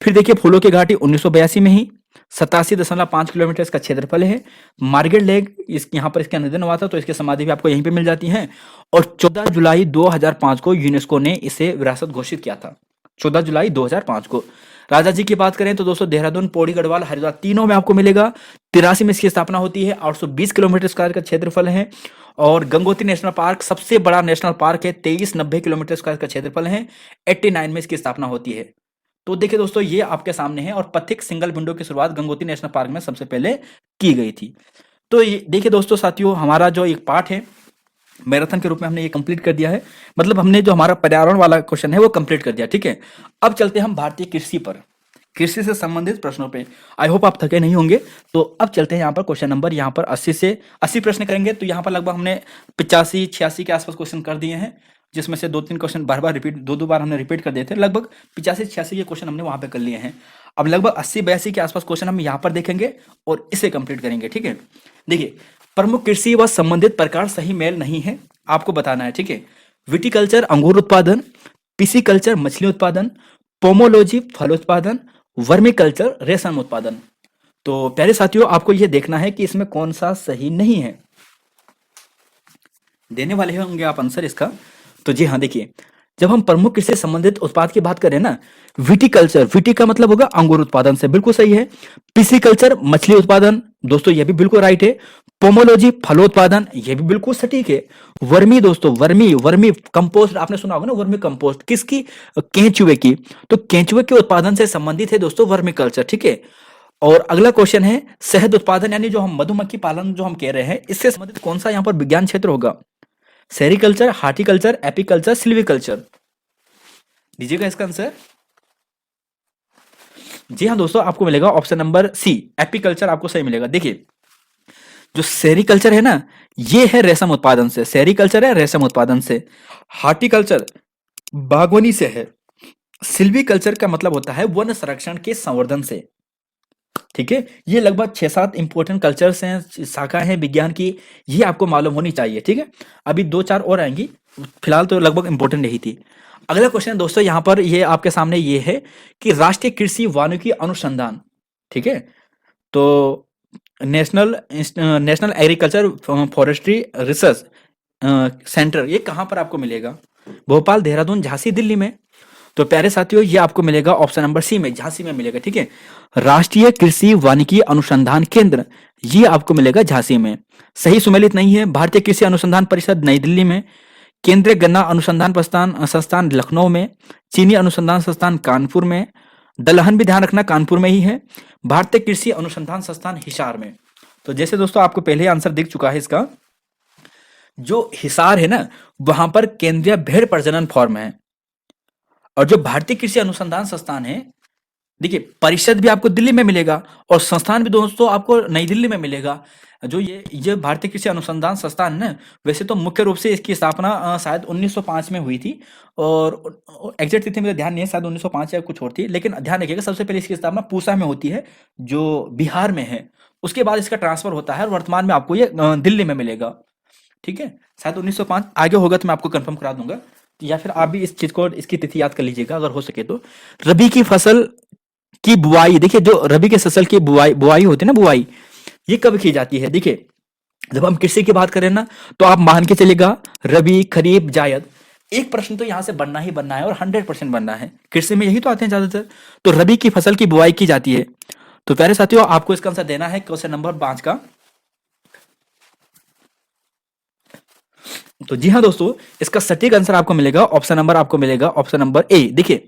फिर देखिए फूलों की घाटी 1982 में ही 87.5 किलोमीटर इसका क्षेत्रफल है। मार्गेट लेक यहाँ पर इसका निधन हुआ था, तो इसकी समाधि भी आपको यहीं पे मिल जाती है। और 14 जुलाई 2005 को यूनेस्को ने इसे विरासत घोषित किया था, 14 जुलाई 2005 को। राजा जी की बात करें तो दोस्तों देहरादून, पौड़ी गढ़वाल, हरिद्वार तीनों में आपको मिलेगा। 83 में इसकी स्थापना होती है, 820 किलोमीटर स्क्वायर का क्षेत्रफल है। और गंगोत्री नेशनल पार्क सबसे बड़ा नेशनल पार्क है, 2390 किलोमीटर स्क्वायर का क्षेत्रफल है, 89 में इसकी स्थापना होती है। तो देखिए दोस्तों, ये आपके सामने है, और पथिक सिंगल विंडो की शुरुआत गंगोत्री नेशनल पार्क में सबसे पहले की गई थी। तो ये देखिए दोस्तों साथियों, हमारा जो एक पार्ट है मैराथन के रूप में हमने ये कंप्लीट कर दिया है, मतलब हमने जो हमारा पर्यावरण वाला क्वेश्चन है वो कंप्लीट कर दिया। ठीक है, अब चलते हैं हम भारतीय कृषि पर, कृषि से संबंधित प्रश्नों पे। आई होप आप थके नहीं होंगे। तो अब चलते हैं यहाँ पर क्वेश्चन नंबर, यहाँ पर 80 से 80 प्रश्न करेंगे। तो यहाँ पर लगभग हमने 85-86 के आसपास क्वेश्चन कर दिए हैं, जिसमें से 2-3 क्वेश्चन बार बार रिपीट, 2-2 बार हमने रिपीट कर दिए थे। लगभग 85-86 के क्वेश्चन हमने वहां पे कर लिए हैं। अब लगभग 80-82 के आसपास क्वेश्चन हम यहाँ पर देखेंगे और इसे कंप्लीट करेंगे। ठीक है, देखिए, प्रमुख कृषि व संबंधित प्रकार सही मेल नहीं है, आपको बताना है। ठीक है, विटिकल्चर अंगूर उत्पादन, पिसिकल्चर मछली उत्पादन, पोमोलॉजी फल उत्पादन, वर्मिकल्चर रेशम उत्पादन। तो प्यारे साथियों, आपको यह देखना है कि इसमें कौन सा सही नहीं है। देने वाले होंगे आप आंसर इसका। तो जी हाँ, देखिए, जब हम प्रमुख कृषि से संबंधित उत्पाद की बात करें ना, विटिकल्चर, विटी का मतलब होगा अंगूर उत्पादन से, बिल्कुल सही है। पिसिकल्चर मछली उत्पादन, दोस्तों ये भी बिल्कुल राइट है। पोमोलॉजी फलोत्पादन, ये भी बिल्कुल सटीक है। वर्मी दोस्तों, वर्मी वर्मी कंपोस्ट आपने सुना होगा ना, वर्मी कंपोस्ट किसकी? केंचुए की। तो केंचुए के उत्पादन से संबंधित है दोस्तों वर्मी कल्चर, ठीक है। और अगला क्वेश्चन है शहद उत्पादन, यानी जो हम मधुमक्खी पालन जो हम कह रहे हैं, इससे संबंधित कौन सा यहाँ पर विज्ञान क्षेत्र होगा? सेरिकल्चर, हार्टिकल्चर, एपीकल्चर, सिल्वीकल्चर, दीजिएगा इसका आंसर। जी हाँ दोस्तों, आपको मिलेगा ऑप्शन नंबर सी, एपीकल्चर आपको सही मिलेगा। देखिए, जो सेरिकल्चर है ना, ये है रेशम उत्पादन से, सेरिकल्चर है रेशम उत्पादन से। हार्टिकल्चर बागवानी से है। सिल्वीकल्चर का मतलब होता है वन संरक्षण के संवर्धन से, ठीक है। ये लगभग 6-7 इंपॉर्टेंट कल्चर्स हैं, शाखा है विज्ञान की, ये आपको मालूम होनी चाहिए, ठीक है। अभी 2-4 और आएंगी, फिलहाल तो लगभग इंपॉर्टेंट यही थी। अगला क्वेश्चन दोस्तों यहाँ पर ये आपके सामने ये है कि राष्ट्रीय कृषि वानिकी अनुसंधान, ठीक है, तो national agriculture forestry research centre, ये कहाँ पर आपको मिलेगा? भोपाल, देहरादून, झांसी, दिल्ली में। तो प्यारे साथियों, ये आपको मिलेगा ऑप्शन नंबर सी में, झांसी में मिलेगा, ठीक है। राष्ट्रीय कृषि वानिकी अनुसंधान केंद्र, ये आपको मिलेगा झांसी में। सही सुमेलित नहीं है। भारतीय कृषि अनुसंधान परिषद नई दिल्ली में, केंद्रीय गन्ना अनुसंधान संस्थान लखनऊ में, चीनी अनुसंधान संस्थान कानपुर में, दलहन भी ध्यान रखना कानपुर में ही है, भारतीय कृषि अनुसंधान संस्थान हिसार में। तो जैसे दोस्तों आपको पहले ही आंसर दिख चुका है इसका, जो हिसार है ना, वहां पर केंद्रीय भेड़ प्रजनन फॉर्म है। और जो भारतीय कृषि अनुसंधान संस्थान है, देखिए परिषद भी आपको दिल्ली में मिलेगा और संस्थान भी दोस्तों आपको नई दिल्ली में मिलेगा। जो ये भारतीय कृषि अनुसंधान संस्थान ना, वैसे तो मुख्य रूप से इसकी स्थापना शायद 1905 में हुई थी, और एग्जैक्ट तिथि मुझे ध्यान नहीं है, शायद 1905 या कुछ और थी, लेकिन ध्यान रखिएगा सबसे पहले इसकी स्थापना पूसा में होती है, जो बिहार में है। उसके बाद इसका ट्रांसफर होता है और वर्तमान में आपको ये दिल्ली में मिलेगा, ठीक है। शायद 1905 आगे होगा तो मैं आपको कंफर्म करा दूंगा, या फिर आप भी इस चीज को, इसकी तिथि याद कर लीजिएगा अगर हो सके तो। रबी की फसल की बुआई, देखिए जो रबी के फसल की बुआई बुआई होती है ना, बुआई ये कब की जाती है? देखिए, जब हम कृषि की बात करें ना, तो आप मान के चलेगा रबी, खरीफ, जायद, एक प्रश्न तो यहां से बनना ही बनना है और 100% बनना है। कृषि में यही तो आते हैं ज्यादातर। तो रबी की फसल की बुआई की जाती है। तो प्यारे साथियों, आपको इसका आंसर देना है क्वेश्चन नंबर 5 का। तो जी हाँ दोस्तों, इसका सटीक आंसर आपको मिलेगा, ऑप्शन नंबर आपको मिलेगा ऑप्शन नंबर ए। देखिए,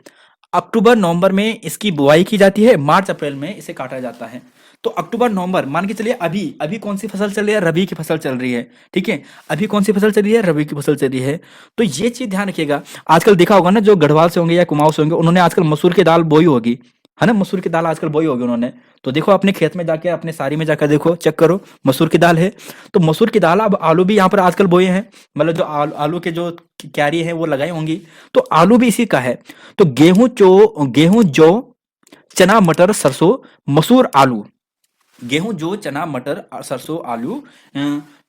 अक्टूबर नवंबर में इसकी बुआई की जाती है, मार्च अप्रैल में इसे काटा जाता है। तो अक्टूबर नवंबर मान के चलिए, अभी अभी कौन सी फसल चल रही है? रबी की फसल चल रही है, ठीक है। अभी कौन सी फसल चल रही है? रबी की फसल चल रही है। तो ये चीज ध्यान रखिएगा। आजकल देखा होगा ना, जो गढ़वाल से होंगे या कुमाऊं से होंगे, उन्होंने आजकल मसूर की दाल बोई होगी, है ना, मसूर की दाल आजकल बोई होगी उन्होंने। तो देखो अपने खेत में जाके, अपने सारी में जाकर देखो, चेक करो, मसूर की दाल है। तो मसूर की दाल, अब आलू भी यहाँ पर आजकल बोए हैं, मतलब जो आलू के जो क्यारी है वो लगाई होंगी, तो आलू भी इसी का है। तो गेहूं, जौ, चना, मटर, सरसों, मसूर, आलू, गेहूं, जौ, चना, मटर, सरसों, आलू,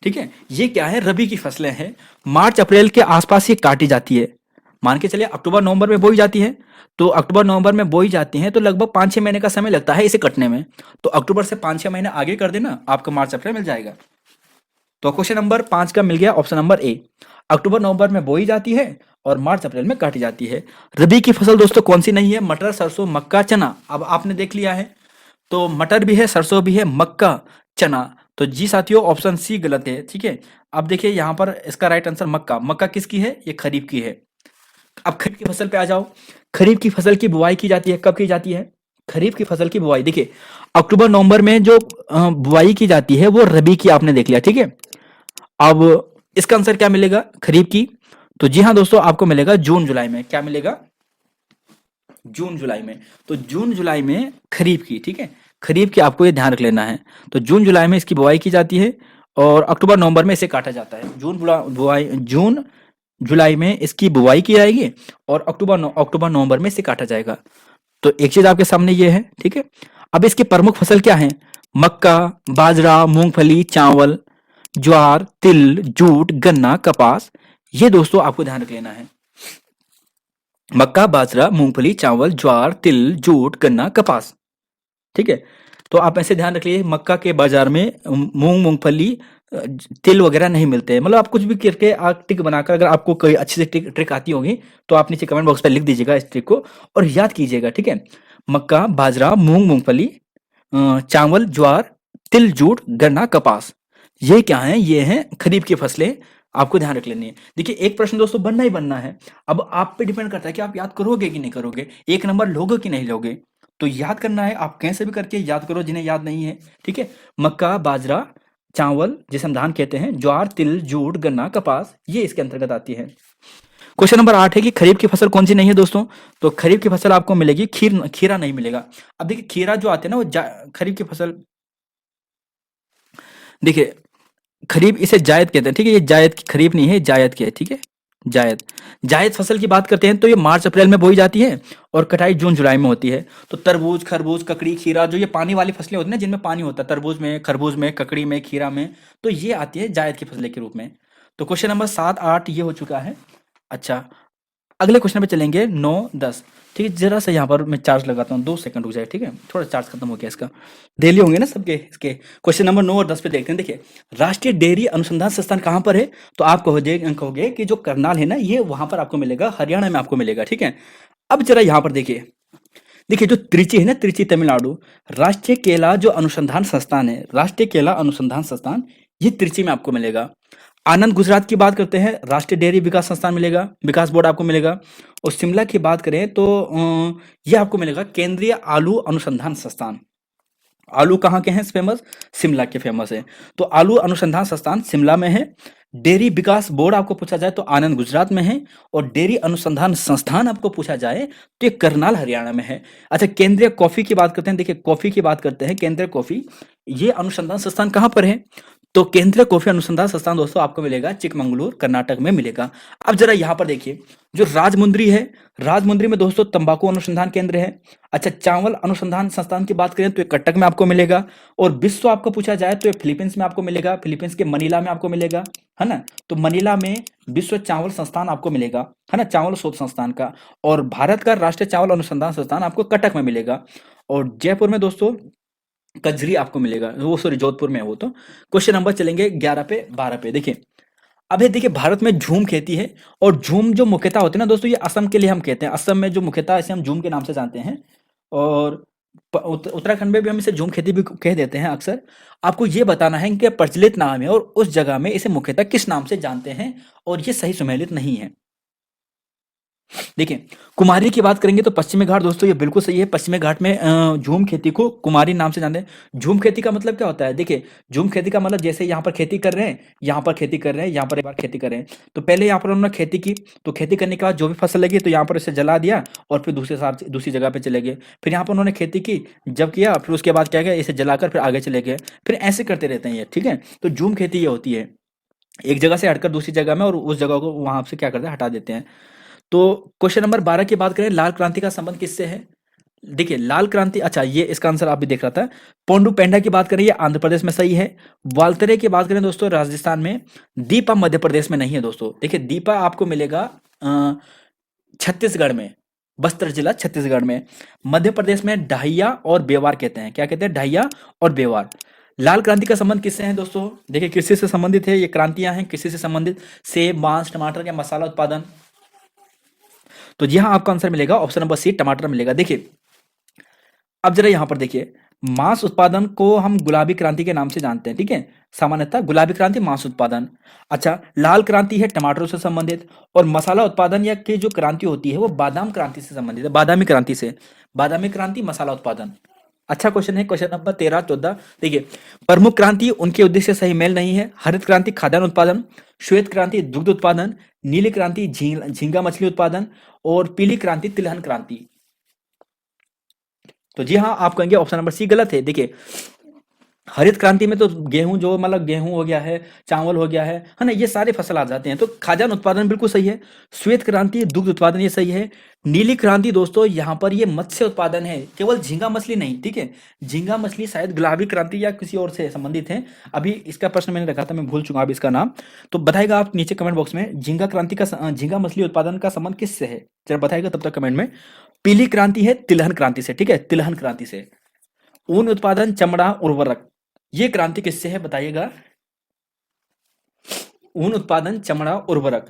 ठीक है, ये क्या है? रबी की फसलें हैं। मार्च अप्रैल के आसपास ये काटी जाती है। मान के चलिए अक्टूबर नवंबर में बोई जाती है, तो अक्टूबर नवंबर में बोई जाती है, तो लगभग 5-6 महीने का समय लगता है इसे कटने में। तो अक्टूबर से 5-6 महीने आगे कर देना, आपको मार्च अप्रैल मिल जाएगा। तो क्वेश्चन नंबर 5 का मिल गया ऑप्शन नंबर ए। अक्टूबर नवंबर में बोई जाती है और मार्च अप्रैल में काटी जाती है। रबी की फसल दोस्तों कौन सी नहीं है? मटर, सरसों, मक्का, चना। अब आपने देख लिया है, तो मटर भी है, सरसों भी है, मक्का, चना। तो जी साथियों, ऑप्शन सी गलत है, ठीक है। अब देखिए यहाँ पर इसका राइट आंसर मक्का। मक्का किसकी है? ये खरीफ की है। अब खरीफ की फसल पे आ जाओ। खरीफ की फसल की बुआई की जाती है, कब की जाती है? खरीफ की फसल की बुआई देखिए, अक्टूबर नवंबर में जो बुआई की जाती है वो रबी की आपने देख लिया, ठीक है। अब इसका आंसर क्या मिलेगा खरीफ की? तो जी हाँ दोस्तों, आपको मिलेगा जून जुलाई में। क्या मिलेगा? जून जुलाई में। तो जून जुलाई में खरीफ की, ठीक है, खरीफ की आपको ये ध्यान रख लेना है। तो जून जुलाई में इसकी बुआई की जाती है और अक्टूबर नवंबर में इसे काटा जाता है। जून जुलाई में इसकी बुआई की जाएगी और अक्टूबर नवंबर में इसे काटा जाएगा। तो एक चीज आपके सामने ये है, ठीक है। अब इसकी प्रमुख फसल क्या है? मक्का, बाजरा, मूंगफली, चावल, ज्वार, तिल, जूट, गन्ना, कपास। ये दोस्तों आपको ध्यान रख लेना है। मक्का, बाजरा, मूंगफली, चावल, ज्वार, तिल, जूट, गन्ना, कपास, ठीक है। तो आप ऐसे ध्यान रख लीजिए, मक्का के बाजार में मूंगफली, तिल वगैरह नहीं मिलते हैं। मतलब आप कुछ भी करके आप टिक बनाकर, अगर आपको कोई अच्छी से ट्रिक आती होगी तो आप नीचे कमेंट बॉक्स पर लिख दीजिएगा इस ट्रिक को और याद कीजिएगा, ठीक है। मक्का, बाजरा, मूंगफली, चावल, ज्वार, तिल, जूट, गन्ना, कपास, ये क्या है, ये हैं खरीफ की फसलें, आपको ध्यान रख लेनी है। देखिए एक प्रश्न दोस्तों बनना ही बनना है। अब आप पे डिपेंड करता है कि आप याद करोगे कि नहीं करोगे, एक नंबर लोगे कि नहीं लोगे। तो याद करना है, आप कैसे भी करके याद करो जिन्हें याद नहीं है, ठीक है। मक्का, बाजरा, चावल जिसे हम धान कहते हैं, ज्वार, तिल, जूट, गन्ना, कपास, ये इसके अंतर्गत आती है। क्वेश्चन नंबर 8 है कि खरीफ की फसल कौन सी नहीं है दोस्तों। तो खरीफ की फसल आपको मिलेगी खीरा नहीं मिलेगा। अब देखिए खीरा जो आते हैं ना वो खरीफ की फसल, देखिए खरीफ इसे जायद कहते हैं, ठीक है। ये जायद की खरीफ नहीं है, जायद की है, ठीक है। जायद, जायद फसल की बात करते हैं तो ये मार्च अप्रैल में बोई जाती है और कटाई जून जुलाई में होती है। तो तरबूज, खरबूज, ककड़ी, खीरा, जो ये पानी वाली फसलें होती हैं ना जिनमें पानी होता है, तरबूज में, खरबूज में, ककड़ी में, खीरा में, तो ये आती है जायद की फसलें के रूप में। तो क्वेश्चन नंबर 7 8 ये हो चुका है। अच्छा, अगले क्वेश्चन पे चलेंगे 9 10, ठीक है। जरा सा यहाँ पर मैं चार्ज लगाता हूँ, 2 सेकंड रुक जाए, ठीक है। थोड़ा चार्ज खत्म हो गया इसका, डेली होंगे ना सबके इसके। क्वेश्चन नंबर 9 और 10 पे देखते हैं। देखिए राष्ट्रीय डेयरी अनुसंधान संस्थान कहाँ पर है। तो आप कहोगे कि जो करनाल है ना, ये वहां पर आपको मिलेगा, हरियाणा में आपको मिलेगा, ठीक है। अब जरा यहाँ पर देखिए, देखिए जो त्रिची है ना, त्रिची तमिलनाडु, राष्ट्रीय केला जो अनुसंधान संस्थान है, राष्ट्रीय केला अनुसंधान संस्थान, ये त्रिची में आपको मिलेगा। आनंद गुजरात की बात करते हैं, राष्ट्रीय डेयरी विकास संस्थान मिलेगा, विकास बोर्ड आपको मिलेगा। और शिमला की बात करें तो ये आपको मिलेगा केंद्रीय आलू अनुसंधान संस्थान। आलू कहाँ के हैं फेमस, शिमला के फेमस है। तो आलू अनुसंधान संस्थान शिमला में है। डेयरी विकास बोर्ड आपको पूछा जाए तो आनंद गुजरात में है। और डेयरी अनुसंधान संस्थान आपको पूछा जाए तो ये करनाल हरियाणा में है। अच्छा, केंद्रीय कॉफी की बात करते हैं। देखिए कॉफी की बात करते हैं, केंद्रीय कॉफी, ये अनुसंधान संस्थान कहाँ पर है। तो केंद्रीय कॉफी अनुसंधान संस्थान दोस्तों आपको मिलेगा चिकमंगलुरु, कर्नाटक में मिलेगा। अब जरा यहाँ पर देखिए, जो राजमुंद्री है, राजमुंद्री में दोस्तों तंबाकू अनुसंधान केंद्र है। अच्छा, चावल अनुसंधान संस्थान की बात करें तो ये कटक में आपको मिलेगा। और विश्व आपको पूछा जाए तो ये फिलीपींस में आपको मिलेगा, फिलीपींस के मनीला में आपको मिलेगा, है ना। तो मनीला में विश्व चावल संस्थान आपको मिलेगा, है ना, चावल शोध संस्थान का। और भारत का राष्ट्रीय चावल अनुसंधान संस्थान आपको कटक में मिलेगा। और जयपुर में दोस्तों कजरी आपको मिलेगा, वो सॉरी जोधपुर में है वो। तो क्वेश्चन नंबर चलेंगे 11 पे 12 पे। देखिए अब ये देखिए, भारत में झूम खेती है। और झूम जो मुख्यतः होते हैं ना दोस्तों, ये असम के लिए हम कहते हैं, असम में जो मुख्यतः इसे हम झूम के नाम से जानते हैं। और उत्तराखंड में भी हम इसे झूम खेती भी कह देते हैं अक्सर। आपको ये बताना है कि प्रचलित नाम है और उस जगह में इसे मुख्यतः किस नाम से जानते हैं, और ये सही सुमेलित नहीं है। देखिए कुमारी की बात करेंगे तो पश्चिमी घाट दोस्तों, ये बिल्कुल सही है। पश्चिमी घाट में झूम खेती को कुमारी नाम से जानते हैं। झूम खेती का मतलब क्या होता है, देखिए झूम खेती का मतलब जैसे यहाँ पर खेती कर रहे हैं, यहाँ पर खेती कर रहे हैं, यहाँ पर एक बार खेती कर रहे हैं। तो पहले यहाँ पर उन्होंने खेती की, तो खेती करने के बाद जो भी फसल लगी तो यहाँ पर इसे जला दिया और फिर दूसरी जगह पे चले गए। फिर यहाँ पर उन्होंने खेती की, जब किया फिर उसके बाद क्या गया, इसे जलाकर फिर आगे चले गए। फिर ऐसे करते रहते हैं ये, ठीक है। तो झूम खेती ये होती है, एक जगह से हटकर दूसरी जगह में, और उस जगह को वहां से क्या करते हैं, हटा देते हैं। तो क्वेश्चन नंबर 12 की बात करें, लाल क्रांति का संबंध किससे है। देखिए लाल क्रांति, अच्छा ये इसका आंसर आप भी देख रहा था। पोंडू पेंडा की बात करें, ये आंध्र प्रदेश में सही है। वाल्तरे की बात करें दोस्तों, राजस्थान में। दीपा मध्य प्रदेश में नहीं है दोस्तों। देखिए दीपा आपको मिलेगा छत्तीसगढ़ में, बस्तर जिला छत्तीसगढ़ में। मध्य प्रदेश में ढाइया और बेवार कहते हैं, क्या कहते हैं, ढाइया और बेवार। लाल क्रांति का संबंध किससे है दोस्तों, देखिए कृषि से संबंधित है, ये क्रांतियां हैं कृषि से संबंधित। सेब, बांस, टमाटर या मसाला उत्पादन। तो यहां आपका आंसर मिलेगा ऑप्शन नंबर सी, टमाटर मिलेगा। देखिए अब जरा यहां पर देखिए, मांस उत्पादन को हम गुलाबी क्रांति के नाम से जानते हैं, ठीक है। सामान्यतः गुलाबी क्रांति मांस उत्पादन। अच्छा, लाल क्रांति है टमाटरों से संबंधित। और मसाला उत्पादन या की जो क्रांति होती है वो बादाम क्रांति से संबंधित है, बादामी क्रांति से। बादामी क्रांति, मसाला उत्पादन। अच्छा क्वेश्चन है, क्वेश्चन नंबर 13 14। देखिए प्रमुख क्रांति उनके उद्देश्य से सही मेल नहीं है। हरित क्रांति खाद्यान्न उत्पादन, श्वेत क्रांति दुग्ध उत्पादन, नीली क्रांति झींगा मछली उत्पादन, और पीली क्रांति तिलहन क्रांति। तो जी हाँ, आप कहेंगे ऑप्शन नंबर सी गलत है। देखिए हरित क्रांति में तो गेहूं, जो मतलब गेहूं हो गया है, चावल हो गया है ना, ये सारे फसल आ जाते हैं। तो खाद्यान्न उत्पादन बिल्कुल सही है। श्वेत क्रांति दुग्ध उत्पादन, ये सही है। नीली क्रांति दोस्तों यहाँ पर ये मत्स्य उत्पादन है, केवल झींगा मछली नहीं, ठीक है। झींगा मछली शायद गुलाबी क्रांति या किसी और से संबंधित है। अभी इसका प्रश्न मैंने रखा था, मैं भूल चुका अभी इसका नाम। तो बताएगा आप नीचे कमेंट बॉक्स में, झींगा क्रांति का, झींगा मछली उत्पादन का संबंध किससे है, जरा बताएगा तब तक कमेंट में। पीली क्रांति है तिलहन क्रांति से, ठीक है, तिलहन क्रांति से। ऊन उत्पादन, चमड़ा, उर्वरक, ये क्रांति किससे है बताइएगा। ऊन उत्पादन, चमड़ा, उर्वरक।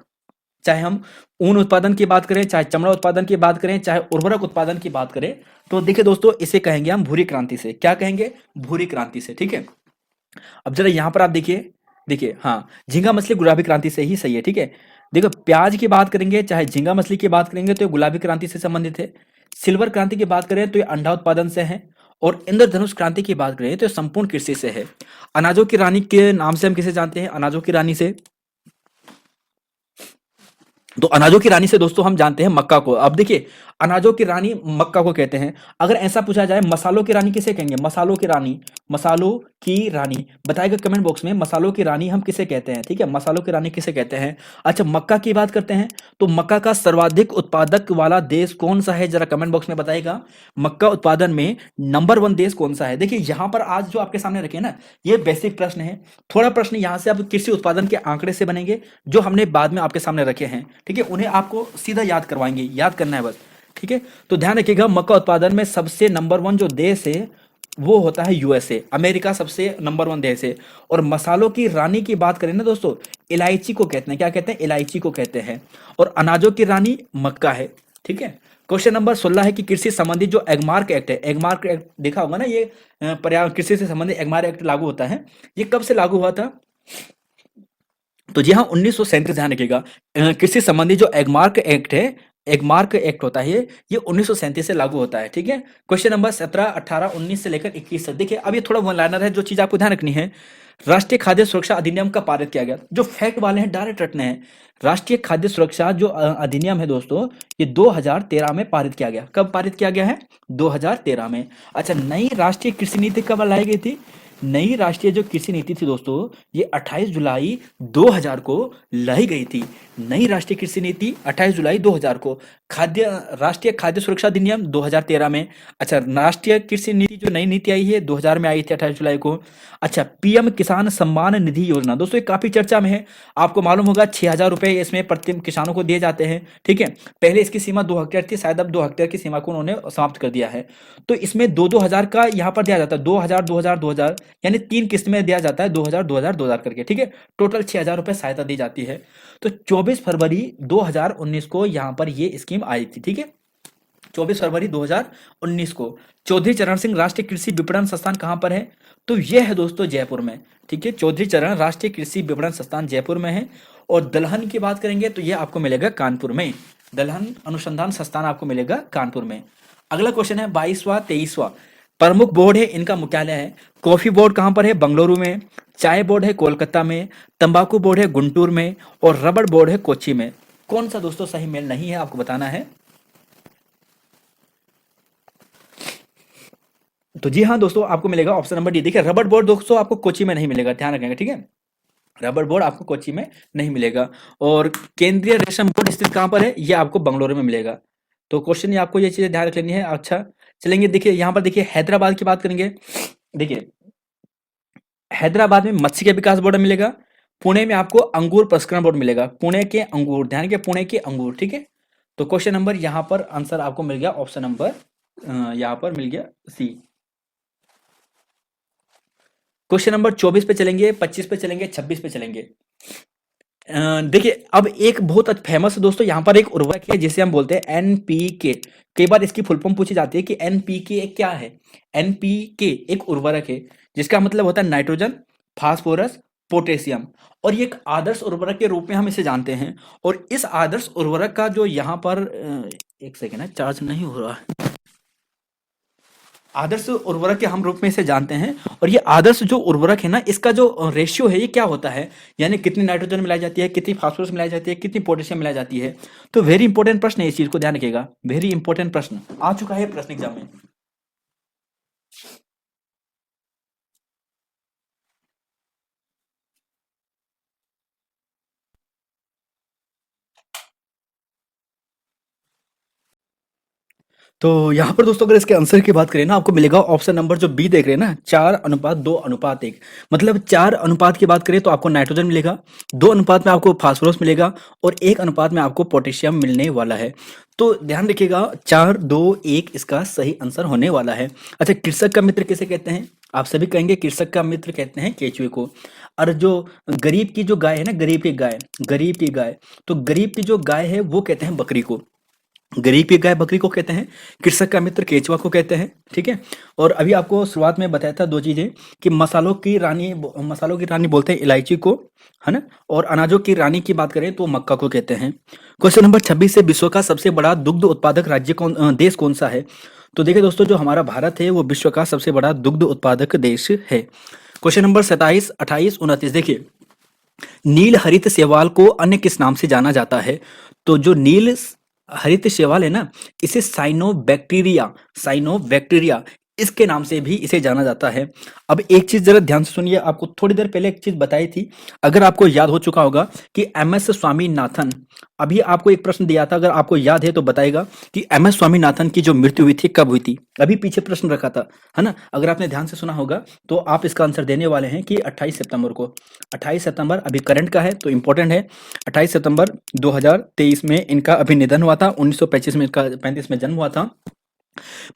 चाहे हम ऊन उत्पादन की बात करें, चाहे चमड़ा उत्पादन की बात करें, चाहे उर्वरक उत्पादन की बात करें, तो देखिए दोस्तों इसे कहेंगे हम भूरी क्रांति से। क्या कहेंगे, भूरी क्रांति से, ठीक है। अब जरा यहां पर आप देखिए, देखिए हाँ, झींगा मछली गुलाबी क्रांति से ही सही है, ठीक है। देखो प्याज की बात करेंगे चाहे झींगा मछली की बात करेंगे तो ये गुलाबी क्रांति से संबंधित है। सिल्वर क्रांति की बात करें तो ये अंडा उत्पादन से है। और इंद्रधनुष क्रांति की बात करें तो ये संपूर्ण कृषि से है। अनाजों की रानी के नाम से हम किसे जानते हैं? अनाजों की रानी से, तो अनाजों की रानी से दोस्तों हम जानते हैं मक्का को। अब देखिए अनाजों की रानी मक्का को कहते हैं। अगर ऐसा पूछा जाए मसालों की रानी किसे कहेंगे? मसालों की रानी, मसालों की रानी बताएगा कमेंट बॉक्स में, मसालों की रानी हम किसे कहते हैं, ठीक है, मसालों की रानी किसे कहते हैं। अच्छा मक्का की बात करते हैं, तो मक्का का सर्वाधिक उत्पादक वाला देश कौन सा है, जरा कमेंट बॉक्स में बताएगा। मक्का उत्पादन में नंबर वन देश कौन सा है? देखिए यहाँ पर आज जो आपके सामने रखे ना, ये बेसिक प्रश्न है। थोड़ा प्रश्न यहाँ से अब कृषि उत्पादन के आंकड़े से बनेंगे जो हमने बाद में आपके सामने रखे हैं, ठीक है, उन्हें आपको सीधा याद करवाएंगे, याद करना है बस, ठीक है। तो ध्यान रखिएगा मक्का उत्पादन में सबसे नंबर वन जो देश है वो होता है यूएसए, अमेरिका सबसे नंबर वन देश है। और मसालों की रानी की बात करें ना दोस्तों, इलायची को कहते हैं, क्या कहते हैं? इलायची को कहते हैं। और अनाजों की रानी मक्का है, ठीक है। क्वेश्चन नंबर 16 है कि कृषि संबंधित जो एगमार्क एक्ट है, एगमार्क एक्ट देखा होगा ना, ये पर्यावरण कृषि से संबंधित एगमार्क एक्ट लागू होता है। ये कब से लागू हुआ था? तो जी हाँ 1937, ध्यान रखिएगा। कृषि संबंधी जो एगमार्क एक्ट है, एगमार्क एक्ट होता है ये 1937 से लागू होता है, ठीक है। क्वेश्चन नंबर 17, 18, 19 से लेकर 21 तक देखिए। अब ये थोड़ा वन लाइनर है, जो चीज आपको ध्यान रखनी है। राष्ट्रीय खाद्य सुरक्षा अधिनियम का पारित किया गया, जो फैक्ट वाले हैं डायरेक्ट रटने हैं। राष्ट्रीय खाद्य सुरक्षा जो अधिनियम है दोस्तों, ये 2013 में पारित किया गया। कब पारित किया गया है? 2013 में। अच्छा नई राष्ट्रीय कृषि नीति कब लाई गई थी? नई राष्ट्रीय जो कृषि नीति थी दोस्तों, ये 28 जुलाई 2000 को लाई गई थी। नई राष्ट्रीय कृषि नीति 28 जुलाई 2000 को। खाद्य राष्ट्रीय खाद्य सुरक्षा अधिनियम 2013 में। अच्छा राष्ट्रीय कृषि नीति जो नई नीति आई है 2000 में आई थी 28 जुलाई को। अच्छा पीएम किसान सम्मान निधि योजना दोस्तों ये काफी चर्चा में है। आपको मालूम होगा 6,000 रुपए इसमें प्रति किसानों को दिए जाते हैं, ठीक है। पहले इसकी सीमा 2 हेक्टेयर थी, शायद अब 2 हेक्टेयर की सीमा को उन्होंने समाप्त कर दिया है। तो इसमें 2-2 हजार का यहाँ पर दिया जाता है, 2,000 2,000 2,000, यानी 3 किस्त में दिया जाता है, 2,000 2,000 2,000 करके, ठीक है। टोटल 6,000 रुपए सहायता दी जाती है। तो 24 फरवरी 2019 को यहाँ पर ये स्कीम आई थी, ठीक है। 24 फरवरी 2019 को। चौधरी चरण सिंह राष्ट्रीय कृषि विपणन संस्थान कहाँ पर है? तो ये है दोस्तों जयपुर में, ठीक है। चौधरी चरण राष्ट्रीय कृषि विपणन संस्थान जयपुर में है। और दलहन की बात करेंगे तो ये आपको मिलेगा कानपुर में। दलहन अनुसंधान संस्थान आपको मिलेगा कानपुर में। अगला क्वेश्चन है 22वां 23वां। प्रमुख बोर्ड है, इनका मुख्यालय है। कॉफी बोर्ड कहाँ पर है? बंगलुरु में। चाय बोर्ड है कोलकाता में। तंबाकू बोर्ड है गुंटूर में। और रबड़ बोर्ड है कोच्चि में। कौन सा दोस्तों सही मेल नहीं है आपको बताना है। तो जी हाँ दोस्तों आपको मिलेगा ऑप्शन नंबर डी। देखिए रबड़ बोर्ड दोस्तों आपको कोच्चि में नहीं मिलेगा, ध्यान रखेंगे, ठीक है। रबड़ बोर्ड आपको कोच्चि में नहीं मिलेगा। और केंद्रीय रेशम बोर्ड स्थित कहाँ पर है? ये आपको बंगलुरु में मिलेगा। तो क्वेश्चन ये आपको ये चीजें ध्यान रख लेनी है। अच्छा चलेंगे, देखिए यहाँ पर देखिए हैदराबाद की बात करेंगे। देखिए हैदराबाद में मत्स्य विकास बोर्ड मिलेगा। पुणे में आपको अंगूर प्रसंस्करण बोर्ड मिलेगा। पुणे के अंगूर, ध्यान के पुणे के अंगूर, ठीक है। तो क्वेश्चन नंबर यहाँ पर आंसर आपको मिल गया ऑप्शन नंबर यहाँ पर मिल गया सी। क्वेश्चन नंबर 24 पे चलेंगे, 25 पे चलेंगे, 26 पे चलेंगे। देखिए अब एक बहुत फेमस दोस्तों यहाँ पर एक उर्वरक है जिसे हम बोलते हैं एनपीके। कई बार इसकी फुल फॉर्म पूछी जाती है कि एनपीके क्या है। एनपीके एक उर्वरक है जिसका मतलब होता है नाइट्रोजन, फास्फोरस, पोटेशियम। और ये एक आदर्श उर्वरक के रूप में हम इसे जानते हैं। और इस आदर्श उर्वरक का जो यहाँ पर एक सेकेंड है, चार्ज नहीं हो रहा है। आदर्श उर्वरक के हम रूप में इसे जानते हैं। और ये आदर्श जो उर्वरक है ना, इसका जो रेशियो है ये क्या होता है, यानी कितनी नाइट्रोजन मिलाई जाती है, कितनी फास्फोरस मिलाई जाती है, कितनी पोटेशियम मिलाई जाती है। तो वेरी इंपॉर्टेंट प्रश्न है, इस चीज को ध्यान रखिएगा, वेरी इंपॉर्टेंट प्रश्न आ चुका है प्रश्न एग्जाम में। तो यहाँ पर दोस्तों अगर इसके आंसर की बात करें ना, आपको मिलेगा ऑप्शन नंबर जो बी देख रहे हैं ना, 4:2:1। मतलब 4 अनुपात की बात करें तो आपको नाइट्रोजन मिलेगा, 2 अनुपात में आपको फास्फोरस मिलेगा, और 1 अनुपात में आपको पोटेशियम मिलने वाला है। तो ध्यान रखिएगा 4:2:1 इसका सही आंसर होने वाला है। अच्छा कृषक का मित्र किसे कहते हैं? आप सभी कहेंगे कृषक का मित्र कहते हैं केचुए को। और जो गरीब की जो गाय है ना, गरीब की गाय, गरीब की गाय, तो गरीब की जो गाय है वो कहते हैं बकरी को। गरीब की गाय बकरी को कहते हैं, कृषक का मित्र केचुआ को कहते हैं, ठीक है। और अभी आपको शुरुआत में बताया था दो चीजें कि मसालों की रानी बोलते हैं इलायची को, है ना। और अनाजों की रानी की बात करें तो मक्का को कहते हैं। क्वेश्चन नंबर 26 से विश्व का सबसे बड़ा दुग्ध उत्पादक देश कौन सा है? तो देखिए दोस्तों, जो हमारा भारत है वो विश्व का सबसे बड़ा दुग्ध उत्पादक देश है। क्वेश्चन नंबर 27, 28, 29 देखिए, नील हरित शैवाल को अन्य किस नाम से जाना जाता है? तो जो नील हरित शैवाल है ना, इसे साइनोबैक्टीरिया इसके नाम से भी इसे जाना जाता है। अब एक चीज जरा ध्यान से सुनिए, आपको थोड़ी देर पहले एक चीज बताई थी, अगर आपको याद हो चुका होगा कि एम एस स्वामीनाथन, अभी आपको एक प्रश्न दिया था, अगर आपको याद है तो बताएगा कि एम एस स्वामीनाथन की जो मृत्यु हुई थी कब हुई थी? अभी पीछे प्रश्न रखा था, है ना। अगर आपने ध्यान से सुना होगा तो आप इसका आंसर देने वाले हैं कि 28 सितंबर को। 28 सितंबर अभी करंट का है तो इंपॉर्टेंट है। 28 सितंबर 2023 में इनका अभी निधन हुआ था। 1935 में इनका 35 में जन्म हुआ था।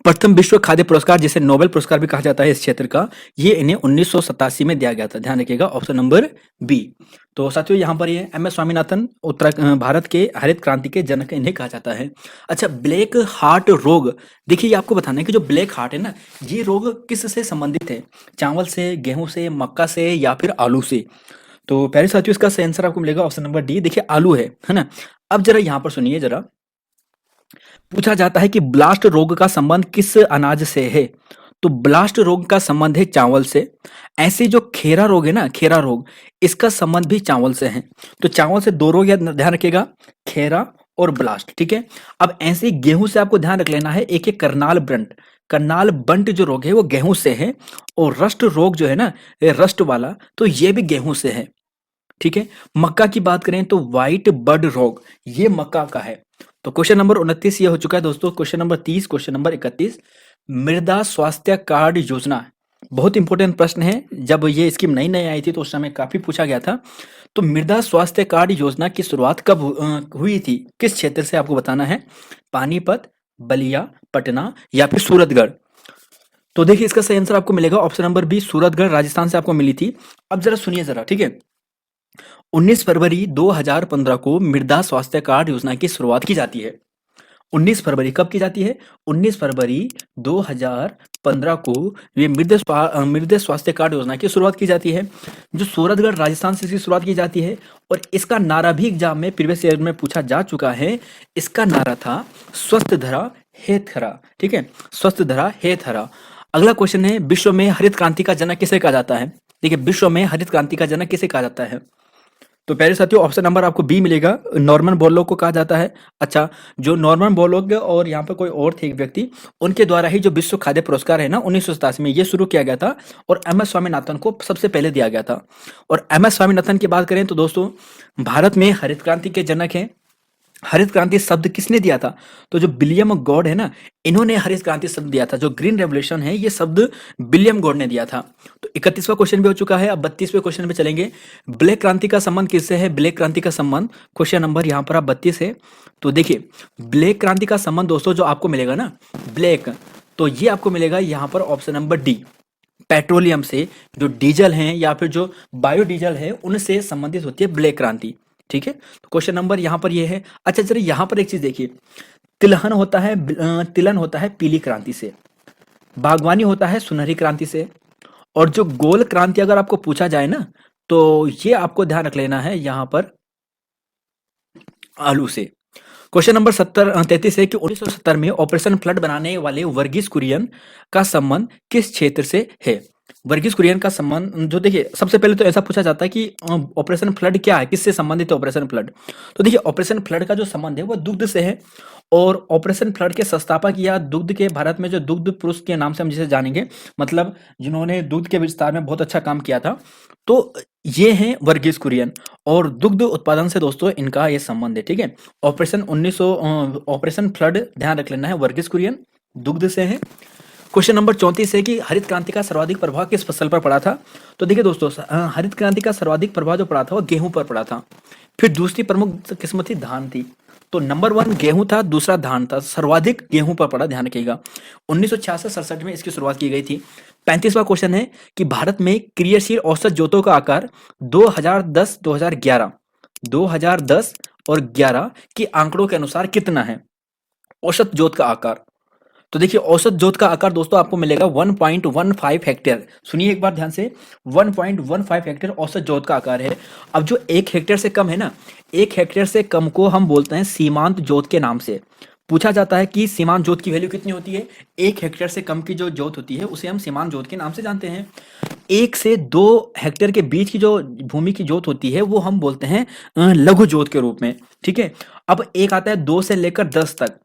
प्रथम विश्व खाद्य पुरस्कार, जिसे नोबेल पुरस्कार भी कहा जाता है इस क्षेत्र का, ये इन्हें 1987 में दिया गया था। ध्यान रखिएगा, ऑप्शन नंबर बी। तो साथियों, यहाँ पर ये एम एस स्वामीनाथन भारत के हरित क्रांति के जनक इन्हें कहा जाता है। अच्छा, ब्लैक हार्ट रोग, देखिए ये आपको बताना है कि जो ब्लैक हार्ट है ना, ये रोग किस से संबंधित है? चावल से, गेहूं से, मक्का से या फिर आलू से? तो पहले साथियों, इसका सही आंसर आपको मिलेगा ऑप्शन नंबर डी। देखिए आलू है ना। अब जरा यहाँ पर सुनिए, जरा पूछा जाता है कि ब्लास्ट रोग का संबंध किस अनाज से है? तो ब्लास्ट रोग का संबंध है चावल से। ऐसे जो खेरा रोग है ना, खेरा रोग, इसका संबंध भी चावल से है। तो चावल से दो रोग ध्यान रखिएगा, खेरा और ब्लास्ट, ठीक है। अब ऐसे गेहूं से आपको ध्यान रख लेना है, एक है करनाल बंट जो रोग है वो गेहूं से है। और रस्ट रोग जो है ना, ये रस्ट वाला, तो ये भी गेहूं से है, ठीक है। मक्का की बात करें तो व्हाइट बड रोग, ये मक्का का है। तो क्वेश्चन नंबर 29 ये हो चुका है दोस्तों। क्वेश्चन नंबर 30, क्वेश्चन नंबर 31, मृदा स्वास्थ्य कार्ड योजना, बहुत इंपॉर्टेंट प्रश्न है। जब ये स्कीम नई नई आई थी तो उस समय काफी पूछा गया था। तो मृदा स्वास्थ्य कार्ड योजना की शुरुआत कब हुई थी? किस क्षेत्र से आपको बताना है? पानीपत, बलिया, पटना या फिर सूरतगढ़? तो देखिए इसका सही आंसर आपको मिलेगा option number B, Suratgarh, Rajasthan से आपको मिली थी। अब जरा सुनिए जरा, ठीक है। 19 फरवरी 2015 को मृदा स्वास्थ्य कार्ड योजना की शुरुआत की जाती है। 19 फरवरी कब की जाती है? 19 फरवरी 2015 को ये मृदा स्वास्थ्य कार्ड योजना की शुरुआत की जाती है, जो सूरतगढ़ राजस्थान से इसकी शुरुआत की जाती है। और इसका नारा भी एग्जाम में प्रीवियस ईयर में पूछा जा चुका है। इसका नारा था स्वस्थ धरा हेत हरा, ठीक है, स्वस्थ धरा हेत हरा। अगला क्वेश्चन है, विश्व में हरित क्रांति का जनक किसे कहा जाता है? देखिए, विश्व में हरित क्रांति का जनक किसे कहा जाता है? तो पहले साथियों ऑप्शन नंबर आपको बी मिलेगा, नॉर्मन बोरलॉग को कहा जाता है। अच्छा, जो नॉर्मन बोरलॉग और यहाँ पर कोई और थे एक व्यक्ति, उनके द्वारा ही जो विश्व खाद्य पुरस्कार है ना 1987 में, ये शुरू किया गया था और एम एस स्वामीनाथन को सबसे पहले दिया गया था। और एम एस स्वामीनाथन की बात करें तो दोस्तों, भारत में हरित क्रांति के जनक हैं। हरित क्रांति शब्द किसने दिया था? तो जो विलियम गॉड है ना, इन्होंने हरित क्रांति शब्द दिया था। जो ग्रीन रेवोल्यूशन है ये शब्द विलियम गॉड ने दिया था। तो 31वां क्वेश्चन भी हो चुका है। अब 32वें क्वेश्चन पे चलेंगे। ब्लैक क्रांति का संबंध किससे है? ब्लैक क्रांति का संबंध, क्वेश्चन नंबर यहाँ पर आप 32 है। तो देखिए, ब्लैक क्रांति का संबंध दोस्तों जो आपको मिलेगा ना, ब्लैक, तो ये आपको मिलेगा यहाँ पर ऑप्शन नंबर डी, पेट्रोलियम से, जो डीजल हैं या फिर जो बायोडीजल है उनसे संबंधित होती है ब्लैक क्रांति, ठीक है। तो क्वेश्चन नंबर यहाँ पर ये है। अच्छा चलिए यहाँ पर एक चीज देखिए, तिलहन होता है पीली क्रांति से, बागवानी होता है सुनहरी क्रांति से, और जो गोल क्रांति अगर आपको पूछा जाए ना, तो ये आपको ध्यान रख लेना है यहाँ पर आलू से। क्वेश्चन नंबर 33 है कि 1970 में ऑपरेशन फ्लड बनाने वाले वर्गीस कुरियन का संबंध किस क्षेत्र से है? वर्गीस कुरियन का संबंध, जो देखिए सबसे पहले तो ऐसा पूछा जाता है कि ऑपरेशन फ्लड क्या है, किससे संबंधित है ऑपरेशन फ्लड? तो देखिए ऑपरेशन फ्लड का जो संबंध है वो दुग्ध से है। और ऑपरेशन फ्लड के संस्थापक या दुग्ध के, भारत में जो दुग्ध पुरुष के नाम से हम जिसे जानेंगे, मतलब जिन्होंने दुग्ध के विस्तार में बहुत अच्छा काम किया था, तो ये हैं वर्गीस कुरियन। और दुग्ध उत्पादन से दोस्तों इनका ये संबंध है, ठीक है। ऑपरेशन फ्लड ध्यान रख लेना है, वर्गीस कुरियन दुग्ध से है। क्वेश्चन नंबर 34 है कि हरित क्रांति का सर्वाधिक प्रभाव किस फसल पर पड़ा था? तो देखिए दोस्तों, हरित क्रांति का सर्वाधिक प्रभाव जो पड़ा था वो गेहूं पर पड़ा था। फिर दूसरी प्रमुख किस्म थी धान थी। तो नंबर 1 गेहूं था, दूसरा धान था, सर्वाधिक गेहूं पर पड़ा, ध्यान रखिएगा। 1966-67 में इसकी शुरुआत की गई थी। 35वां क्वेश्चन है कि भारत में क्रियाशील औसत जोतों का आकार 2010 और 11 के आंकड़ों के अनुसार कितना है? औसत जोत का आकार। तो देखिए औसत जोत का आकार दोस्तों आपको मिलेगा 1.15 हेक्टेयर। सुनिए एक बार ध्यान से, 1.15 हेक्टेयर औसत जोत का आकार है। अब जो 1 हेक्टेयर से कम है ना, 1 हेक्टेयर से कम को हम बोलते हैं सीमांत जोत के नाम से। पूछा जाता है कि सीमांत जोत की वैल्यू कितनी होती है। 1 हेक्टेयर से कम की जो जोत होती है उसे हम सीमांत जोत के नाम से जानते हैं। 1 से 2 हेक्टेयर के बीच की जो भूमि की जोत होती है वो हम बोलते हैं लघु जोत के रूप में। ठीक है। अब एक आता है 2 से लेकर 10 तक।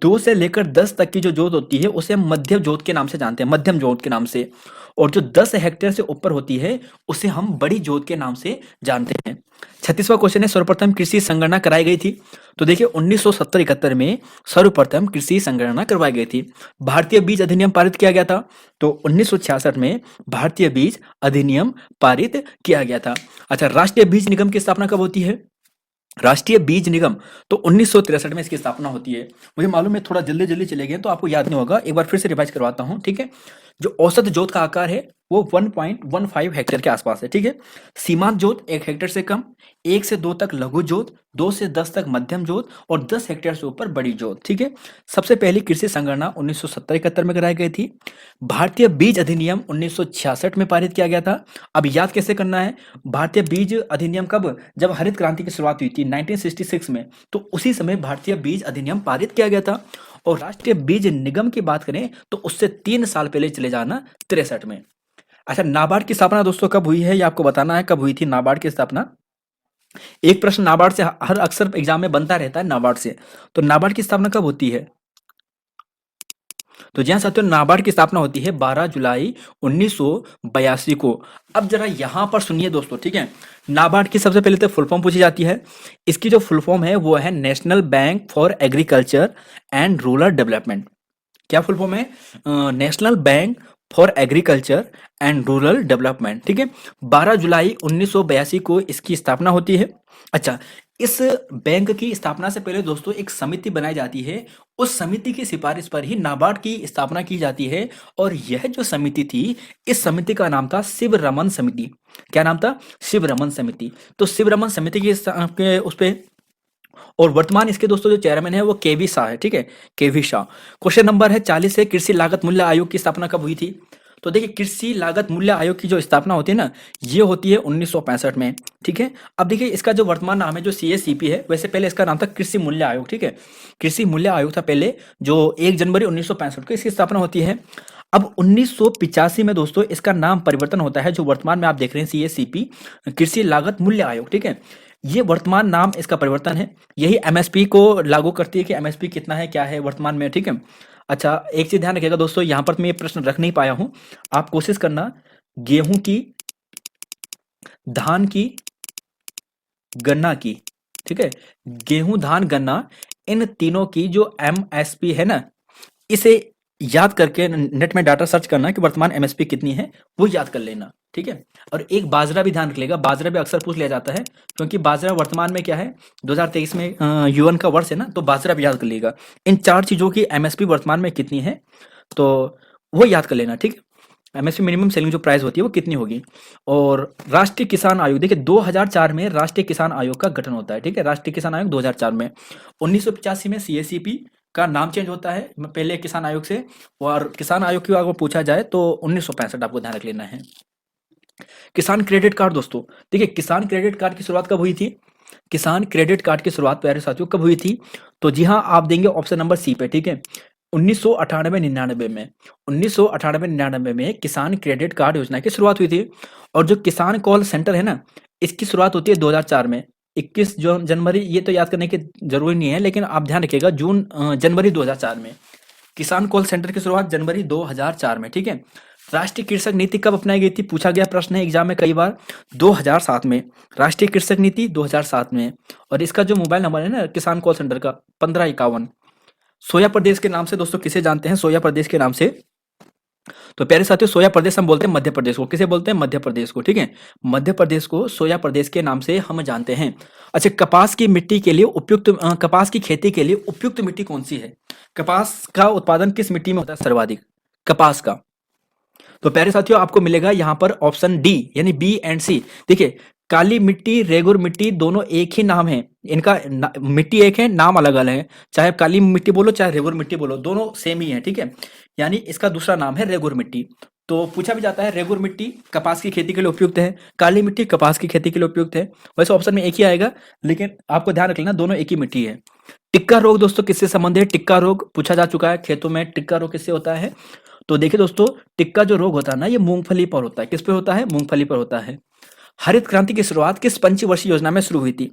2 से लेकर 10 तक की जो जोत होती है उसे हम मध्यम जोत के नाम से जानते हैं, मध्यम जोत के नाम से। और जो 10 हेक्टेयर से ऊपर होती है उसे हम बड़ी जोत के नाम से जानते हैं। 36वां क्वेश्चन है, सर्वप्रथम कृषि संगणना कराई गई थी। तो देखिए 1970-71 में सर्वप्रथम कृषि संगणना करवाई गई थी। भारतीय बीज अधिनियम पारित किया गया था। तो 1966 में भारतीय बीज अधिनियम पारित किया गया था। अच्छा, राष्ट्रीय बीज निगम की स्थापना कब होती है? राष्ट्रीय बीज निगम तो 1963 में इसकी स्थापना होती है। मुझे मालूम है थोड़ा जल्दी जल्दी चले गए तो आपको याद नहीं होगा, एक बार फिर से रिवाइज करवाता हूँ। ठीक है। जो औसत जोत का आकार है वो 1.15 हेक्टेयर के आसपास है। ठीक है। सीमांत जोत 1 हेक्टेयर से कम, 1 से 2 तक लघु जोत, 2 से 10 तक मध्यम जोत और 10 हेक्टेयर से ऊपर बड़ी जोत। ठीक है। सबसे पहली कृषि संगणना 1970-71 में कराई गई थी। भारतीय बीज अधिनियम 1966 में पारित किया गया था। अब याद कैसे करना है, भारतीय बीज अधिनियम कब, जब हरित क्रांति की शुरुआत हुई थी 1966 में, तो उसी समय भारतीय बीज अधिनियम पारित किया गया था। और राष्ट्रीय बीज निगम की बात करें तो उससे 3 साल पहले चले जाना 63 में। अच्छा, नाबार्ड की स्थापना दोस्तों कब हुई है, ये आपको बताना है कब हुई थी नाबार्ड की स्थापना। एक प्रश्न नाबार्ड से हर अक्सर एग्जाम में बनता रहता है नाबार्ड से। तो नाबार्ड की स्थापना कब होती है? तो जी हाँ साथियों, नाबार्ड की स्थापना होती है 12 जुलाई 1982 को। अब जरा यहाँ पर सुनिए दोस्तों, ठीक है। नाबार्ड की सबसे पहले तो फुल फॉर्म पूछी जाती है। इसकी जो फुल फॉर्म है वो है national bank for agriculture and rural development. क्या फुल फॉर्म है? National bank for agriculture and rural development. ठीक है। 12 जुलाई 1982 को इसकी स्थापना होती है। अच्छा, इस बैंक की स्थापना से पहले दोस्तों एक समिति बनाई जाती है। उस समिति की सिफारिश पर ही नाबार्ड की स्थापना की जाती है। और यह जो समिति थी, इस समिति का नाम था शिवरमन समिति। क्या नाम था? शिवरमन समिति। तो शिवरमन समिति के उस पे, और वर्तमान इसके दोस्तों जो चेयरमैन है वो केवी शाह है। ठीक है, केवी शाह। क्वेश्चन नंबर है 40 है, कृषि लागत मूल्य आयोग की स्थापना कब हुई थी? तो देखिए कृषि लागत मूल्य आयोग की जो स्थापना होती है ना, ये होती है 1965 में। ठीक है। अब देखिए इसका जो वर्तमान नाम है जो सीएसीपी है, वैसे पहले इसका नाम था कृषि मूल्य आयोग। ठीक है, कृषि मूल्य आयोग था पहले, जो 1 जनवरी 1965 को इसकी स्थापना होती है। अब 1985 में दोस्तों इसका नाम परिवर्तन होता है, जो वर्तमान में आप देख रहे हैं सीएसीपी, कृषि लागत मूल्य आयोग। ठीक है, ये वर्तमान नाम इसका परिवर्तन है। यही एमएसपी को लागू करती है कि एमएसपी कितना है, क्या है वर्तमान में। ठीक है। अच्छा, एक चीज ध्यान रखिएगा दोस्तों, यहां पर मैं ये प्रश्न रख नहीं पाया हूं, आप कोशिश करना गेहूं की, धान की, गन्ना की। ठीक है, गेहूं, धान, गन्ना, इन तीनों की जो एमएसपी है ना, इसे याद करके नेट में डाटा सर्च करना कि वर्तमान एमएसपी कितनी है, वो याद कर लेना। ठीक है। और एक बाजरा भी ध्यान रख लेगा, बाजरा भी अक्सर पूछ लिया जाता है, क्योंकि बाजरा वर्तमान में क्या है, 2023 में यूएन का वर्ष है ना, तो बाजरा भी याद कर लेगा। इन 4 चीजों की एमएसपी वर्तमान में कितनी है, तो वो याद कर लेना। ठीक है, एमएसपी मिनिमम सेलिंग जो प्राइस होती है वो कितनी होगी। और राष्ट्रीय किसान आयोग, देखिए 2004 में राष्ट्रीय किसान आयोग का गठन होता है। ठीक है, राष्ट्रीय किसान आयोग 2004 में। 1985 में सीएसीपी का नाम चेंज होता है पहले किसान आयोग से। और किसान आयोग की अगर पूछा जाए तो 1965 आपको ध्यान रख लेना है। किसान क्रेडिट कार्ड दोस्तों, देखिए किसान क्रेडिट कार्ड की शुरुआत कब हुई थी? किसान क्रेडिट कार्ड की शुरुआत प्यारे साथियों कब हुई थी? तो जी हाँ, आप देंगे ऑप्शन नंबर सी पे। ठीक है, 1998-99 में, 1998-99 में किसान क्रेडिट कार्ड योजना की शुरुआत हुई थी। और जो किसान कॉल सेंटर है ना, इसकी शुरुआत होती है 2004 में, 21 जनवरी, ये तो याद करने की जरूरी नहीं है, लेकिन आप ध्यान रखिएगा जनवरी 2004 में किसान कॉल सेंटर की शुरुआत जनवरी 2004 में। ठीक है। राष्ट्रीय कृषक नीति कब अपनाई गई थी, पूछा गया प्रश्न है एग्जाम में कई बार। 2007 में, राष्ट्रीय कृषक नीति 2007 में। और इसका जो मोबाइल नंबर है ना किसान कॉल सेंटर का, 1551। सोया प्रदेश के नाम से दोस्तों किसे जानते हैं? सोया प्रदेश के नाम से, तो प्यारे साथियों सोया प्रदेश हम बोलते हैं मध्य प्रदेश को। किसे बोलते हैं? मध्य प्रदेश को। ठीक है, मध्य प्रदेश को सोया प्रदेश के नाम से हम जानते हैं। अच्छा, कपास की मिट्टी के लिए उपयुक्त, कपास की खेती के लिए उपयुक्त मिट्टी कौन सी है? कपास का उत्पादन किस मिट्टी में होता है सर्वाधिक? कपास का। तो प्यारे साथियों आपको मिलेगा यहाँ पर ऑप्शन डी, यानी बी एंड सी। देखिए काली मिट्टी, रेगुर मिट्टी दोनों एक ही नाम है। इनका मिट्टी एक है, नाम अलग अलग है। चाहे आप काली मिट्टी बोलो चाहे रेगुर मिट्टी बोलो, दोनों सेम ही है, ठीक है। यानी इसका दूसरा नाम है रेगुर मिट्टी। तो पूछा भी जाता है रेगुर मिट्टी कपास की खेती के लिए उपयुक्त है, काली मिट्टी कपास की खेती के लिए उपयुक्त है। वैसे ऑप्शन में एक ही आएगा, लेकिन आपको ध्यान रख लेना दोनों एक ही मिट्टी है। टिक्का रोग दोस्तों किससे संबंधित है? टिक्का रोग पूछा जा चुका है खेतों में, टिक्का रोग किससे होता है? तो देखिए दोस्तों, टिक्का जो रोग होता है ना, ये मूंगफली पर होता है। किस पे होता है? मूंगफली पर होता है। हरित क्रांति की शुरुआत किस पंचवर्षीय योजना में शुरू हुई थी?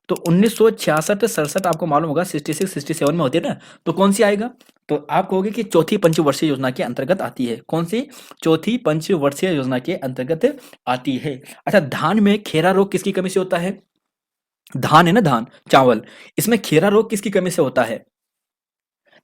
तो 1966-67 आपको मालूम होगा, 66-67 में होती है ना, तो कौन सी आएगा? तो आप कहोगे कि चौथी पंचवर्षीय योजना के अंतर्गत आती है। कौन सी? चौथी पंचवर्षीय योजना के अंतर्गत आती है। अच्छा, धान में खेरा रोग किसकी कमी से होता है? धान है ना, धान चावल, इसमें खेरा रोग किसकी कमी से होता है?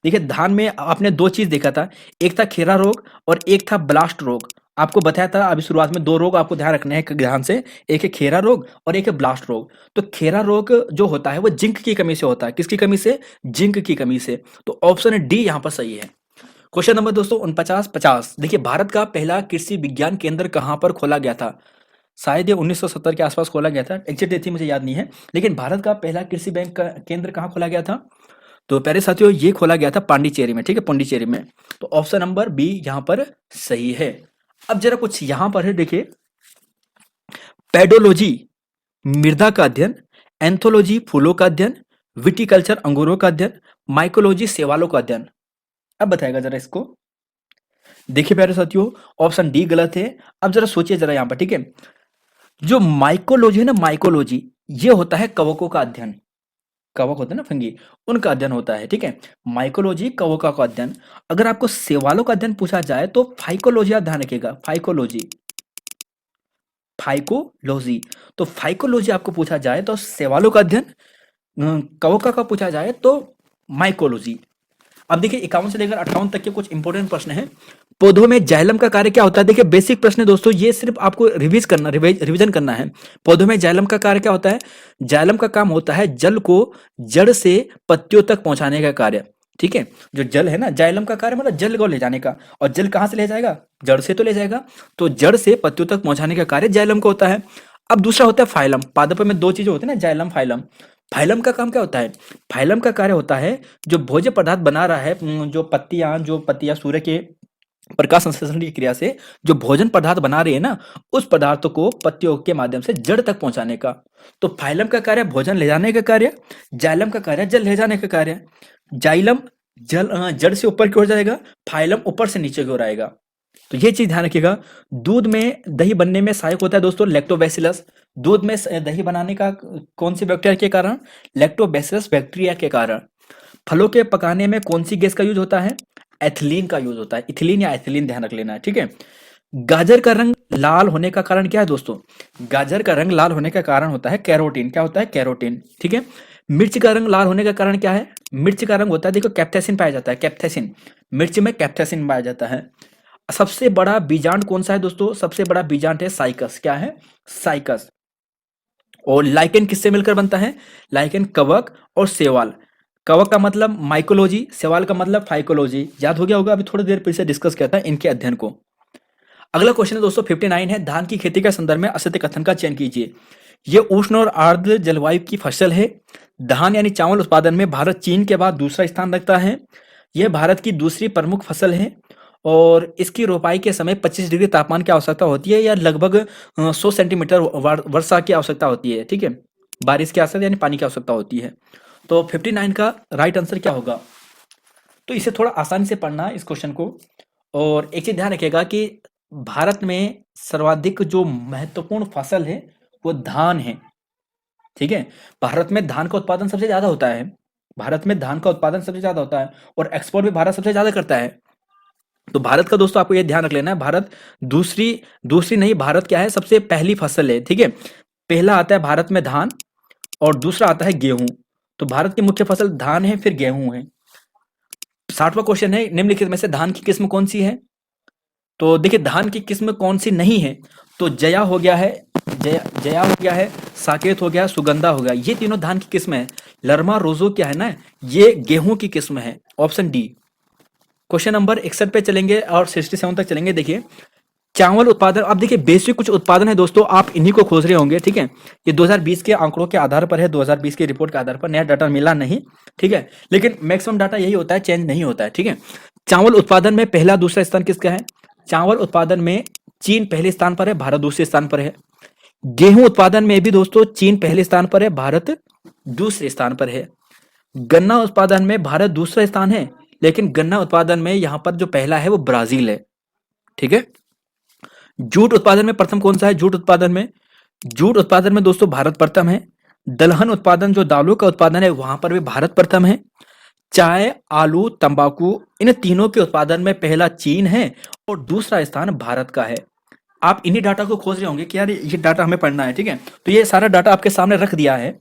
देखिए धान में आपने दो चीज देखा था, एक था खेरा रोग और एक था ब्लास्ट रोग। आपको बताया था अभी शुरुआत में, दो रोग आपको ध्यान रखने हैं ध्यान से, एक है खेरा रोग और एक है ब्लास्ट रोग। तो खेरा रोग जो होता है वो जिंक की कमी से होता है। किसकी कमी से? जिंक की कमी से। तो ऑप्शन डी यहाँ पर सही है। क्वेश्चन नंबर दोस्तों 49-50, देखिए भारत का पहला कृषि विज्ञान केंद्र कहाँ पर खोला गया था? शायद ये 1970 के आसपास खोला गया था, एग्जैक्ट डेट मुझे याद नहीं है, लेकिन भारत का पहला कृषि बैंक का केंद्र कहाँ खोला गया था? तो प्यारे साथियों, ये खोला गया था पांडिचेरी में, ठीक है, पांडिचेरी में। तो ऑप्शन नंबर बी यहाँ पर सही है। अब जरा कुछ यहाँ पर है, देखिए, पेडोलॉजी मृदा का अध्ययन, एंथोलॉजी फूलों का अध्ययन, विटिकल्चर अंगूरों का अध्ययन, माइकोलॉजी शैवालों का अध्ययन। अब बताएगा जरा इसको। देखिए प्यारे साथियों, ऑप्शन डी गलत है। अब जरा सोचिए जरा यहाँ पर, ठीक है, जो माइकोलॉजी है ना, माइकोलॉजी ये होता है कवकों का अध्ययन। कवक होते हैं ना, फंगी, उनका अध्ययन होता है, ठीक है। माइकोलॉजी कवकों का अध्ययन। अगर आपको शैवालों का अध्ययन पूछा जाए तो फाइकोलॉजी, आप ध्यान रखिएगा, फाइकोलॉजी, फाइकोलॉजी। तो फाइकोलॉजी आपको पूछा जाए तो शैवालों का अध्ययन, कवकों का पूछा जाए तो माइकोलॉजी। अब देखिए 51 से लेकर 58 तक के कुछ इंपॉर्टेंट प्रश्न हैं। पौधों में जाइलम का कार्य क्या होता है? देखिए बेसिक प्रश्न है दोस्तों, ये सिर्फ आपको रिवीजन करना है। पौधों में जाइलम का कार्य क्या होता है? जाइलम का काम होता है जल को जड़ से पत्तियों तक पहुंचाने का कार्य, ठीक है। जो जल है ना, जाइलम का कार्य मतलब जल को ले जाने का, और जल कहां से ले जाएगा? जड़ से तो ले जाएगा, तो जड़ से पत्तियों तक पहुंचाने का कार्य जाइलम का होता है। अब दूसरा होता है फाइलम। पादप में दो चीजें होती है ना, जाइलम फाइलम। फाइलम का काम क्या होता है? फाइलम का कार्य होता है जो भोज्य पदार्थ बना रहा है, जो पत्तियां सूर्य के प्रकाश संश्लेषण की क्रिया से जो भोजन पदार्थ बना रही है ना, उस पदार्थ को पत्तियों के माध्यम से जड़ तक पहुंचाने का। तो फाइलम का कार्य भोजन ले जाने का कार्य, जाइलम का कार्य जल ले जाने का कार्य। जाइलम जड़ से ऊपर की ओर जाएगा, फाइलम ऊपर से नीचे की ओर आएगा। तो ये चीज ध्यान रखिएगा। दूध में दही बनने में सहायक होता है दोस्तों लैक्टोबैसिलस। दूध में दही बनाने का कौन सी बैक्टीरिया के कारण? लैक्टोबैसिलस बैक्टीरिया के कारण। फलों के पकाने में कौन सी गैस का यूज होता है? एथिलीन का यूज होता है। इथिलीन या एथिलीन ध्यान रख लेना है, ठीक है। गाजर का रंग लाल होने का कारण क्या है दोस्तों? गाजर का रंग लाल होने का कारण होता है कैरोटीन। क्या होता है? कैरोटीन, ठीक है। मिर्च का रंग लाल होने का कारण क्या है? मिर्च का रंग होता है, देखो, कैप्थेसिन पाया जाता है, कैप्थेसिन। मिर्च में कैप्थेसिन पाया जाता है। सबसे बड़ा बीजांड कौन सा है दोस्तों? सबसे बड़ा बीजांड है साइकस। क्या है? साइकस। और लाइकेन किससे मिलकर बनता है? लाइकेन कवक और शैवाल। कवक का मतलब माइकोलॉजी, शैवाल का मतलब फाइकोलॉजी। याद हो गया होगा, अभी थोड़ी देर पीछे डिस्कस किया था इनके अध्ययन को। अगला क्वेश्चन है दोस्तों 59 है, धान की खेती के संदर्भ में असत्य कथन का चयन कीजिए। ये उष्ण और आर्द्र जलवायु की फसल है। धान यानी चावल उत्पादन में भारत चीन के बाद दूसरा स्थान रखता है। यह भारत की दूसरी प्रमुख फसल है और इसकी रोपाई के समय 25 डिग्री तापमान की आवश्यकता होती है, या लगभग 100 सेंटीमीटर वर्षा की आवश्यकता होती है, ठीक है। बारिश की आवश्यकता यानी पानी की आवश्यकता होती है। तो 59 का राइट आंसर क्या होगा? तो इसे थोड़ा आसानी से पढ़ना है इस क्वेश्चन को। और एक चीज ध्यान रखिएगा कि भारत में सर्वाधिक जो महत्वपूर्ण फसल है वो धान है, ठीक है। भारत में धान का उत्पादन सबसे ज्यादा होता है। भारत में धान का उत्पादन सबसे ज्यादा होता है और एक्सपोर्ट भी भारत सबसे ज्यादा करता है। तो भारत का दोस्तों आपको ये ध्यान रख लेना है, भारत दूसरी दूसरी नहीं, भारत क्या है? सबसे पहली फसल है, ठीक है। पहला आता है भारत में धान और दूसरा आता है गेहूं। तो भारत की मुख्य फसल धान है, फिर गेहूं है। 60वां क्वेश्चन है, निम्नलिखित में से धान की किस्म कौन सी है? तो देखिए धान की किस्म कौन सी नहीं है, तो जया हो गया है, जया हो गया है, साकेत हो गया, सुगंधा हो गया, ये तीनों धान की किस्म है। लरमा रोजो क्या है ना, ये गेहूं की किस्म है, ऑप्शन डी। क्वेश्चन नंबर 61 पे चलेंगे और 67 तक चलेंगे। देखिए, चावल उत्पादन, अब देखिए बेसिक कुछ उत्पादन है दोस्तों, आप इन्हीं को खोज रहे होंगे, ठीक है। ये 2020 के आंकड़ों के आधार पर है, 2020 की रिपोर्ट के आधार पर, नया डाटा मिला नहीं, ठीक है। लेकिन मैक्सिमम डाटा यही होता है, चेंज नहीं होता है, ठीक है। चावल उत्पादन में पहला दूसरा स्थान किसका है? चावल उत्पादन में चीन पहले स्थान पर है, भारत दूसरे स्थान पर है। गेहूं उत्पादन में भी दोस्तों चीन पहले स्थान पर है, भारत दूसरे स्थान पर है। गन्ना उत्पादन में भारत दूसरा स्थान है, लेकिन गन्ना उत्पादन में यहां पर जो पहला है वो ब्राजील है, ठीक है। जूट उत्पादन में प्रथम कौन सा है? जूट उत्पादन में दोस्तों भारत प्रथम है। दलहन उत्पादन, जो दालों का उत्पादन है, वहां पर भी भारत प्रथम है। चाय, आलू, तंबाकू, इन तीनों के उत्पादन में पहला चीन है और दूसरा स्थान भारत का है। आप इन्हीं डाटा को खोज रहे होंगे कि यार ये डाटा हमें पढ़ना है, ठीक है। तो ये सारा डाटा आपके सामने रख दिया है।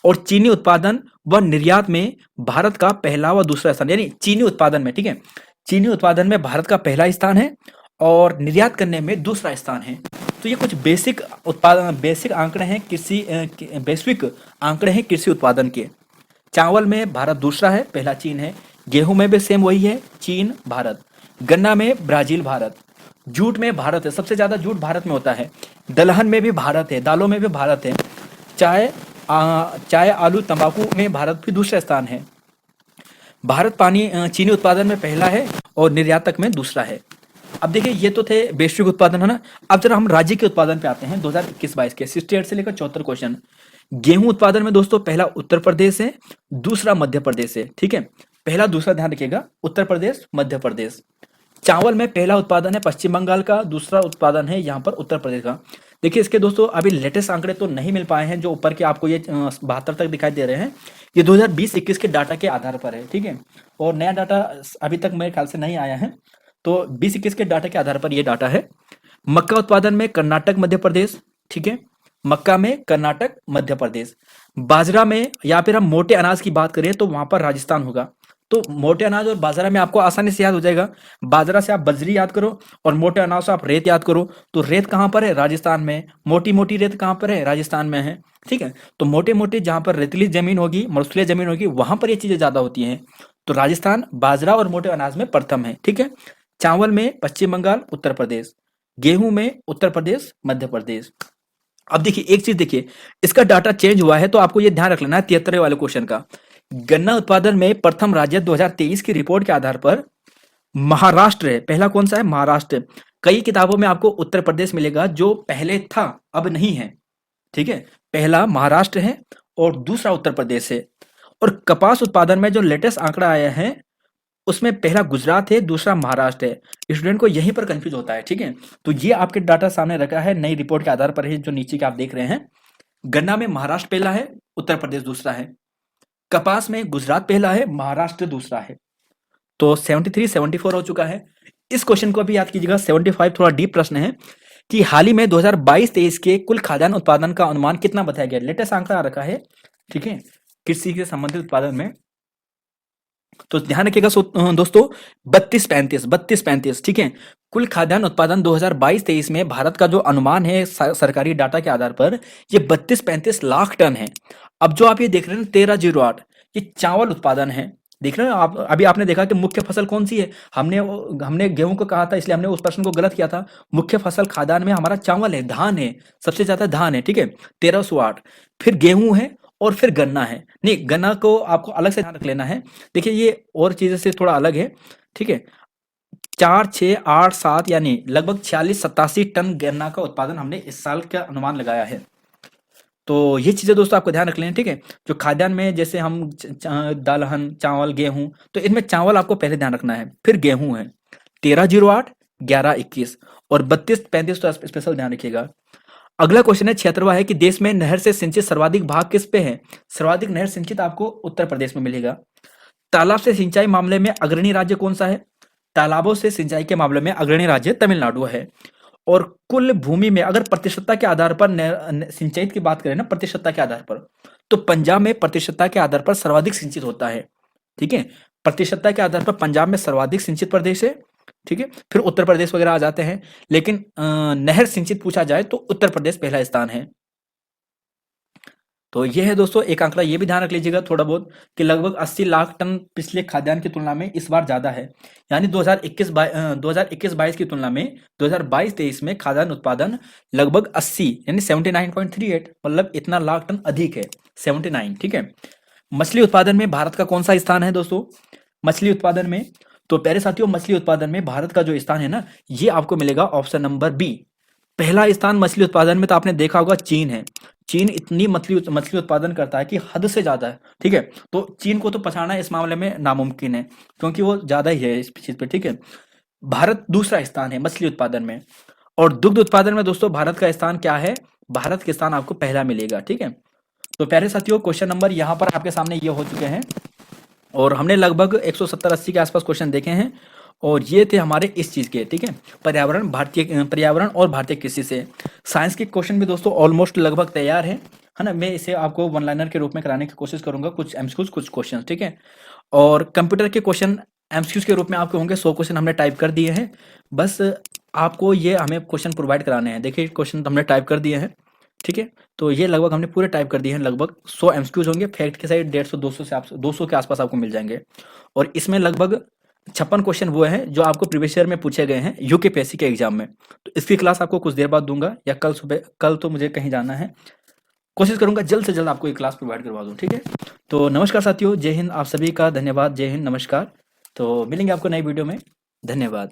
और चीनी उत्पादन व निर्यात में भारत का पहला व दूसरा स्थान, यानी चीनी उत्पादन में, ठीक है, चीनी उत्पादन में भारत का पहला स्थान है और निर्यात करने में दूसरा स्थान है। तो ये कुछ बेसिक आंकड़े हैं वैश्विक आंकड़े हैं कृषि उत्पादन के। चावल में भारत दूसरा है, पहला चीन है। गेहूं में भी सेम वही है, चीन भारत। गन्ना में ब्राजील भारत। जूट में भारत है, सबसे ज्यादा जूट भारत में होता है। दलहन में भी भारत है, दालों में भी भारत है। चाय, आलू, तंबाकू में भारत भी दूसरा स्थान है। भारत चीनी उत्पादन में पहला है और निर्यातक में दूसरा है। अब देखिए ये तो थे वैश्विक उत्पादन, है ना। अब जरा हम राज्य के उत्पादन पे आते हैं 2021-22 के 68 से लेकर 74 क्वेश्चन। गेहूं उत्पादन में दोस्तों पहला उत्तर प्रदेश है, दूसरा मध्य प्रदेश है, ठीक है। पहला दूसरा ध्यान रखिएगा, उत्तर प्रदेश मध्य प्रदेश। चावल में पहला उत्पादन है पश्चिम बंगाल का, दूसरा उत्पादन है यहाँ पर उत्तर प्रदेश का। देखिए इसके दोस्तों अभी लेटेस्ट आंकड़े तो नहीं मिल पाए हैं, जो ऊपर के आपको ये 72 तक दिखाई दे रहे हैं, ये 2020-21 के डाटा के आधार पर है, ठीक है। और नया डाटा अभी तक मेरे ख्याल से नहीं आया है, तो 20-21 के डाटा के आधार पर ये डाटा है। मक्का उत्पादन में कर्नाटक मध्य प्रदेश, ठीक है, मक्का में कर्नाटक मध्य प्रदेश। बाजरा में, या फिर हम मोटे अनाज की बात करें तो वहां पर राजस्थान होगा। तो मोटे अनाज और बाजरा में आपको आसानी से याद हो जाएगा, बाजरा से आप बजरी याद करो और मोटे अनाज से आप रेत याद करो। तो रेत कहाँ पर है? राजस्थान में। मोटी मोटी रेत कहाँ पर है? राजस्थान में है, ठीक है। तो मोटे मोटे जहां पर रेतीली जमीन होगी, मरुस्थलीय जमीन होगी, वहां पर ये चीजें ज्यादा होती हैं। तो राजस्थान बाजरा और मोटे अनाज में प्रथम है, ठीक है। चावल में पश्चिम बंगाल उत्तर प्रदेश, गेहूं में उत्तर प्रदेश मध्य प्रदेश। अब देखिए एक चीज देखिए, इसका डाटा चेंज हुआ है तो आपको ये ध्यान रखना है 73 वाले क्वेश्चन का। गन्ना उत्पादन में प्रथम राज्य 2023 की रिपोर्ट के आधार पर महाराष्ट्र है। पहला कौन सा है? महाराष्ट्र। कई किताबों में आपको उत्तर प्रदेश मिलेगा, जो पहले था अब नहीं है, ठीक है। पहला महाराष्ट्र है और दूसरा उत्तर प्रदेश है। और कपास उत्पादन में जो लेटेस्ट आंकड़ा आया है उसमें पहला गुजरात है, दूसरा महाराष्ट्र है। स्टूडेंट को यहीं पर कंफ्यूज होता है, ठीक है। तो ये आपके डाटा सामने रखा है, नई रिपोर्ट के आधार पर है, जो नीचे के आप देख रहे हैं। गन्ना में महाराष्ट्र पहला है, उत्तर प्रदेश दूसरा है। कपास में गुजरात पहला है, महाराष्ट्र दूसरा है। तो 73 74 हो चुका है। इस क्वेश्चन को भी याद कीजिएगा, 75 थोड़ा डीप प्रश्न है कि हाल ही में 2022-23 के कुल खाद्यान्न उत्पादन का अनुमान कितना बताया गया। लेटेस्ट आंकड़ा आ रखा है, ठीक है, कृषि से संबंधित उत्पादन में। तो ध्यान रखिएगा दोस्तों, 32-35, ठीक है। कुल खाद्यान्न उत्पादन 2022-23 में भारत का जो अनुमान है सरकारी डाटा के आधार पर, ये 32-35 लाख टन है। अब जो आप ये देख रहे हैं 1308, ये चावल उत्पादन है। देख रहे हैं आप, अभी आपने देखा कि मुख्य फसल कौन सी है। हमने गेहूं को कहा था, इसलिए हमने उस प्रश्न को गलत किया था। मुख्य फसल खाद्यान्न में हमारा चावल है, धान है, सबसे ज्यादा धान है, ठीक है, 1308। फिर गेहूं है और फिर गन्ना है। नहीं, गन्ना को आपको अलग से ध्यान रख लेना है। देखिए ये और चीजें से थोड़ा अलग है, ठीक है। 4, 6, 8, 7 यानी लगभग 46-87 टन गन्ना का उत्पादन हमने इस साल का अनुमान लगाया है। तो ये चीजें दोस्तों आपको ध्यान रख लेना, ठीक है। जो खाद्यान्न में जैसे हम दलहन, चावल, गेहूं, तो इनमें चावल आपको पहले ध्यान रखना है, फिर गेहूं है 1308, 1121 और 32-35 तो स्पेशल ध्यान रखिएगा। अगला क्वेश्चन है 76वां है कि देश में नहर से सिंचित सर्वाधिक भाग किस पे है? सर्वाधिक नहर सिंचित आपको उत्तर प्रदेश में मिलेगा। तालाब से सिंचाई मामले में अग्रणी राज्य कौन सा है? तालाबों से सिंचाई के मामले में अग्रणी राज्य तमिलनाडु है। और कुल भूमि में अगर प्रतिशतता के आधार पर सिंचाई की बात करें ना, प्रतिशतता के आधार पर, तो पंजाब में प्रतिशतता के आधार पर सर्वाधिक सिंचित होता है, ठीक है। प्रतिशतता के आधार पर पंजाब में सर्वाधिक सिंचित प्रदेश है, ठीक है। फिर उत्तर प्रदेश वगैरह आ जाते हैं, लेकिन नहर सिंचित पूछा जाए तो उत्तर प्रदेश पहला स्थान है। तो ये है दोस्तों एक आंकड़ा, ये भी ध्यान रख लीजिएगा थोड़ा बहुत, कि लगभग 80 लाख टन पिछले खाद्यान्न की तुलना में इस बार ज्यादा है। यानी 2021-22 की तुलना में 2022-23 में खाद्यान्न उत्पादन लगभग 80 यानी 79.38, मतलब इतना लाख टन अधिक है, 79। ठीक है। मछली उत्पादन में भारत का कौन सा स्थान है दोस्तों? मछली उत्पादन में, तो प्यारे साथियों, मछली उत्पादन में भारत का जो स्थान है ना, ये आपको मिलेगा ऑप्शन नंबर बी। पहला स्थान मछली उत्पादन में तो आपने देखा होगा चीन है। चीन इतनी मछली उत्पादन करता है कि हद से ज्यादा है। ठीक है। तो चीन को तो पछाड़ना इस मामले में नामुमकिन है, क्योंकि वो ज्यादा ही है इस चीज पे। ठीक है। भारत दूसरा स्थान है मछली उत्पादन में। और दुग्ध उत्पादन में दोस्तों भारत का स्थान क्या है? भारत का स्थान आपको पहला मिलेगा। ठीक है। तो प्यारे साथियों, क्वेश्चन नंबर यहाँ पर आपके सामने ये हो चुके हैं, और हमने लगभग 170-80 के आसपास क्वेश्चन देखे हैं, और ये थे हमारे इस चीज़ के। ठीक है। पर्यावरण और भारतीय कृषि से। साइंस के क्वेश्चन भी दोस्तों ऑलमोस्ट लगभग तैयार है ना। मैं इसे आपको वन लाइनर के रूप में कराने की कोशिश करूंगा, कुछ एमसीक्यूज कुछ क्वेश्चन। ठीक है। और कंप्यूटर के क्वेश्चन एमसीक्यूज के रूप में आपके होंगे, 100 क्वेश्चन हमने टाइप कर दिए हैं। बस आपको ये हमें क्वेश्चन प्रोवाइड कराने हैं। देखिए क्वेश्चन हमने टाइप कर दिए हैं। ठीक है। तो ये लगभग हमने पूरे टाइप कर दिए हैं। लगभग 100 एमसीक्यूज होंगे, फैक्ट के साइड 150-200 से 200 के आसपास आपको मिल जाएंगे। और इसमें लगभग 56 क्वेश्चन वो हैं जो आपको प्रीवियस ईयर में पूछे गए हैं यूकेपीएससी के एग्जाम में। तो इसकी क्लास आपको कुछ देर बाद दूंगा, या कल सुबह, कल तो मुझे कहीं जाना है, कोशिश करूंगा जल्द से जल्द आपको एक क्लास प्रोवाइड करवा दूं। ठीक है। तो नमस्कार साथियों, जय हिंद, आप सभी का धन्यवाद, जय हिंद, नमस्कार। तो मिलेंगे आपको नई वीडियो में। धन्यवाद।